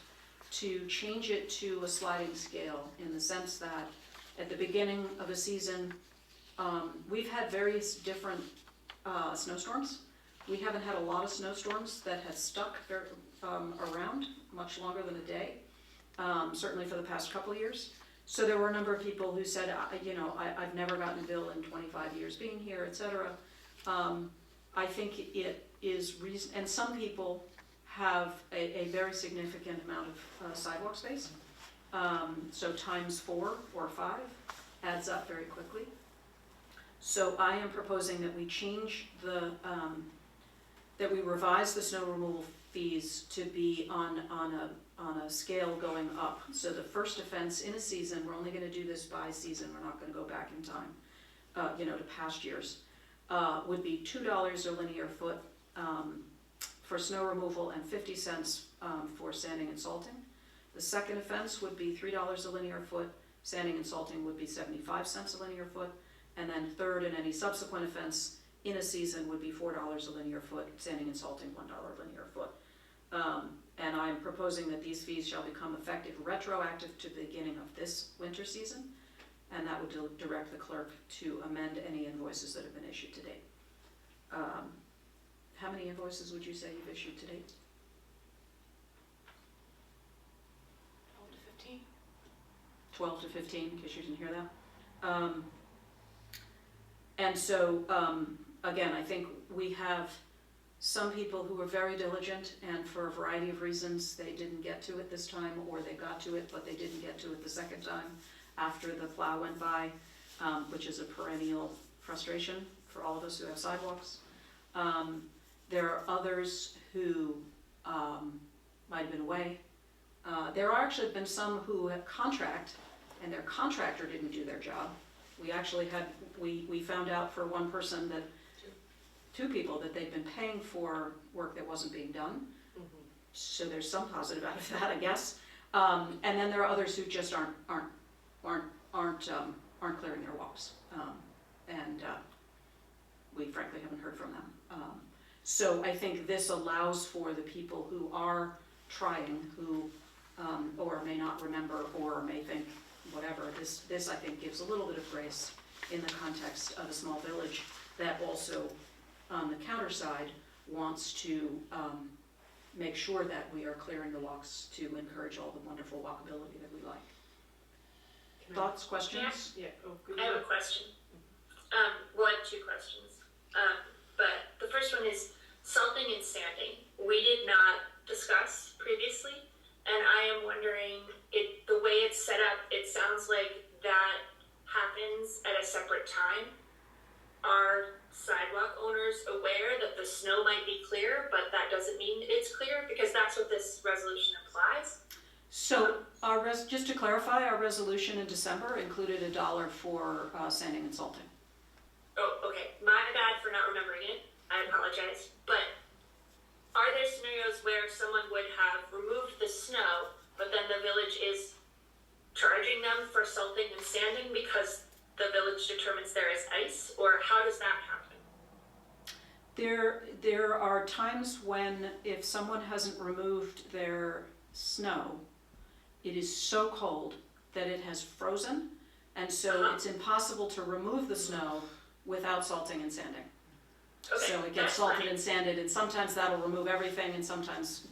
to change it to a sliding scale, in the sense that at the beginning of a season, we've had various different snowstorms. We haven't had a lot of snowstorms that have stuck around much longer than a day, certainly for the past couple of years. So there were a number of people who said, I've never gotten a bill in 25 years being here, etc. I think it is reason, and some people have a very significant amount of sidewalk space. So times 4 or 5 adds up very quickly. So I am proposing that we change that we revise the snow removal fees to be on a scale going up. So the first offense in a season, we're only going to do this by season, we're not going to go back in time, to past years, would be $2 a linear foot for snow removal and 50 cents for sanding and salting. The second offense would be $3 a linear foot, sanding and salting would be 75 cents a linear foot, and then third and any subsequent offense in a season would be $4 a linear foot, sanding and salting $1 a linear foot. And I'm proposing that these fees shall become effective retroactive to the beginning of this winter season, and that would direct the clerk to amend any invoices that have been issued to date. How many invoices would you say you've issued to date? 12 to 15, in case you didn't hear that. And so, again, I think we have some people who were very diligent, and for a variety of reasons, they didn't get to it this time, or they got to it, but they didn't get to it the second time after the plow went by, which is a perennial frustration for all of us who have sidewalks. There are others who might have been away. There are actually been some who have contract, and their contractor didn't do their job. We actually had, we found out for one person that, two people, that they'd been paying for work that wasn't being done. Mm-hmm. So there's some positive out of that, I guess. And then there are others who just aren't clearing their walks. And we frankly haven't heard from them. So I think this allows for the people who are trying, who, or may not remember, or may think whatever, this I think gives a little bit of grace in the context of a small village that also, on the counter side, wants to make sure that we are clearing the walks to encourage all the wonderful walkability that we like. Thoughts, questions? Yeah, I have a question. Well, I have two questions. But the first one is salting and sanding. We did not discuss previously, and I am wondering, the way it's set up, it sounds like that happens at a separate time. Are sidewalk owners aware that the snow might be clear, but that doesn't mean it's clear? Because that's what this resolution implies. So, just to clarify, our resolution in December included $1 for sanding and salting. Oh, okay. My bad for not remembering it. I apologize. But are there scenarios where someone would have removed the snow, but then the village is charging them for salting and sanding because the village determines there is ice? Or how does that happen? There are times when if someone hasn't removed their snow, it is so cold that it has frozen, and so it's impossible to remove the snow without salting and sanding. Okay, So it gets that's salted fine. and sanded, and sometimes that'll remove everything, and sometimes,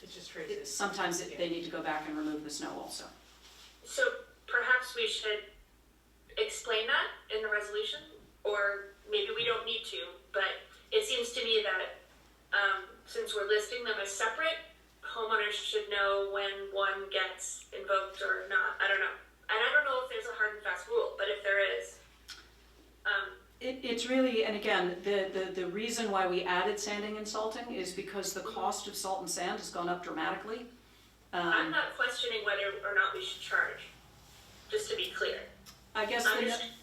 it just traces. they need to go back and remove the snow also. So perhaps we should explain that in the resolution, or maybe we don't need to, but it seems to me that since we're listing them as separate, homeowners should know when one gets invoked or not. I don't know. And I don't know if there's a hard and fast rule, but if there is, It's really, and again, the reason why we added sanding and salting is because the cost of salt and sand has gone up dramatically. I'm not questioning whether or not we should charge, just to be clear. I guess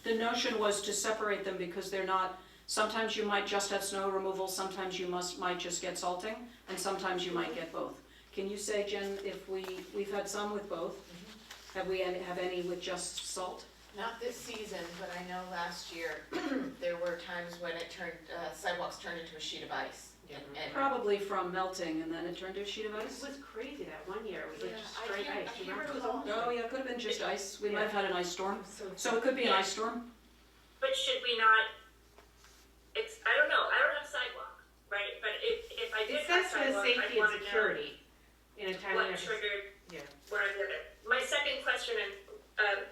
the notion was to separate them because they're not, sometimes you might just have snow removal, sometimes you might just get salting, and sometimes you might get both. Can you say, Jen, if we've had some with both, have any with just salt? Not this season, but I know last year, there were times when it sidewalks turned into a sheet of ice. And Probably from melting and then it turned to a sheet of It ice? was crazy that one year. It was like just I straight hear- ice. I You hear remember? it was all- Oh, yeah, it could have been just ice. We might have had an ice storm. So it could be an ice storm. But should we not, I don't know, I don't have sidewalk, right? But if I did It have says for the sidewalk, safety I'd and wanna know security in a time what when triggered Yeah. where I did it. My second question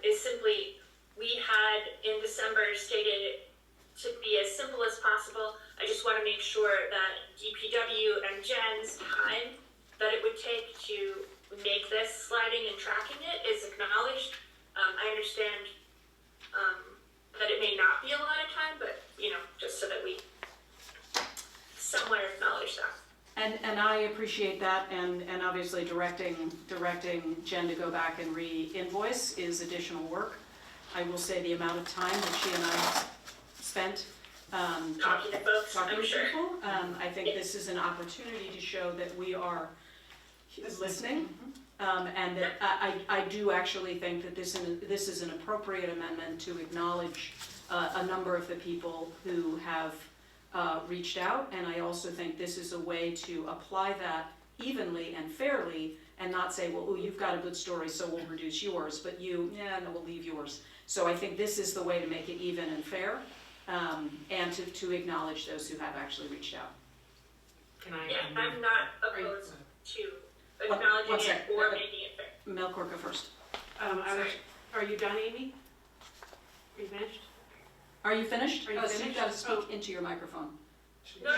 is simply, we had in December stated it to be as simple as possible. I just want to make sure that DPW and Jen's time that it would take to make this sliding and tracking it is acknowledged. I understand that it may not be a lot of time, but, just so that we somewhere acknowledge that. And I appreciate that, and obviously directing Jen to go back and re-invoice is additional work. I will say the amount of time that she and I spent Talking to folks, talking I'm to sure. people. I think this is an opportunity to show that we are listening, and that I do actually think that this is an appropriate amendment to acknowledge a number of the people who have reached out, and I also think this is a way to apply that evenly and fairly, and not say, well, ooh, you've got a good story, so we'll reduce yours, but no, we'll leave yours. So I think this is the way to make it even and fair, and to acknowledge those who have actually reached out. Can I? Yeah, I'm not opposed to One acknowledging it sec. or making it fair. Mel Corca first. Are you done, Amy? Are you finished? Are you finished? Are you So you've finished? got to speak into your microphone. No, I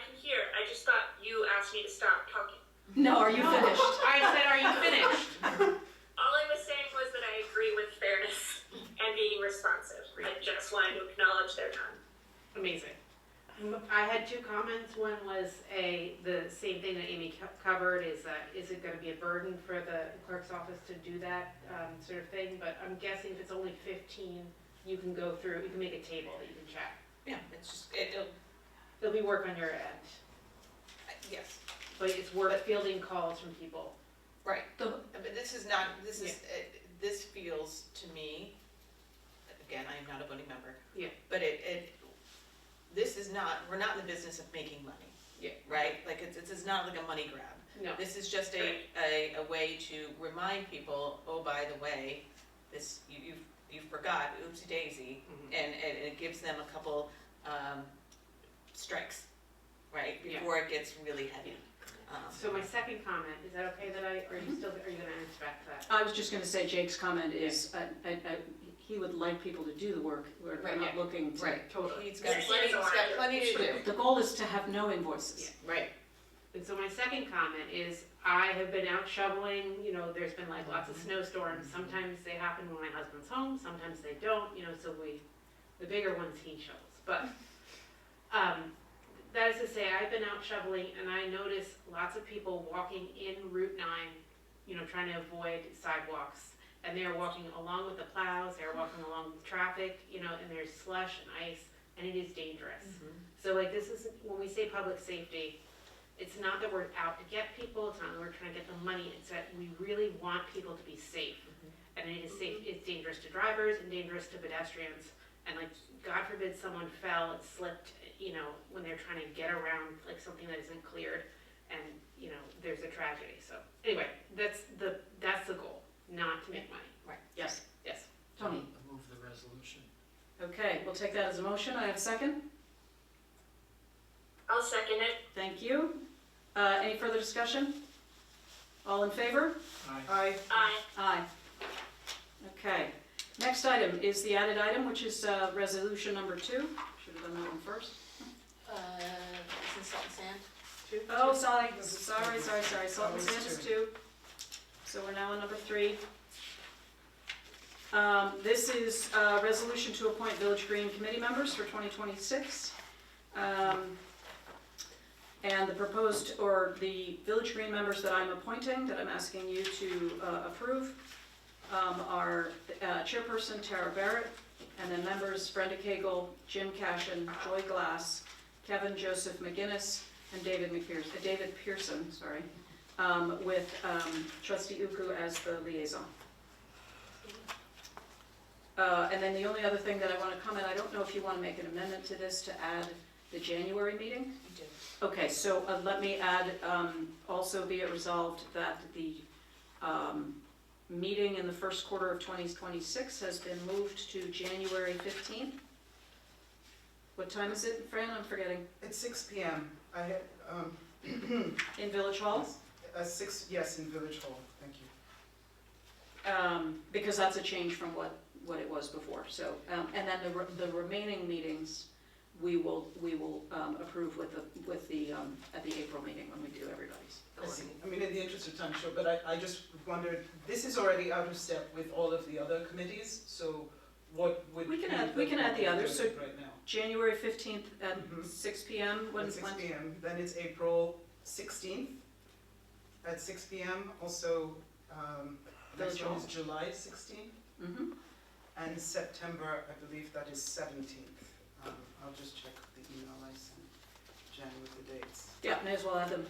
can hear. I just thought you asked me to stop talking. No, are you finished? I said, are you finished? All I was saying was that I agree with fairness and being responsive. I just wanted to acknowledge their time. Amazing. I had two comments. One was the same thing that Amy covered, is it gonna be a burden for the clerk's office to do that sort of thing? But I'm guessing if it's only 15, you can go through, you can make a table that you can check. Yeah, it's just, It'll be work on your end, yes, but it's work fielding calls from people. right. The- But this is not, this feels to me, again, I am not a voting member. Yeah. But this is not, we're not in the business of making money. Yeah. Right? Like, it's not like a money grab. No. This is just a way to remind people, oh, by the way, this, you forgot, oopsie daisy, and it gives them a couple, strikes, right? Yeah. Before it gets really heavy. So my second comment, is that okay that are you gonna inspect that? I was just gonna say Jake's comment is, he would like people to do the work, we're Right, not yeah. looking to. Right, Totally. he's got Yes, plenty to do. The goal is to have no invoices. Right. And so my second comment is, I have been out shoveling, you know, there's been like lots of snowstorms, sometimes they happen when my husband's home, sometimes they don't, you know, so the bigger ones he shovels, but, that is to say, I've been out shoveling and I notice lots of people walking in Route 9, you know, trying to avoid sidewalks, and they're walking along with the plows, they're walking along with traffic, you know, and there's slush and ice, and it is dangerous. So like, this is, when we say public safety, it's not that we're out to get people, it's not that we're trying to get the money, it's that we really want people to be safe. And it is safe, it's dangerous to drivers and dangerous to pedestrians. And like, God forbid someone fell and slipped, you know, when they're trying to get around like something that isn't cleared, and, you know, there's a tragedy. So anyway, that's the goal, not to make money. Right. Yes, Yes. Tony. I move the resolution. Okay, we'll take that as a motion. I have a second. I'll second it. Thank you. Any further discussion? All in favor? Aye. Aye. Aye. Okay. Next item is the added item, which is resolution number 2. Should have done that one first. Isn't Salt and Sand? Oh, sorry. Salt and sand is 2. So we're now on number 3. This is a resolution to appoint Village Green committee members for 2026. And the proposed, or the Village Green members that I'm appointing, that I'm asking you to approve, are Chairperson Tara Barrett, and then members Brenda Cagle, Jim Cashin, Joy Glass, Kevin Joseph McGinnis, and David Pearson, with Trustee Uku as the liaison. And then the only other thing that I want to comment, I don't know if you want to make an amendment to this to add the January meeting? You do. Okay, so let me add, also be it resolved that the meeting in the first quarter of 2026 has been moved to January 15th. What time is it, Fran? I'm forgetting. It's 6 p.m. I had, In Village Hall? 6, yes, in Village Hall, thank you. Because that's a change from what it was before, so, and then the remaining meetings, we will approve with the at the April meeting when we do everybody's. I see. I mean, in the interest of time, sure, but I just wondered, this is already out of step with all of the other committees, so what would We can be add the others, so right now? January 15th at 6 p.m. At 6 p.m. Then it's April 16th at 6 p.m. Also, next Village one Hall. is July 16th, Mm-hmm. and September, I believe that is 17th. I'll just check the email I sent Jen with the dates. Yeah, may as well add them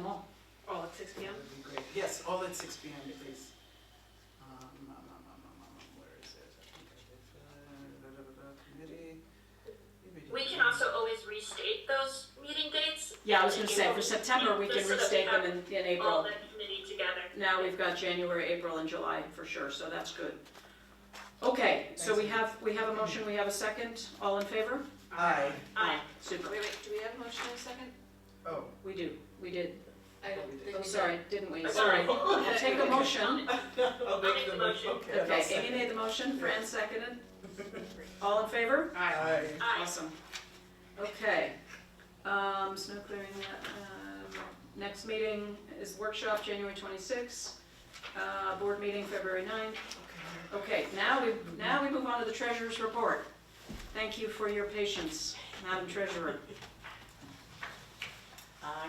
all. All at 6 p.m.? That'd be great. Yes, all at 6 p.m. please. Where is it? I think I did, committee. We can also always restate those meeting dates. Yeah, I was gonna say, for September, we can Just so that restate we them in all April. the committee together. Now we've got January, April, and July for sure, so that's good. Okay, so we have a motion, we have a second, all in favor? Aye. Aye. Super. Wait, do we have a motion in a second? Oh, We did. I don't think Oh, we sorry, didn't we? Okay. Sorry. We'll take a motion. I'll make the motion. Okay, I'll Okay, second. Amy made the motion, Fran seconded. All in favor? Aye. Aye. Awesome. Okay. Snow clearing, next meeting is workshop, January 26th. Board meeting, February 9th. Okay, now we move on to the treasurer's report. Thank you for your patience, Madam Treasurer.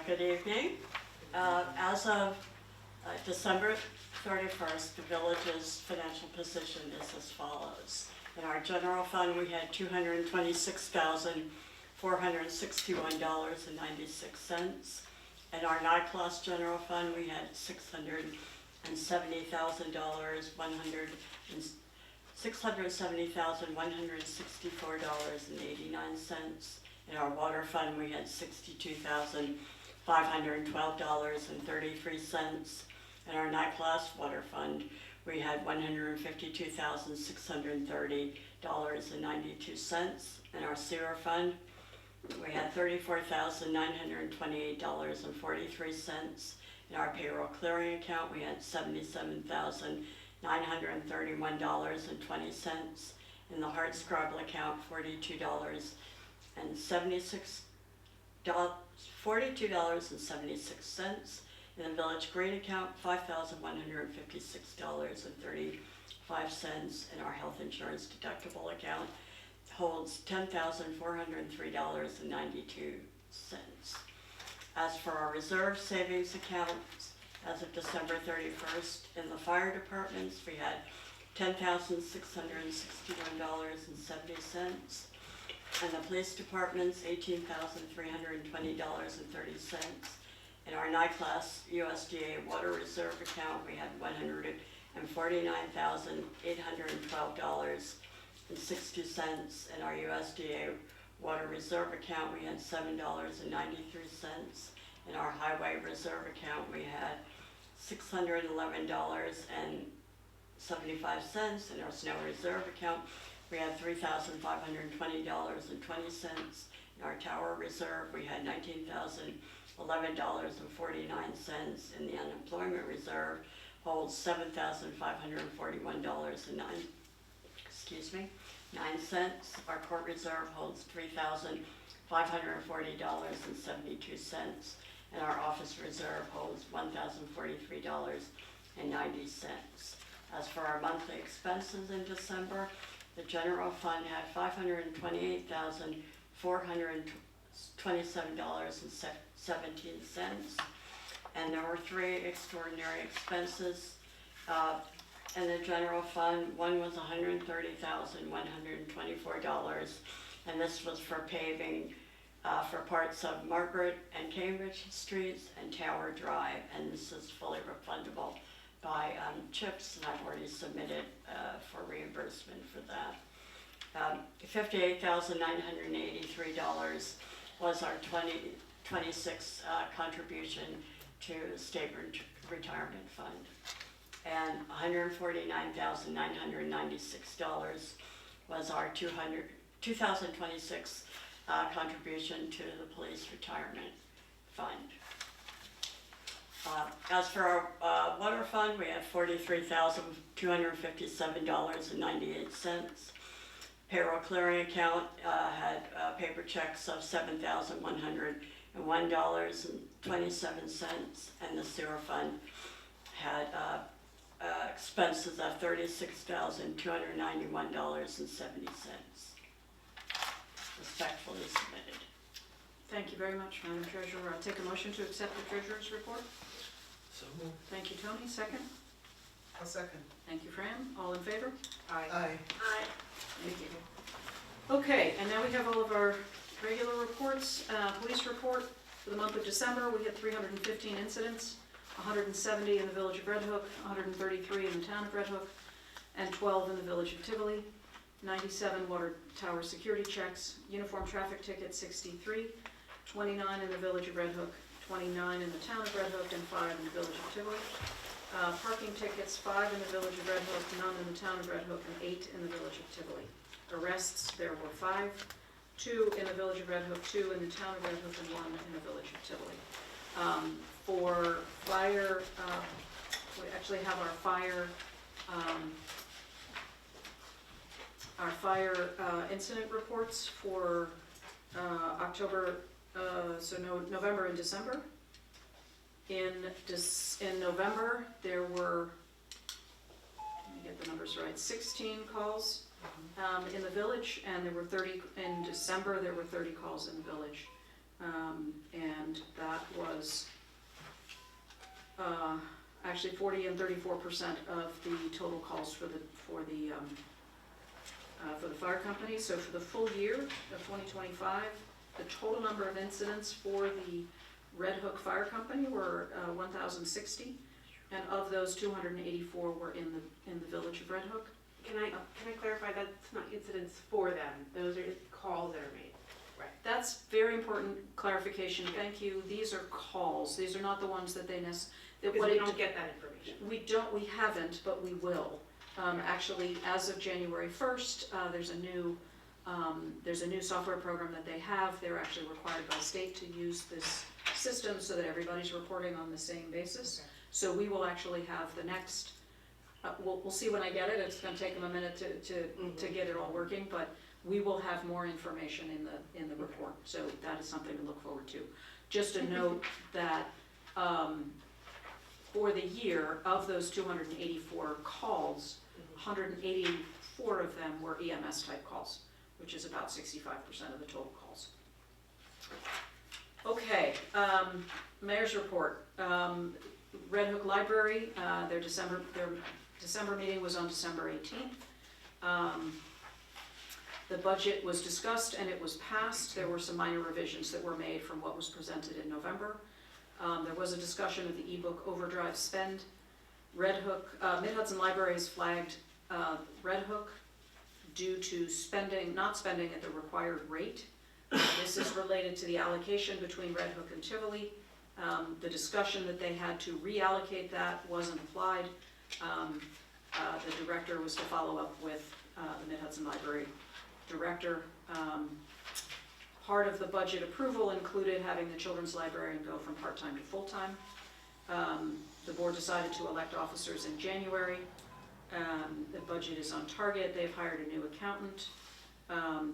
Good evening. As of December 31st, the village's financial position is as follows. In our general fund, we had $226,461.96. In our NICLAS general fund, we had $670,164.89. In our water fund, we had $62,512.33. In our night-class water fund, we had $152,630.92. In our sewer fund, we had $34,928.43. In our payroll clearing account, we had $77,931.20. In the Hardscrabble account, $42.76. In the Village Green account, $5,156.35. In our health insurance deductible account holds $10,403.92. As for our reserve savings accounts, as of December 31st, in the fire departments, we had $10,661.70. In the police departments, $18,320.30. In our night-class USDA water reserve account, we had $149,812.60. In our USDA water reserve account, we had $7.93. In our highway reserve account, we had $611.75. In our snow reserve account, we had $3,520.20. In our tower reserve, we had $19,011.49. In the unemployment reserve holds $7,541.09. Our court reserve holds $3,540.72. And our office reserve holds $1,043.90. As for our monthly expenses in December, the general fund had $528,427.17. And there were 3 extraordinary expenses in the general fund. One was $130,124, and this was for paving for parts of Margaret and Cambridge Streets and Tower Drive, and this is fully refundable by CHIPS, and I've already submitted for reimbursement for that. $58,983 was our 2026 contribution to the State Retirement Fund, and $149,996 was our 2026 contribution to the Police Retirement Fund. As for our water fund, we had $43,257.98. Payroll clearing account had paper checks of $7,101.27, and the sewer fund had expenses of $36,291.70. Respectfully submitted. Thank you very much, Madam Treasurer. I'll take a motion to accept the Treasurer's report. So moved. Thank you, Tony. Second? I'll second. Thank you, Fran. All in favor? Aye. Aye. Thank you. Okay, and now we have all of our regular reports. Police report for the month of December, we had 315 incidents, 170 in the village of Red Hook, 133 in the town of Red Hook, and 12 in the village of Tivoli. 97 water tower security checks, uniform traffic tickets 63, 29 in the village of Red Hook, 29 in the town of Red Hook, and 5 in the village of Tivoli. Parking tickets, 5 in the village of Red Hook, none in the town of Red Hook, and 8 in the village of Tivoli. Arrests, there were 5, 2 in the village of Red Hook, 2 in the town of Red Hook, and 1 in the village of Tivoli. For fire, we actually have our fire incident reports for October, November and December. In November, there were, let me get the numbers right, 16 calls in the village, and there were 30, in December, there were 30 calls in the village. And that was actually 40 and 34% of the total calls for the fire company. So for the full year of 2025, the total number of incidents for the Red Hook Fire Company were 1,060, and of those, 284 were in the village of Red Hook. Can I clarify, that's not incidents for them, those are calls that are made? Right. that's very important clarification, thank you. These are calls, these are not the ones that they Because we don't get that information. we haven't, but we will. Actually, as of January 1st, there's a new software program that they have. They're actually required by state to use this system so that everybody's reporting on the same basis. Okay. So we will actually have the next, we'll see when I get it. It's gonna take them a minute to get it all working, but we will have more information in the report. So that is something to look forward to. Just a note that, for the year, of those 284 calls, 184 of them were EMS type calls, which is about 65% of the total calls. Okay, mayor's report. Red Hook Library, their December meeting was on December 18th. The budget was discussed and it was passed. There were some minor revisions that were made from what was presented in November. There was a discussion of the ebook overdrive spend. Red Hook, Mid-Hudson Library has flagged Red Hook due to not spending at the required rate. This is related to the allocation between Red Hook and Tivoli. The discussion that they had to reallocate that wasn't applied. The director was to follow up with the Mid-Hudson Library director. Part of the budget approval included having the children's librarian go from part-time to full-time. The board decided to elect officers in January. The budget is on target. They've hired a new accountant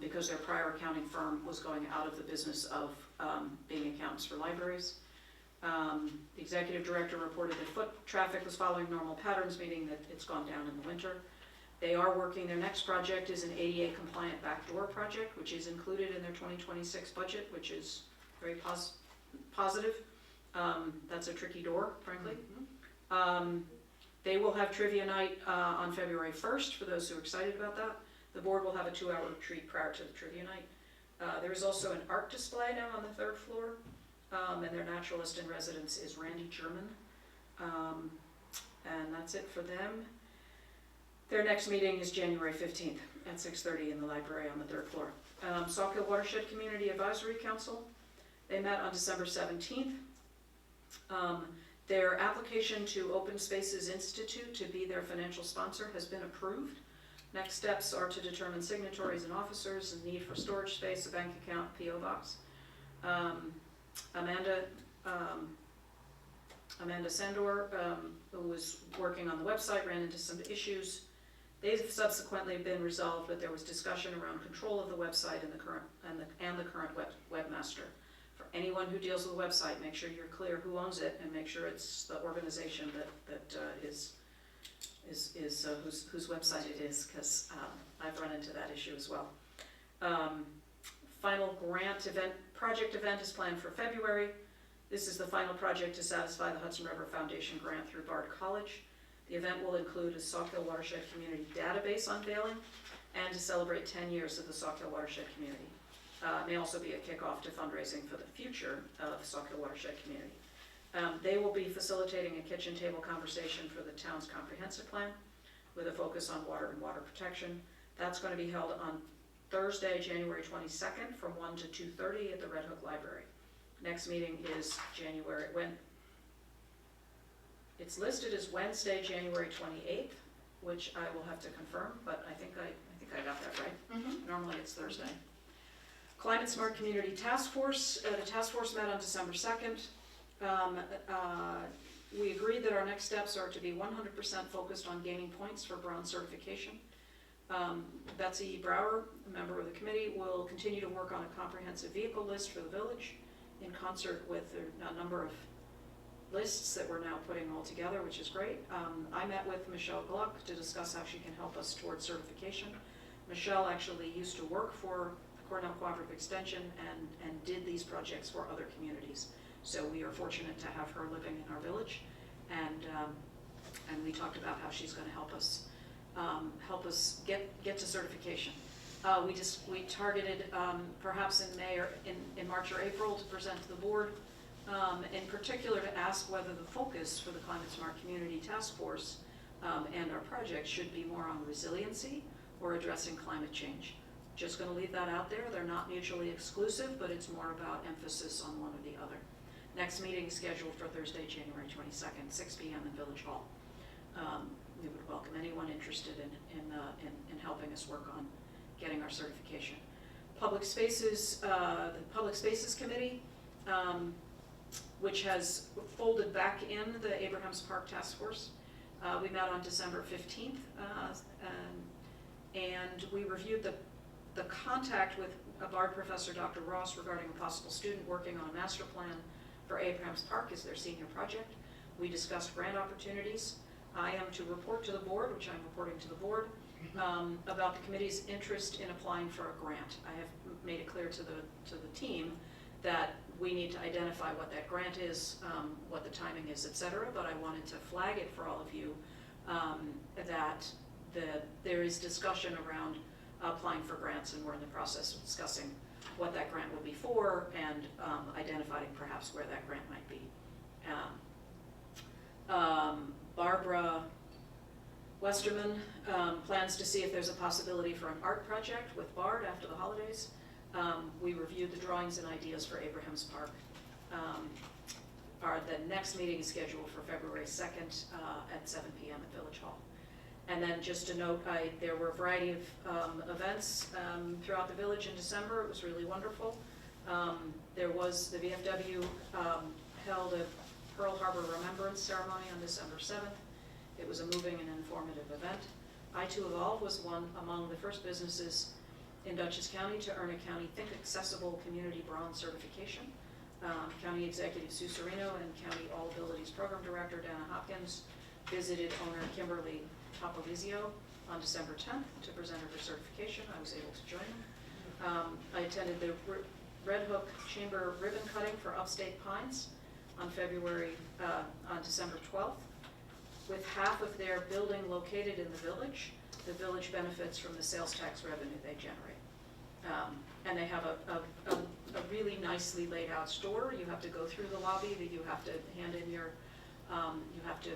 because their prior accounting firm was going out of the business of being accountants for libraries. The executive director reported that foot traffic was following normal patterns, meaning that it's gone down in the winter. They are working, their next project is an ADA compliant backdoor project, which is included in their 2026 budget, which is very positive. That's a tricky door, frankly. They will have trivia night on February 1st, for those who are excited about that. The board will have a 2-hour retreat prior to the trivia night. There is also an art display now on the 3rd floor, and their naturalist in residence is Randy German. And that's it for them. Their next meeting is January 15th at 6:30 in the library on the 3rd floor. Sauk Hill Watershed Community Advisory Council, they met on December 17th. Their application to Open Spaces Institute to be their financial sponsor has been approved. Next steps are to determine signatories and officers, and need for storage space, a bank account, PO box. Amanda Sandor, who was working on the website, ran into some issues. They've subsequently been resolved, but there was discussion around control of the website and the current webmaster. For anyone who deals with the website, make sure you're clear who owns it, and make sure it's the organization that whose website it is, because I've run into that issue as well. Final project event is planned for February. This is the final project to satisfy the Hudson River Foundation grant through Bard College. The event will include a Sauk Hill Watershed Community database unveiling and to celebrate 10 years of the Sauk Hill Watershed Community. It may also be a kickoff to fundraising for the future of Sauk Hill Watershed Community. They will be facilitating a kitchen table conversation for the town's comprehensive plan with a focus on water and water protection. That's going to be held on Thursday, January 22nd from 1 to 2:30 at the Red Hook Library. Next meeting is it's listed as Wednesday, January 28th, which I will have to confirm, but I think I got that right. Normally it's Thursday. Climate Smart Community Task Force, the task force met on December 2nd. We agreed that our next steps are to be 100% focused on gaining points for bronze certification. Betsy Brower, a member of the committee, will continue to work on a comprehensive vehicle list for the village in concert with a number of lists that we're now putting all together, which is great. I met with Michelle Gluck to discuss how she can help us towards certification. Michelle actually used to work for Cornell Cooperative Extension and did these projects for other communities. So we are fortunate to have her living in our village, and we talked about how she's going to help us get to certification. We targeted perhaps in May or in March or April to present to the board, in particular to ask whether the focus for the Climate Smart Community Task Force and our project should be more on resiliency or addressing climate change. just gonna leave that out there. They're not mutually exclusive, but it's more about emphasis on one or the other. Next meeting is scheduled for Thursday, January 22nd, 6 p.m. in Village Hall. We would welcome anyone interested in helping us work on getting our certification. Public Spaces, the Public Spaces Committee, which has folded back in the Abrahams Park Task Force. We met on December 15th, and we reviewed the contact with a Bard professor, Dr. Ross, regarding a possible student working on a master plan for Abrahams Park as their senior project. We discussed grant opportunities. I am to report to the board, which I'm reporting to the board, about the committee's interest in applying for a grant. I have made it clear to the team that we need to identify what that grant is, what the timing is, et cetera, but I wanted to flag it for all of you that there is discussion around applying for grants, and we're in the process of discussing what that grant will be for and identifying perhaps where that grant might be. Barbara Westerman plans to see if there's a possibility for an art project with Bard after the holidays. We reviewed the drawings and ideas for Abrahams Park. The next meeting is scheduled for February 2nd at 7 p.m. at Village Hall. And then just to note, there were a variety of events throughout the village in December. It was really wonderful. There was the VFW held a Pearl Harbor Remembrance Ceremony on December 7th. It was a moving and informative event. I2Evolve was one among the first businesses in Dutchess County to earn a County Think Accessible Community Bronze certification. County Executive Sue Serino and County All Abilities Program Director Dana Hopkins visited owner Kimberly Topolizio on December 10th to present her certification. I was able to join them. I attended the Red Hook Chamber ribbon cutting for Upstate Pines on December 12th. With half of their building located in the village benefits from the sales tax revenue they generate. And they have a really nicely laid out store. You have to go through the lobby, that you have to hand in your, you have to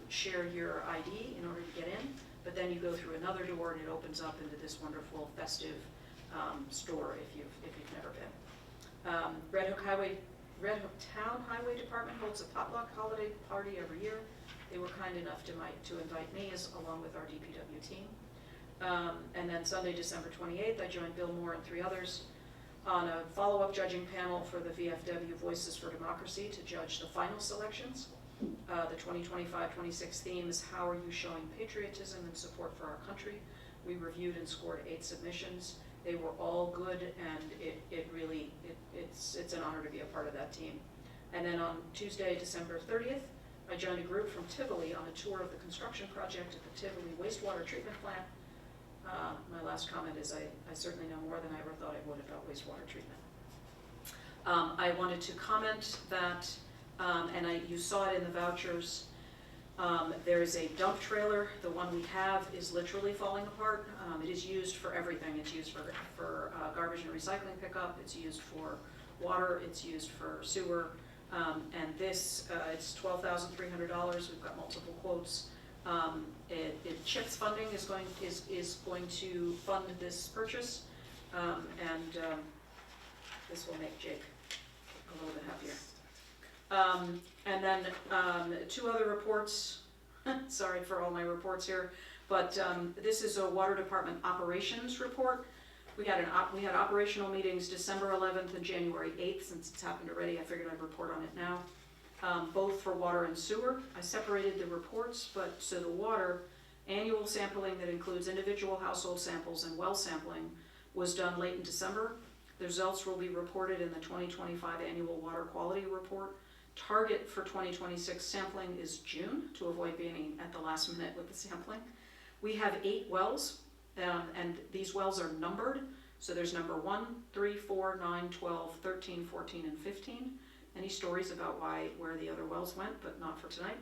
share your ID in order to get in, but then you go through another door and it opens up into this wonderful festive store if you've never been. Red Hook Town Highway Department holds a potluck holiday party every year. They were kind enough to invite me along with our DPW team. And then Sunday, December 28th, I joined Bill Moore and 3 others on a follow-up judging panel for the VFW Voices for Democracy to judge the final selections. The 2025-26 theme is How Are You Showing Patriotism and Support for Our Country? We reviewed and scored 8 submissions. They were all good, and it's an honor to be a part of that team. And then on Tuesday, December 30th, I joined a group from Tivoli on a tour of the construction project at the Tivoli wastewater treatment plant. My last comment is I certainly know more than I ever thought I would about wastewater treatment. I wanted to comment that, and you saw it in the vouchers, there is a dump trailer. The one we have is literally falling apart. It is used for everything. It's used for garbage and recycling pickup. It's used for water. It's used for sewer. And this, it's $12,300. We've got multiple quotes. CHIPS funding is going to fund this purchase, and this will make Jake a little bit happier. And then 2 other reports. Sorry for all my reports here, but this is a Water Department operations report. We had operational meetings December 11th and January 8th. Since it's happened already, I figured I'd report on it now. Both for water and sewer. I separated the reports, so the water, annual sampling that includes individual household samples and well sampling was done late in December. The results will be reported in the 2025 annual water quality report. Target for 2026 sampling is June, to avoid being at the last minute with the sampling. We have 8 wells. And these wells are numbered, so there's number 1, 3, 4, 9, 12, 13, 14, and 15. Any stories about where the other wells went, but not for tonight.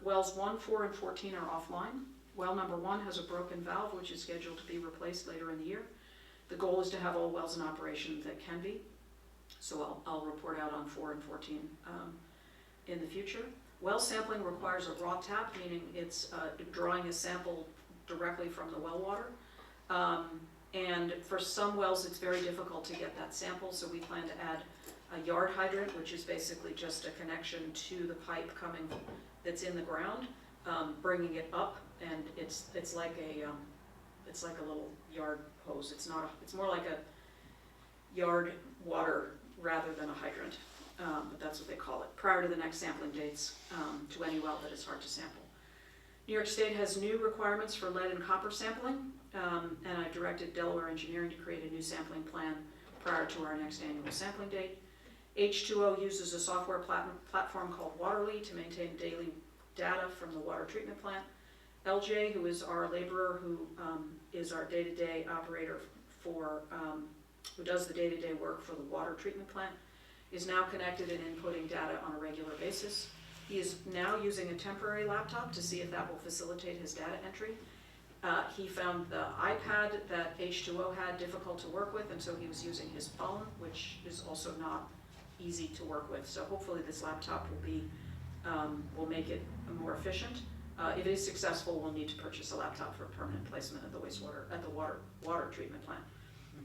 Wells 1, 4, and 14 are offline. Well number 1 has a broken valve, which is scheduled to be replaced later in the year. The goal is to have all wells in operation that can be, so I'll report out on 4 and 14 in the future. Well sampling requires a raw tap, meaning it's drawing a sample directly from the well water. And for some wells, it's very difficult to get that sample, so we plan to add a yard hydrant, which is basically just a connection to the pipe coming, that's in the ground, bringing it up, and it's like a little yard hose. It's more like a yard water rather than a hydrant, but that's what they call it, prior to the next sampling dates, to any well that is hard to sample. New York State has new requirements for lead and copper sampling, and I've directed Delaware Engineering to create a new sampling plan prior to our next annual sampling date. H2O uses a software platform called Waterly to maintain daily data from the water treatment plant. LJ, who is our laborer, who is our day-to-day operator for, who does the day-to-day work for the water treatment plant, is now connected and inputting data on a regular basis. He is now using a temporary laptop to see if that will facilitate his data entry. He found the iPad that H2O had difficult to work with, and so he was using his phone, which is also not easy to work with. So hopefully this laptop will be, will make it more efficient. If it is successful, we'll need to purchase a laptop for permanent placement at the water treatment plant.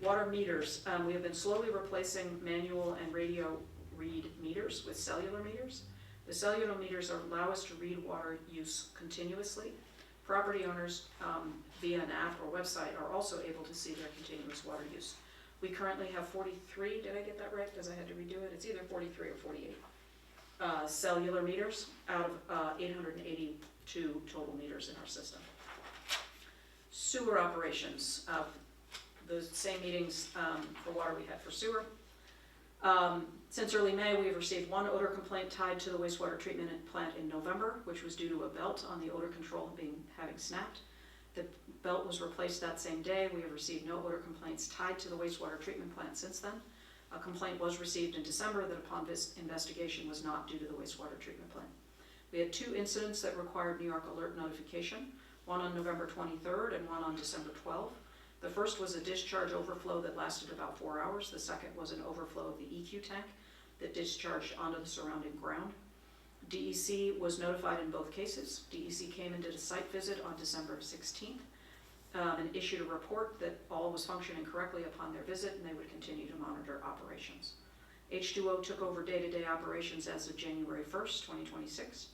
Water meters, we have been slowly replacing manual and radio read meters with cellular meters. The cellular meters allow us to read water use continuously. Property owners via an app or website are also able to see their continuous water use. We currently have 43, did I get that right? Because I had to redo it. It's either 43 or 48 cellular meters out of 882 total meters in our system. Sewer operations, the same meetings for water we had for sewer. Since early May, we have received one odor complaint tied to the wastewater treatment plant in November, which was due to a belt on the odor control having snapped. The belt was replaced that same day. We have received no odor complaints tied to the wastewater treatment plant since then. A complaint was received in December that upon this investigation was not due to the wastewater treatment plant. We had 2 incidents that required New York Alert notification, one on November 23rd and one on December 12th. The first was a discharge overflow that lasted about 4 hours. The second was an overflow of the EQ tank that discharged onto the surrounding ground. DEC was notified in both cases. DEC came and did a site visit on December 16th and issued a report that all was functioning correctly upon their visit, and they would continue to monitor operations. H2O took over day-to-day operations as of January 1st, 2026.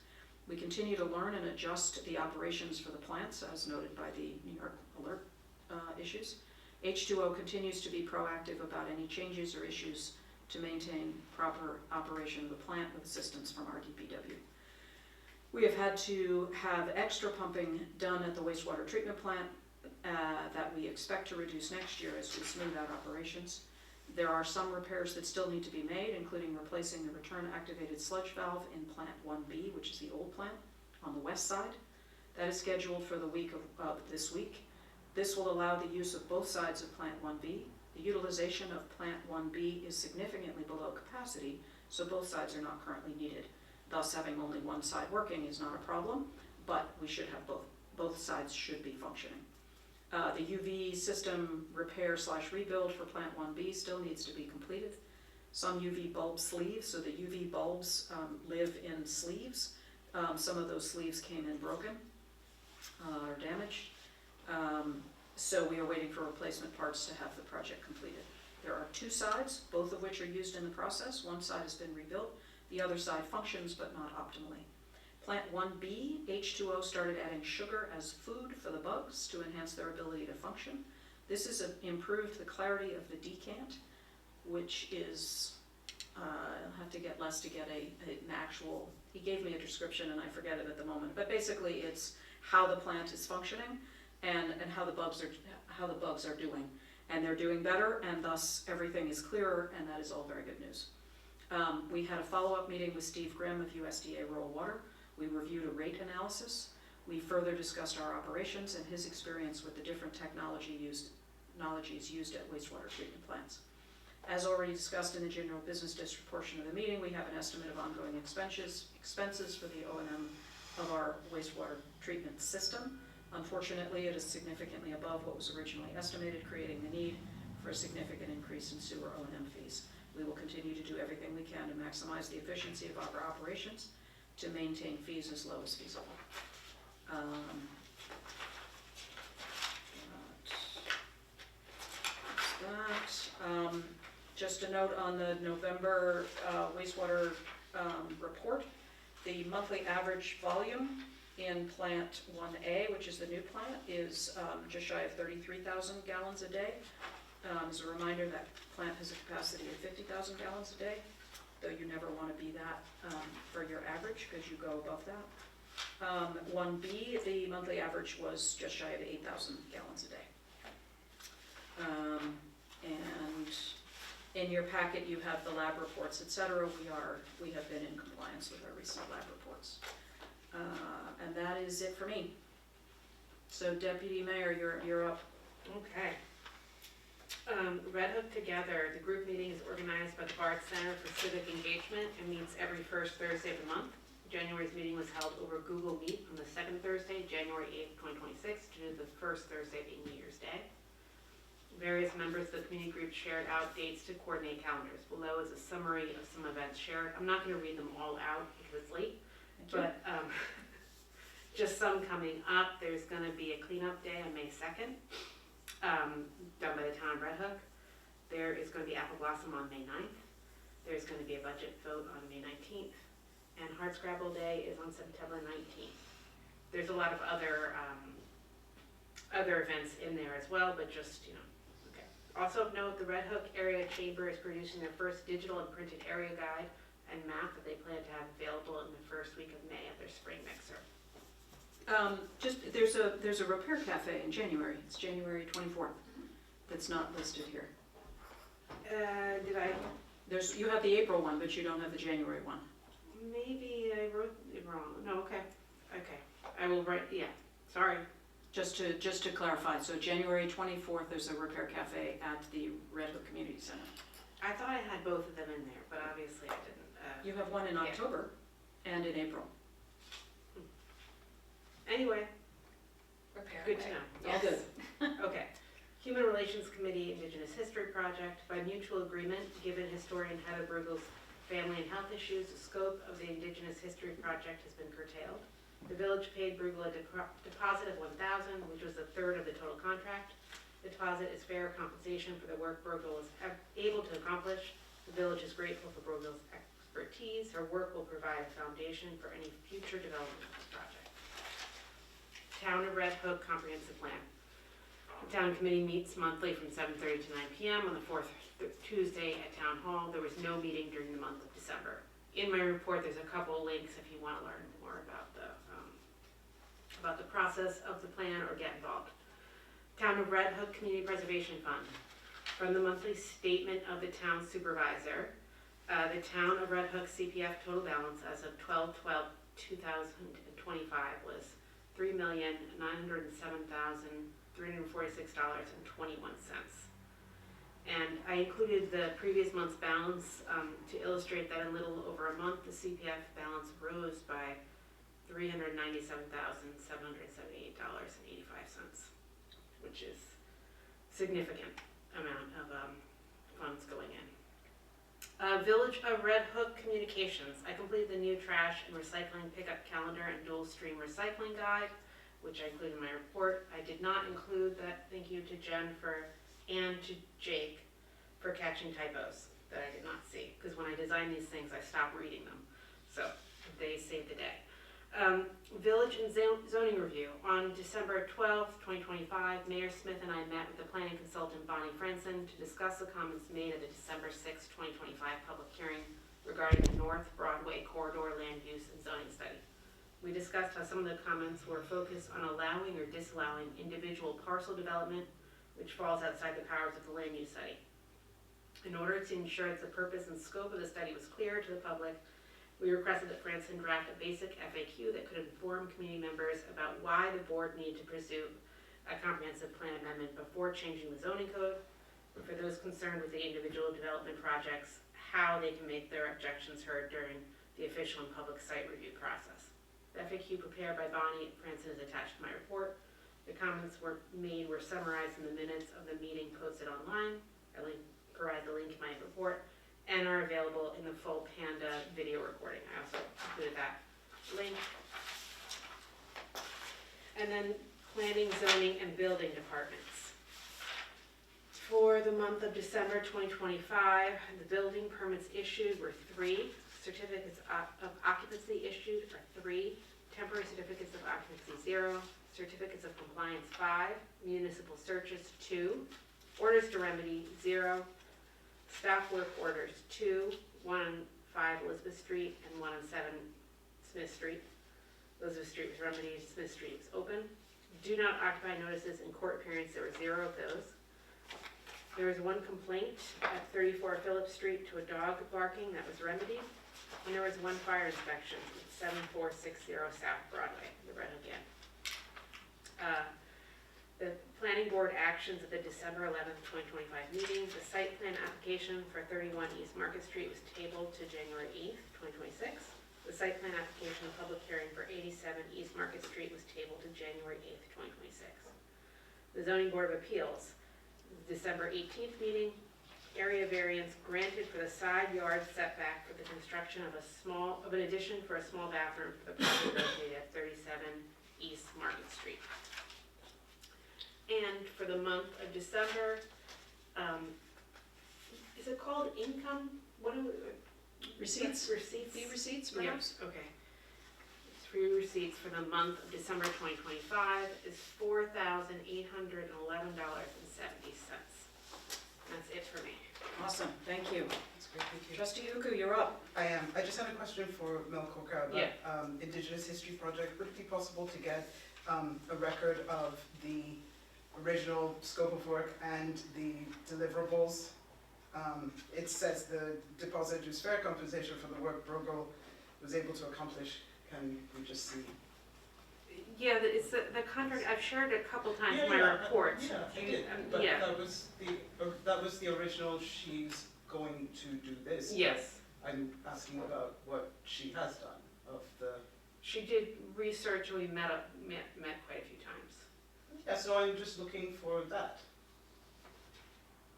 We continue to learn and adjust the operations for the plants, as noted by the New York Alert issues. H2O continues to be proactive about any changes or issues to maintain proper operation of the plant with assistance from our DPW. We have had to have extra pumping done at the wastewater treatment plant that we expect to reduce next year as we smooth out operations. There are some repairs that still need to be made, including replacing the return activated sludge valve in plant 1B, which is the old plant on the west side. That is scheduled for the week of this week. This will allow the use of both sides of plant 1B. The utilization of plant 1B is significantly below capacity, so both sides are not currently needed. Thus, having only one side working is not a problem, but we should have both sides should be functioning. The UV system repair / rebuild for plant 1B still needs to be completed. Some UV bulb sleeves, so the UV bulbs live in sleeves. Some of those sleeves came in broken or damaged. So we are waiting for replacement parts to have the project completed. There are 2 sides, both of which are used in the process. One side has been rebuilt, the other side functions but not optimally. Plant 1B, H2O started adding sugar as food for the bugs to enhance their ability to function. This has improved the clarity of the decant, which is, I'll have to get Les to get an actual, he gave me a description and I forget it at the moment, but basically it's how the plant is functioning and how the bugs are doing. And they're doing better, and thus everything is clearer, and that is all very good news. We had a follow-up meeting with Steve Grimm of USDA Rural Water. We reviewed a rate analysis. We further discussed our operations and his experience with the different technologies used at wastewater treatment plants. As already discussed in the general business district portion of the meeting, we have an estimate of ongoing expenses for the O&M of our wastewater treatment system. Unfortunately, it is significantly above what was originally estimated, creating the need for a significant increase in sewer O&M fees. We will continue to do everything we can to maximize the efficiency of our operations to maintain fees as low as feasible. that. Just a note on the November wastewater report. The monthly average volume in plant 1A, which is the new plant, is just shy of 33,000 gallons a day. As a reminder, that plant has a capacity of 50,000 gallons a day, though you never want to be that for your average, because you go above that. 1B, the monthly average was just shy of 8,000 gallons a day. And in your packet, you have the lab reports, et cetera. We have been in compliance with our recent lab reports. And that is it for me. So Deputy Mayor, you're up. Okay. Red Hook Together, the group meeting is organized by the Bard Center for Civic Engagement and meets every first Thursday of the month. January's meeting was held over Google Meet on the second Thursday, January 8th, 2026, due to the first Thursday being New Year's Day. Various members of the community group shared out dates to coordinate calendars. Below is a summary of some events shared. I'm not going to read them all out because it's late, but just some coming up. There's going to be a cleanup day on May 2nd, done by the town of Red Hook. There is going to be Apple Blossom on May 9th. There's going to be a budget vote on May 19th. And Hardscrabble Day is on September 19th. There's a lot of other events in there as well, but just, you know. Okay. Also of note, the Red Hook Area Chamber is producing their first digital and printed area guide and map that they plan to have available in the first week of May at their spring mixer. There's a repair cafe in January. It's January 24th. That's not listed here. You have the April one, but you don't have the January one. Maybe I wrote it wrong. No, okay. Okay. I will write, yeah, sorry. Just to clarify, so January 24th, there's a repair cafe at the Red Hook Community Center. I thought I had both of them in there, but obviously I didn't. You have one in October and in April. Anyway, Repair good away. to know. All good. Okay. Human Relations Committee Indigenous History Project. By mutual agreement, given historian Heather Bruegel's family and health issues, the scope of the Indigenous History Project has been curtailed. The village paid Bruegel a deposit of $1,000, which was a third of the total contract. The deposit is fair compensation for the work Bruegel was able to accomplish. The village is grateful for Bruegel's expertise. Her work will provide a foundation for any future development of this project. Town of Red Hook Comprehensive Plan. The town committee meets monthly from 7:30 to 9 p.m. on the fourth Tuesday at Town Hall. There was no meeting during the month of December. In my report, there's a couple links if you want to learn more about the process of the plan or get involved. Town of Red Hook Community Preservation Fund. From the monthly statement of the town supervisor, the town of Red Hook CPF total balance as of 12/12/2025 was $3,907,346.21. And I included the previous month's balance to illustrate that in a little over a month, the CPF balance rose by $397,778.85, which is significant amount of funds going in. Village of Red Hook Communications. I completed the new trash and recycling pickup calendar and dual stream recycling guide, which I included in my report. I did not include that thank you to Jen and to Jake for catching typos that I did not see, because when I design these things, I stop reading them. So they saved the day. Village and zoning review. On December 12th, 2025, Mayor Smith and I met with the planning consultant Bonnie Franson to discuss the comments made at the December 6th, 2025 public hearing regarding the North Broadway corridor land use and zoning study. We discussed how some of the comments were focused on allowing or disallowing individual parcel development, which falls outside the powers of the land use study. In order to ensure that the purpose and scope of the study was clear to the public, we requested that Franson draft a basic FAQ that could inform community members about why the board needed to pursue a comprehensive plan amendment before changing the zoning code, and for those concerned with the individual development projects, how they can make their objections heard during the official and public site review process. The FAQ prepared by Bonnie Franson is attached to my report. The comments were summarized in the minutes of the meeting posted online. I provide the link in my report, and are available in the full Panda video recording. I also included that link. And then planning, zoning, and building departments. For the month of December 2025, the building permits issued were 3, certificates of occupancy issued are 3, temporary certificates of occupancy 0, certificates of compliance 5, municipal searches 2, orders to remedy 0, staff work orders 2, 1 on 5 Elizabeth Street and 1 on 7 Smith Street. Elizabeth Street was remedied, Smith Street was open. Do not occupy notices in court appearance, there were 0 of those. There was 1 complaint at 34 Phillips Street to a dog barking that was remedied. And there was 1 fire inspection at 7460 South Broadway, the red again. The planning board actions at the December 11th, 2025 meeting, the site plan application for 31 East Market Street was tabled to January 8th, 2026. The site plan application and public hearing for 87 East Market Street was tabled to January 8th, 2026. The zoning board of appeals, December 18th meeting, area variance granted for the side yard setback for the construction of an addition for a small bathroom for the property located at 37 East Market Street. And for the month of December, is it called income? What do we? Receipts? Receipts? Fee receipts, perhaps? Yes, okay. Free receipts for the month of December 2025 is $4,811.70. That's it for me. Awesome, thank you. That's great, thank you. Trustee Uku, you're up. I am. I just had a question for Mel Coker Yeah. about Indigenous History Project. Would it be possible to get a record of the original scope of work and the deliverables? It says the deposit is fair compensation for the work Brogo was able to accomplish. Can we just see? Yeah, it's the contract, I've shared a couple times in my report. Yeah, I did, but Yeah. that was the original, she's going to do this. Yes, I'm asking about what she has done of the, she did research, we met quite a few times, yeah, so I'm just looking for that.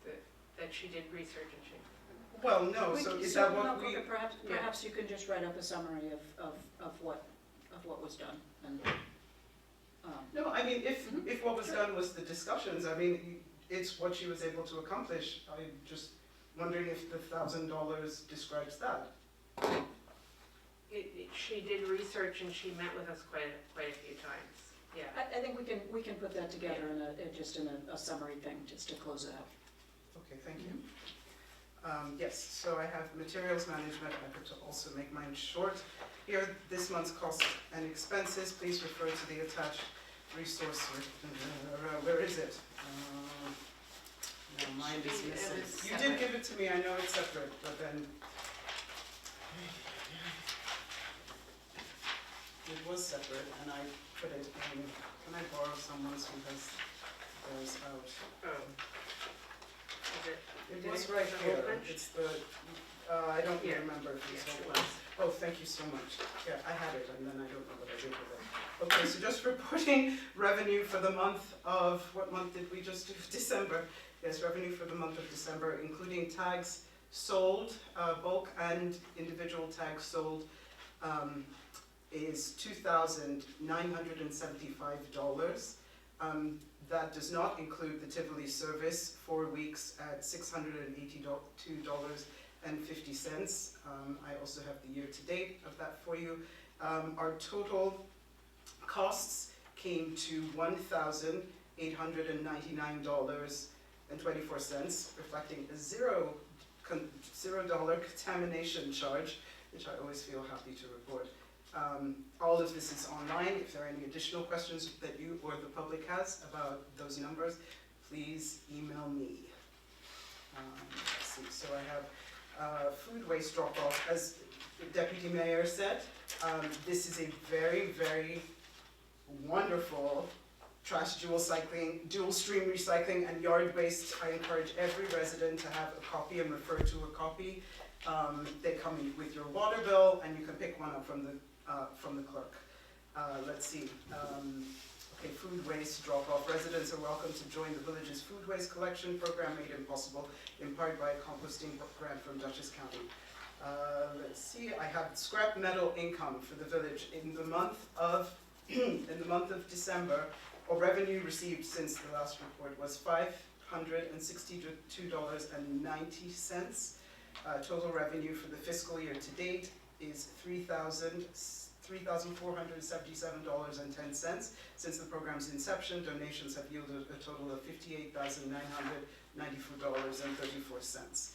that she did research and she. Well, no, so is that what we, Perhaps you can just write up a summary of what was done and, no, I mean, if what was done was the discussions, I mean, it's what she was able to accomplish. I'm just wondering if the $1,000 describes that. She did research and she met with us quite a few times, yeah. I think we can put that together in a summary thing, just to close it out. Okay, thank you. Yes, so I have materials management. I could also make mine short. Here, this month's costs and expenses. Please refer to the attached resource. Where is it? No, mine is missing. You did give it to me. I know it's separate, but then it was separate, and I put it in. Can I borrow someone's who has theirs out? Oh. Is it? It was right The whole here. bunch? It's the, I don't Here. remember if it's Yes, whole it bunch. was. Oh, thank you so much. Yeah, I had it, and then I don't know what I did with it. Okay, so just reporting revenue for the month of, what month did we just do? December. Yes, revenue for the month of December, including tags sold, bulk and individual tags sold, is $2,975. That does not include the Tivoli service, 4 weeks at $682.50. I also have the year-to-date of that for you. Our total costs came to $1,899.24, reflecting a $0 contamination charge, which I always feel happy to report. All of this is online. If there are any additional questions that you or the public has about those numbers, please email me. Let's see, so I have food waste drop-off. As Deputy Mayor said, this is a very, very wonderful trash dual stream recycling and yard waste. I encourage every resident to have a copy and refer to a copy. They come in with your water bill, and you can pick one up from the clerk. Let's see. Okay, food waste drop-off. Residents are welcome to join the village's food waste collection program, made impossible in part by a composting grant from Dutchess County. Let's see. I have scrap metal income for the village in the month of December. Or revenue received since the last report was $1,562.90. Total revenue for the fiscal year to date is $3,477.10. Since the program's inception, donations have yielded a total of $58,994.34.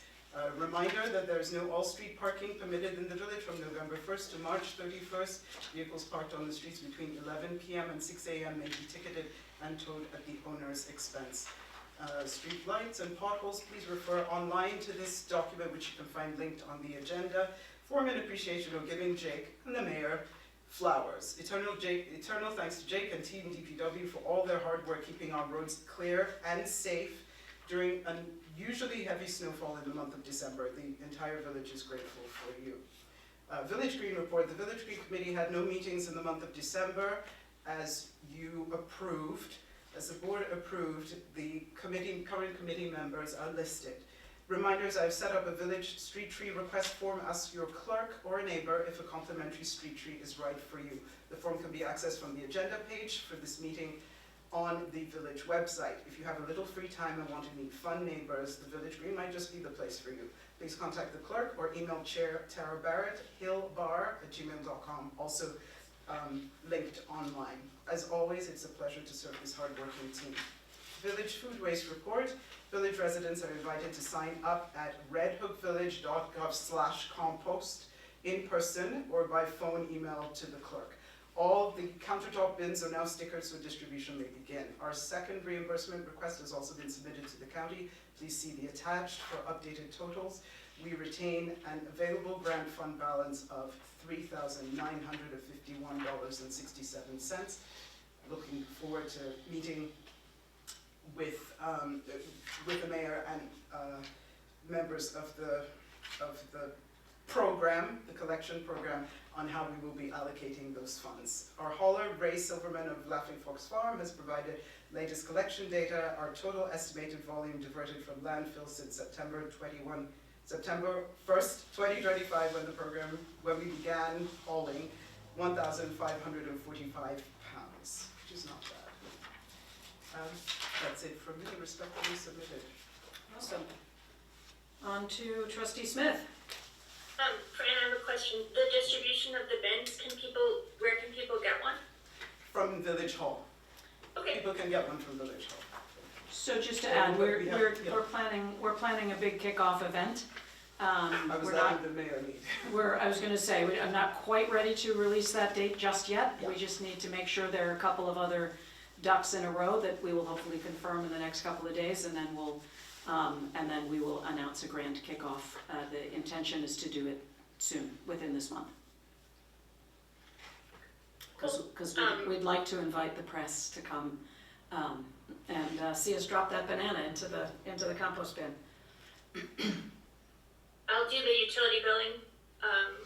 Reminder that there is no all-street parking permitted in the village from November 1st to March 31st. Vehicles parked on the streets between 11 p.m. and 6 a.m. may be ticketed and towed at the owner's expense. Street lights and potholes, please refer online to this document, which you can find linked on the agenda. Form in appreciation of giving Jake and the mayor flowers. Eternal thanks to Jake and Team DPW for all their hard work keeping our roads clear and safe during unusually heavy snowfall in the month of December. The entire village is grateful for you. Village Green report. The Village Green Committee had no meetings in the month of December. As the board approved, the current committee members are listed. Reminders, I've set up a village street tree request form. Ask your clerk or a neighbor if a complimentary street tree is right for you. The form can be accessed from the agenda page for this meeting on the village website. If you have a little free time and want to meet fun neighbors, the Village Green might just be the place for you. Please contact the clerk or email Chair Tara Barrett, hillbar@gmail.com, also linked online. As always, it's a pleasure to serve this hardworking team. Village Food Waste Report. Village residents are invited to sign up at redhookvillage.gov/compost in person or by phone email to the clerk. All the countertop bins are now stickered, so distribution may begin. Our second reimbursement request has also been submitted to the county. Please see the attached for updated totals. We retain an available grant fund balance of $3,951.67. Looking forward to meeting with the mayor and members of the program, the collection program, on how we will be allocating those funds. Our hauler, Ray Silverman of Laughing Fox Farm, has provided latest collection data. Our total estimated volume diverted from landfill since September 1st, 2025, when we began hauling, 1,545 pounds, which is not bad. That's it from me, respectfully submitted. Awesome. On to Trustee Smith. Fran, I have a question. The distribution of the bins, where can people get one? From Village Hall. Okay. People can get one from Village Hall. So just to add, we're planning a big kickoff event. I was letting the mayor lead. I was gonna say, I'm not quite ready to release that date just yet. We just need to make sure there are a couple of other ducks in a row that we will hopefully confirm in the next couple of days, and then we will announce a grand kickoff. The intention is to do it soon, within this month. Because we'd like to invite the press to come and see us drop that banana into the compost bin. I'll do the utility billing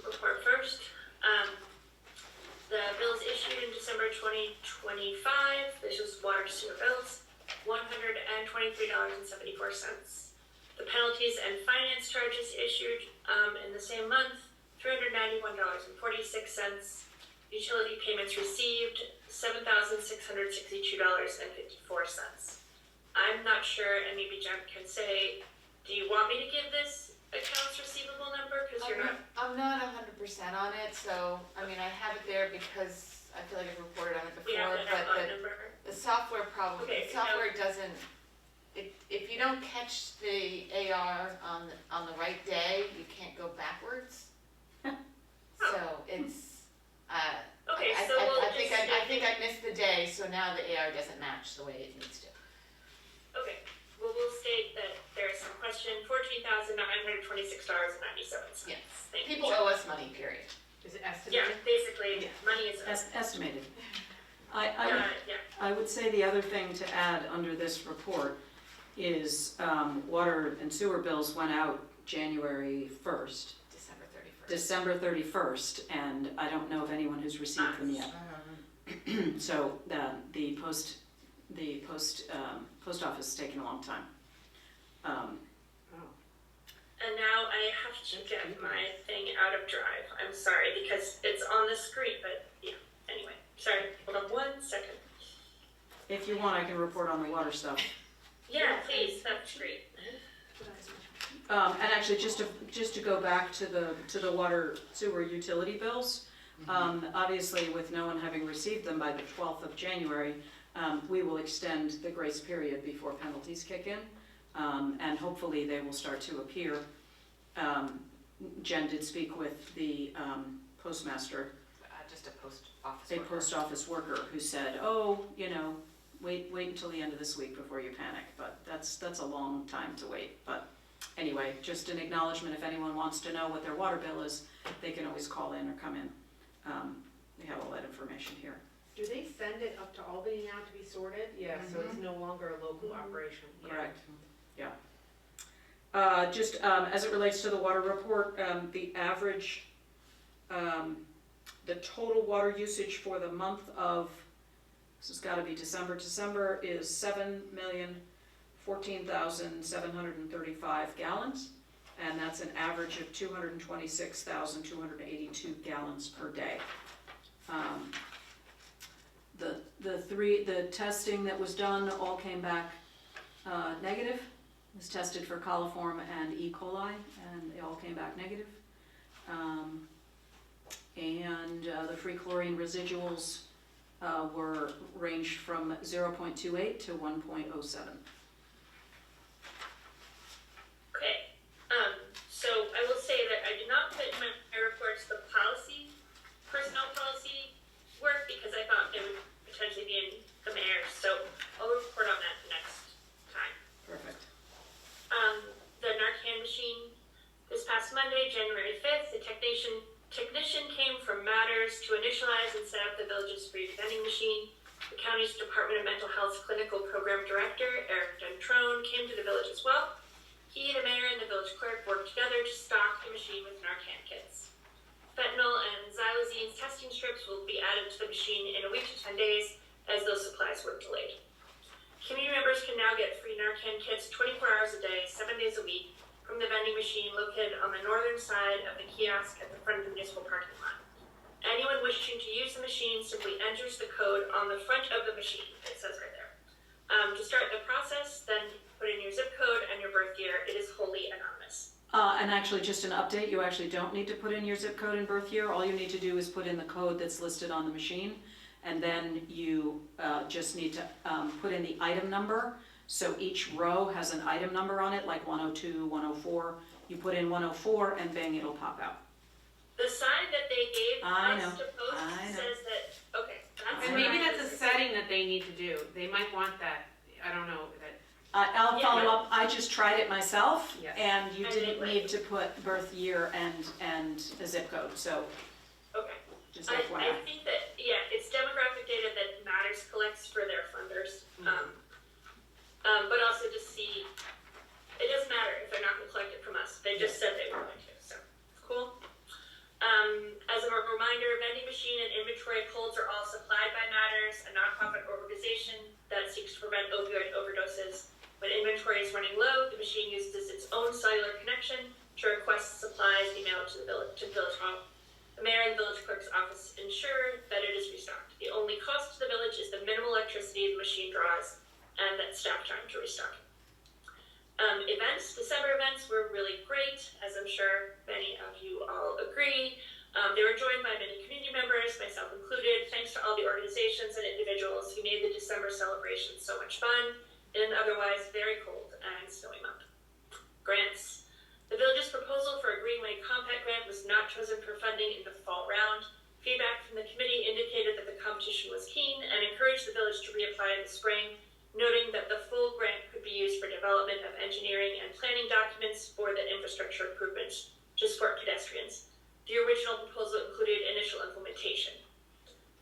report first. The bills issued in December 2025, this was water sewer bills, $123.74. The penalties and finance charges issued in the same month, $391.46. Utility payments received, $7,662.54. I'm not sure, and maybe Jen can say, do you want me to give this accounts receivable number? Because you're not. I'm not 100% on it, so I mean I have it there because I feel like I've reported on it before. We have to have but a number. the software probably Okay, the software doesn't. If you don't catch the AR on the right day, you can't go backwards. So it's. Okay, I, so I, we'll I think just I think I missed the day, so now the AR doesn't match the way it needs to. Okay, well, we'll state that there's some question, $14,926.97. Yes. Thank People you. owe us money, period. Is it Yeah, estimated? basically, money is. Estimated. Yeah. I would say the other thing to add under this report is water and sewer bills went out January 1st. December 31st, and I don't know if anyone has received them yet. So the post office has taken a long time. And now I have to get my thing out of Drive. I'm sorry, because it's on the screen, but yeah, anyway. Sorry, hold on 1 second. If you want, I can report on the water stuff. Yeah, please, that's great. And actually, just to go back to the water sewer utility bills, obviously with no one having received them by the 12th of January, we will extend the grace period before penalties kick in, and hopefully they will start to appear. Jen did speak with the postmaster, Just a post office a worker. post office worker, who said, oh, you know, wait until the end of this week before you panic, but that's a long time to wait. But anyway, just an acknowledgement, if anyone wants to know what their water bill is, they can always call in or come in. We have all that information here. Do they send it up to Albany now to be sorted? Yeah, so it's no longer a local operation. Yeah. Correct, yeah. Just as it relates to the water report, the average, the total water usage for the month of, this has gotta be December is 7,014,735 gallons, and that's an average of 226,282 gallons per day. The testing that was done all came back negative. It was tested for coliform and E. coli, and they all came back negative. The free chlorine residuals were ranged from 0.28 to 1.07. Okay, so I will say that I did not put in my reports the personnel policy work, because I thought it would potentially be in the mayor's, so I'll report on that next time. Perfect. The Narcan machine, this past Monday, January 5th, the technician came from Matters to initialize and set up the village's free vending machine. The county's Department of Mental Health's clinical program director, Eric Dentrone, came to the village as well. He, the mayor, and the village clerk worked together to stock the machine with Narcan kits. Fentanyl and xylazine testing strips will be added to the machine in a week to 10 days, as those supplies were delayed. Community members can now get free Narcan kits 24 hours a day, 7 days a week, from the vending machine located on the northern side of the kiosk at the front of the municipal parking lot. Anyone wishing to use the machine simply enters the code on the front of the machine. It says right there. To start the process, then put in your zip code and your birth year. It is wholly anonymous. And actually, just an update, you actually don't need to put in your zip code and birth year. All you need to do is put in the code that's listed on the machine, and then you just need to put in the item number. So each row has an item number on it, like 102, 104. You put in 104, and bang, it'll pop out. The sign that they gave us to post says that, okay, that's And maybe that's a setting that they need to do. They might want that, I don't know, that. I'll follow up. I just tried it myself, Yes. and you didn't need to put birth year and a zip code, so okay. just I FYI. think that, yeah, it's demographic data that Matters collects for their funders. But also to see, it doesn't matter if they're not going to collect it from us. They just said they were going to, so cool. As a reminder, vending machine and inventory codes are all supplied by Matters, a nonprofit organization that seeks to prevent opioid overdoses. When inventory is running low, the machine uses its own cellular connection to request supplies be mailed to the village hall. The mayor and the village clerk's office ensure that it is restocked. The only cost to the village is the minimal electricity the machine draws and that staff time to restock. December events were really great, as I'm sure many of you all agree. They were joined by many community members, myself included, thanks to all the organizations and individuals who made the December celebration so much fun in an otherwise very cold and snowy month. Grants. The village's proposal for a Greenway Compact grant was not chosen for funding in the fall round. Feedback from the committee indicated that the competition was keen and encouraged the village to reapply in the spring, noting that the full grant could be used for development of engineering and planning documents for the infrastructure improvements to support pedestrians. The original proposal included initial implementation.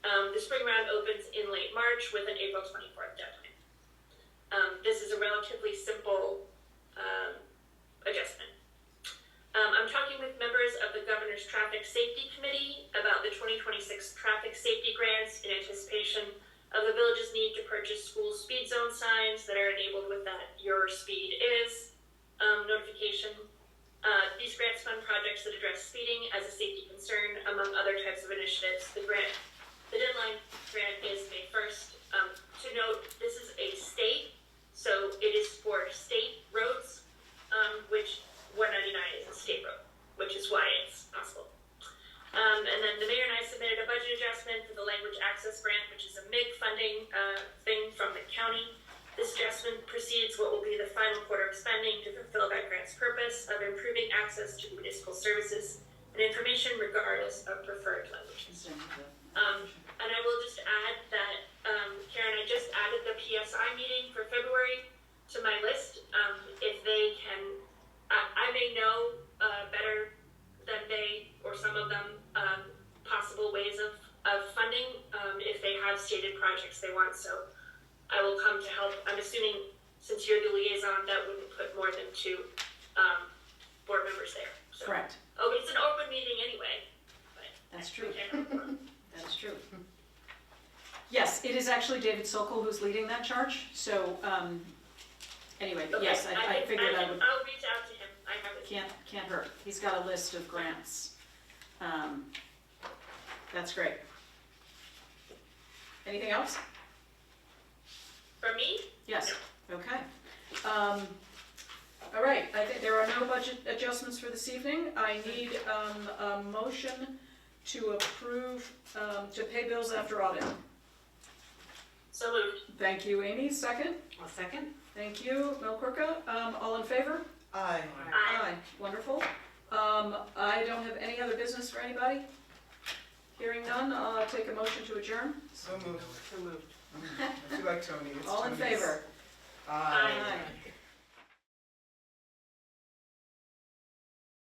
The spring round opens in late March with an April 24th deadline. This is a relatively simple adjustment. I'm talking with members of the Governor's Traffic Safety Committee about the 2026 traffic safety grants in anticipation of the village's need to purchase school speed zone signs that are enabled with that "your speed is" notification. These grants fund projects that address speeding as a safety concern, among other types of initiatives. The deadline grant is May 1st. To note, this is a state, so So it is for state roads, which 199 is a state road, which is why it's possible. And then the mayor and I submitted a budget adjustment for the language access grant, which is a MIG funding thing from the county. This adjustment precedes what will be the final quarter of spending to fulfill that grant's purpose of improving access to municipal services and information regardless of preferred language. And I will just add that, Karen, I just added the PSI meeting for February to my list. If they can, I may know better than they, or some of them, possible ways of funding, if they have stated projects they want, so I will come to help. I'm assuming, since you're the liaison, that wouldn't put more than 2 board members there, so. Correct. Oh, it's an open meeting anyway, but. That's true. Okay. That is true. Yes, it is actually David Sokol who's leading that charge, so, anyway, but yes, I figured I would, I'll reach out to him, I have it. can't hurt. He's got a list of grants. That's great. Anything else? For me? Yes, okay. All right, I think there are no budget adjustments for this evening. I need a motion to approve, to pay bills after audit. So moved. Thank you, Amy. Second? I'll second. Thank you, Mel Kurka. All in favor? Aye. Aye. Wonderful. I don't have any other business for anybody. Hearing none, I'll take a motion to adjourn. So moved. So moved. I feel like Tony. It's All in Tony's. favor? Aye. Aye.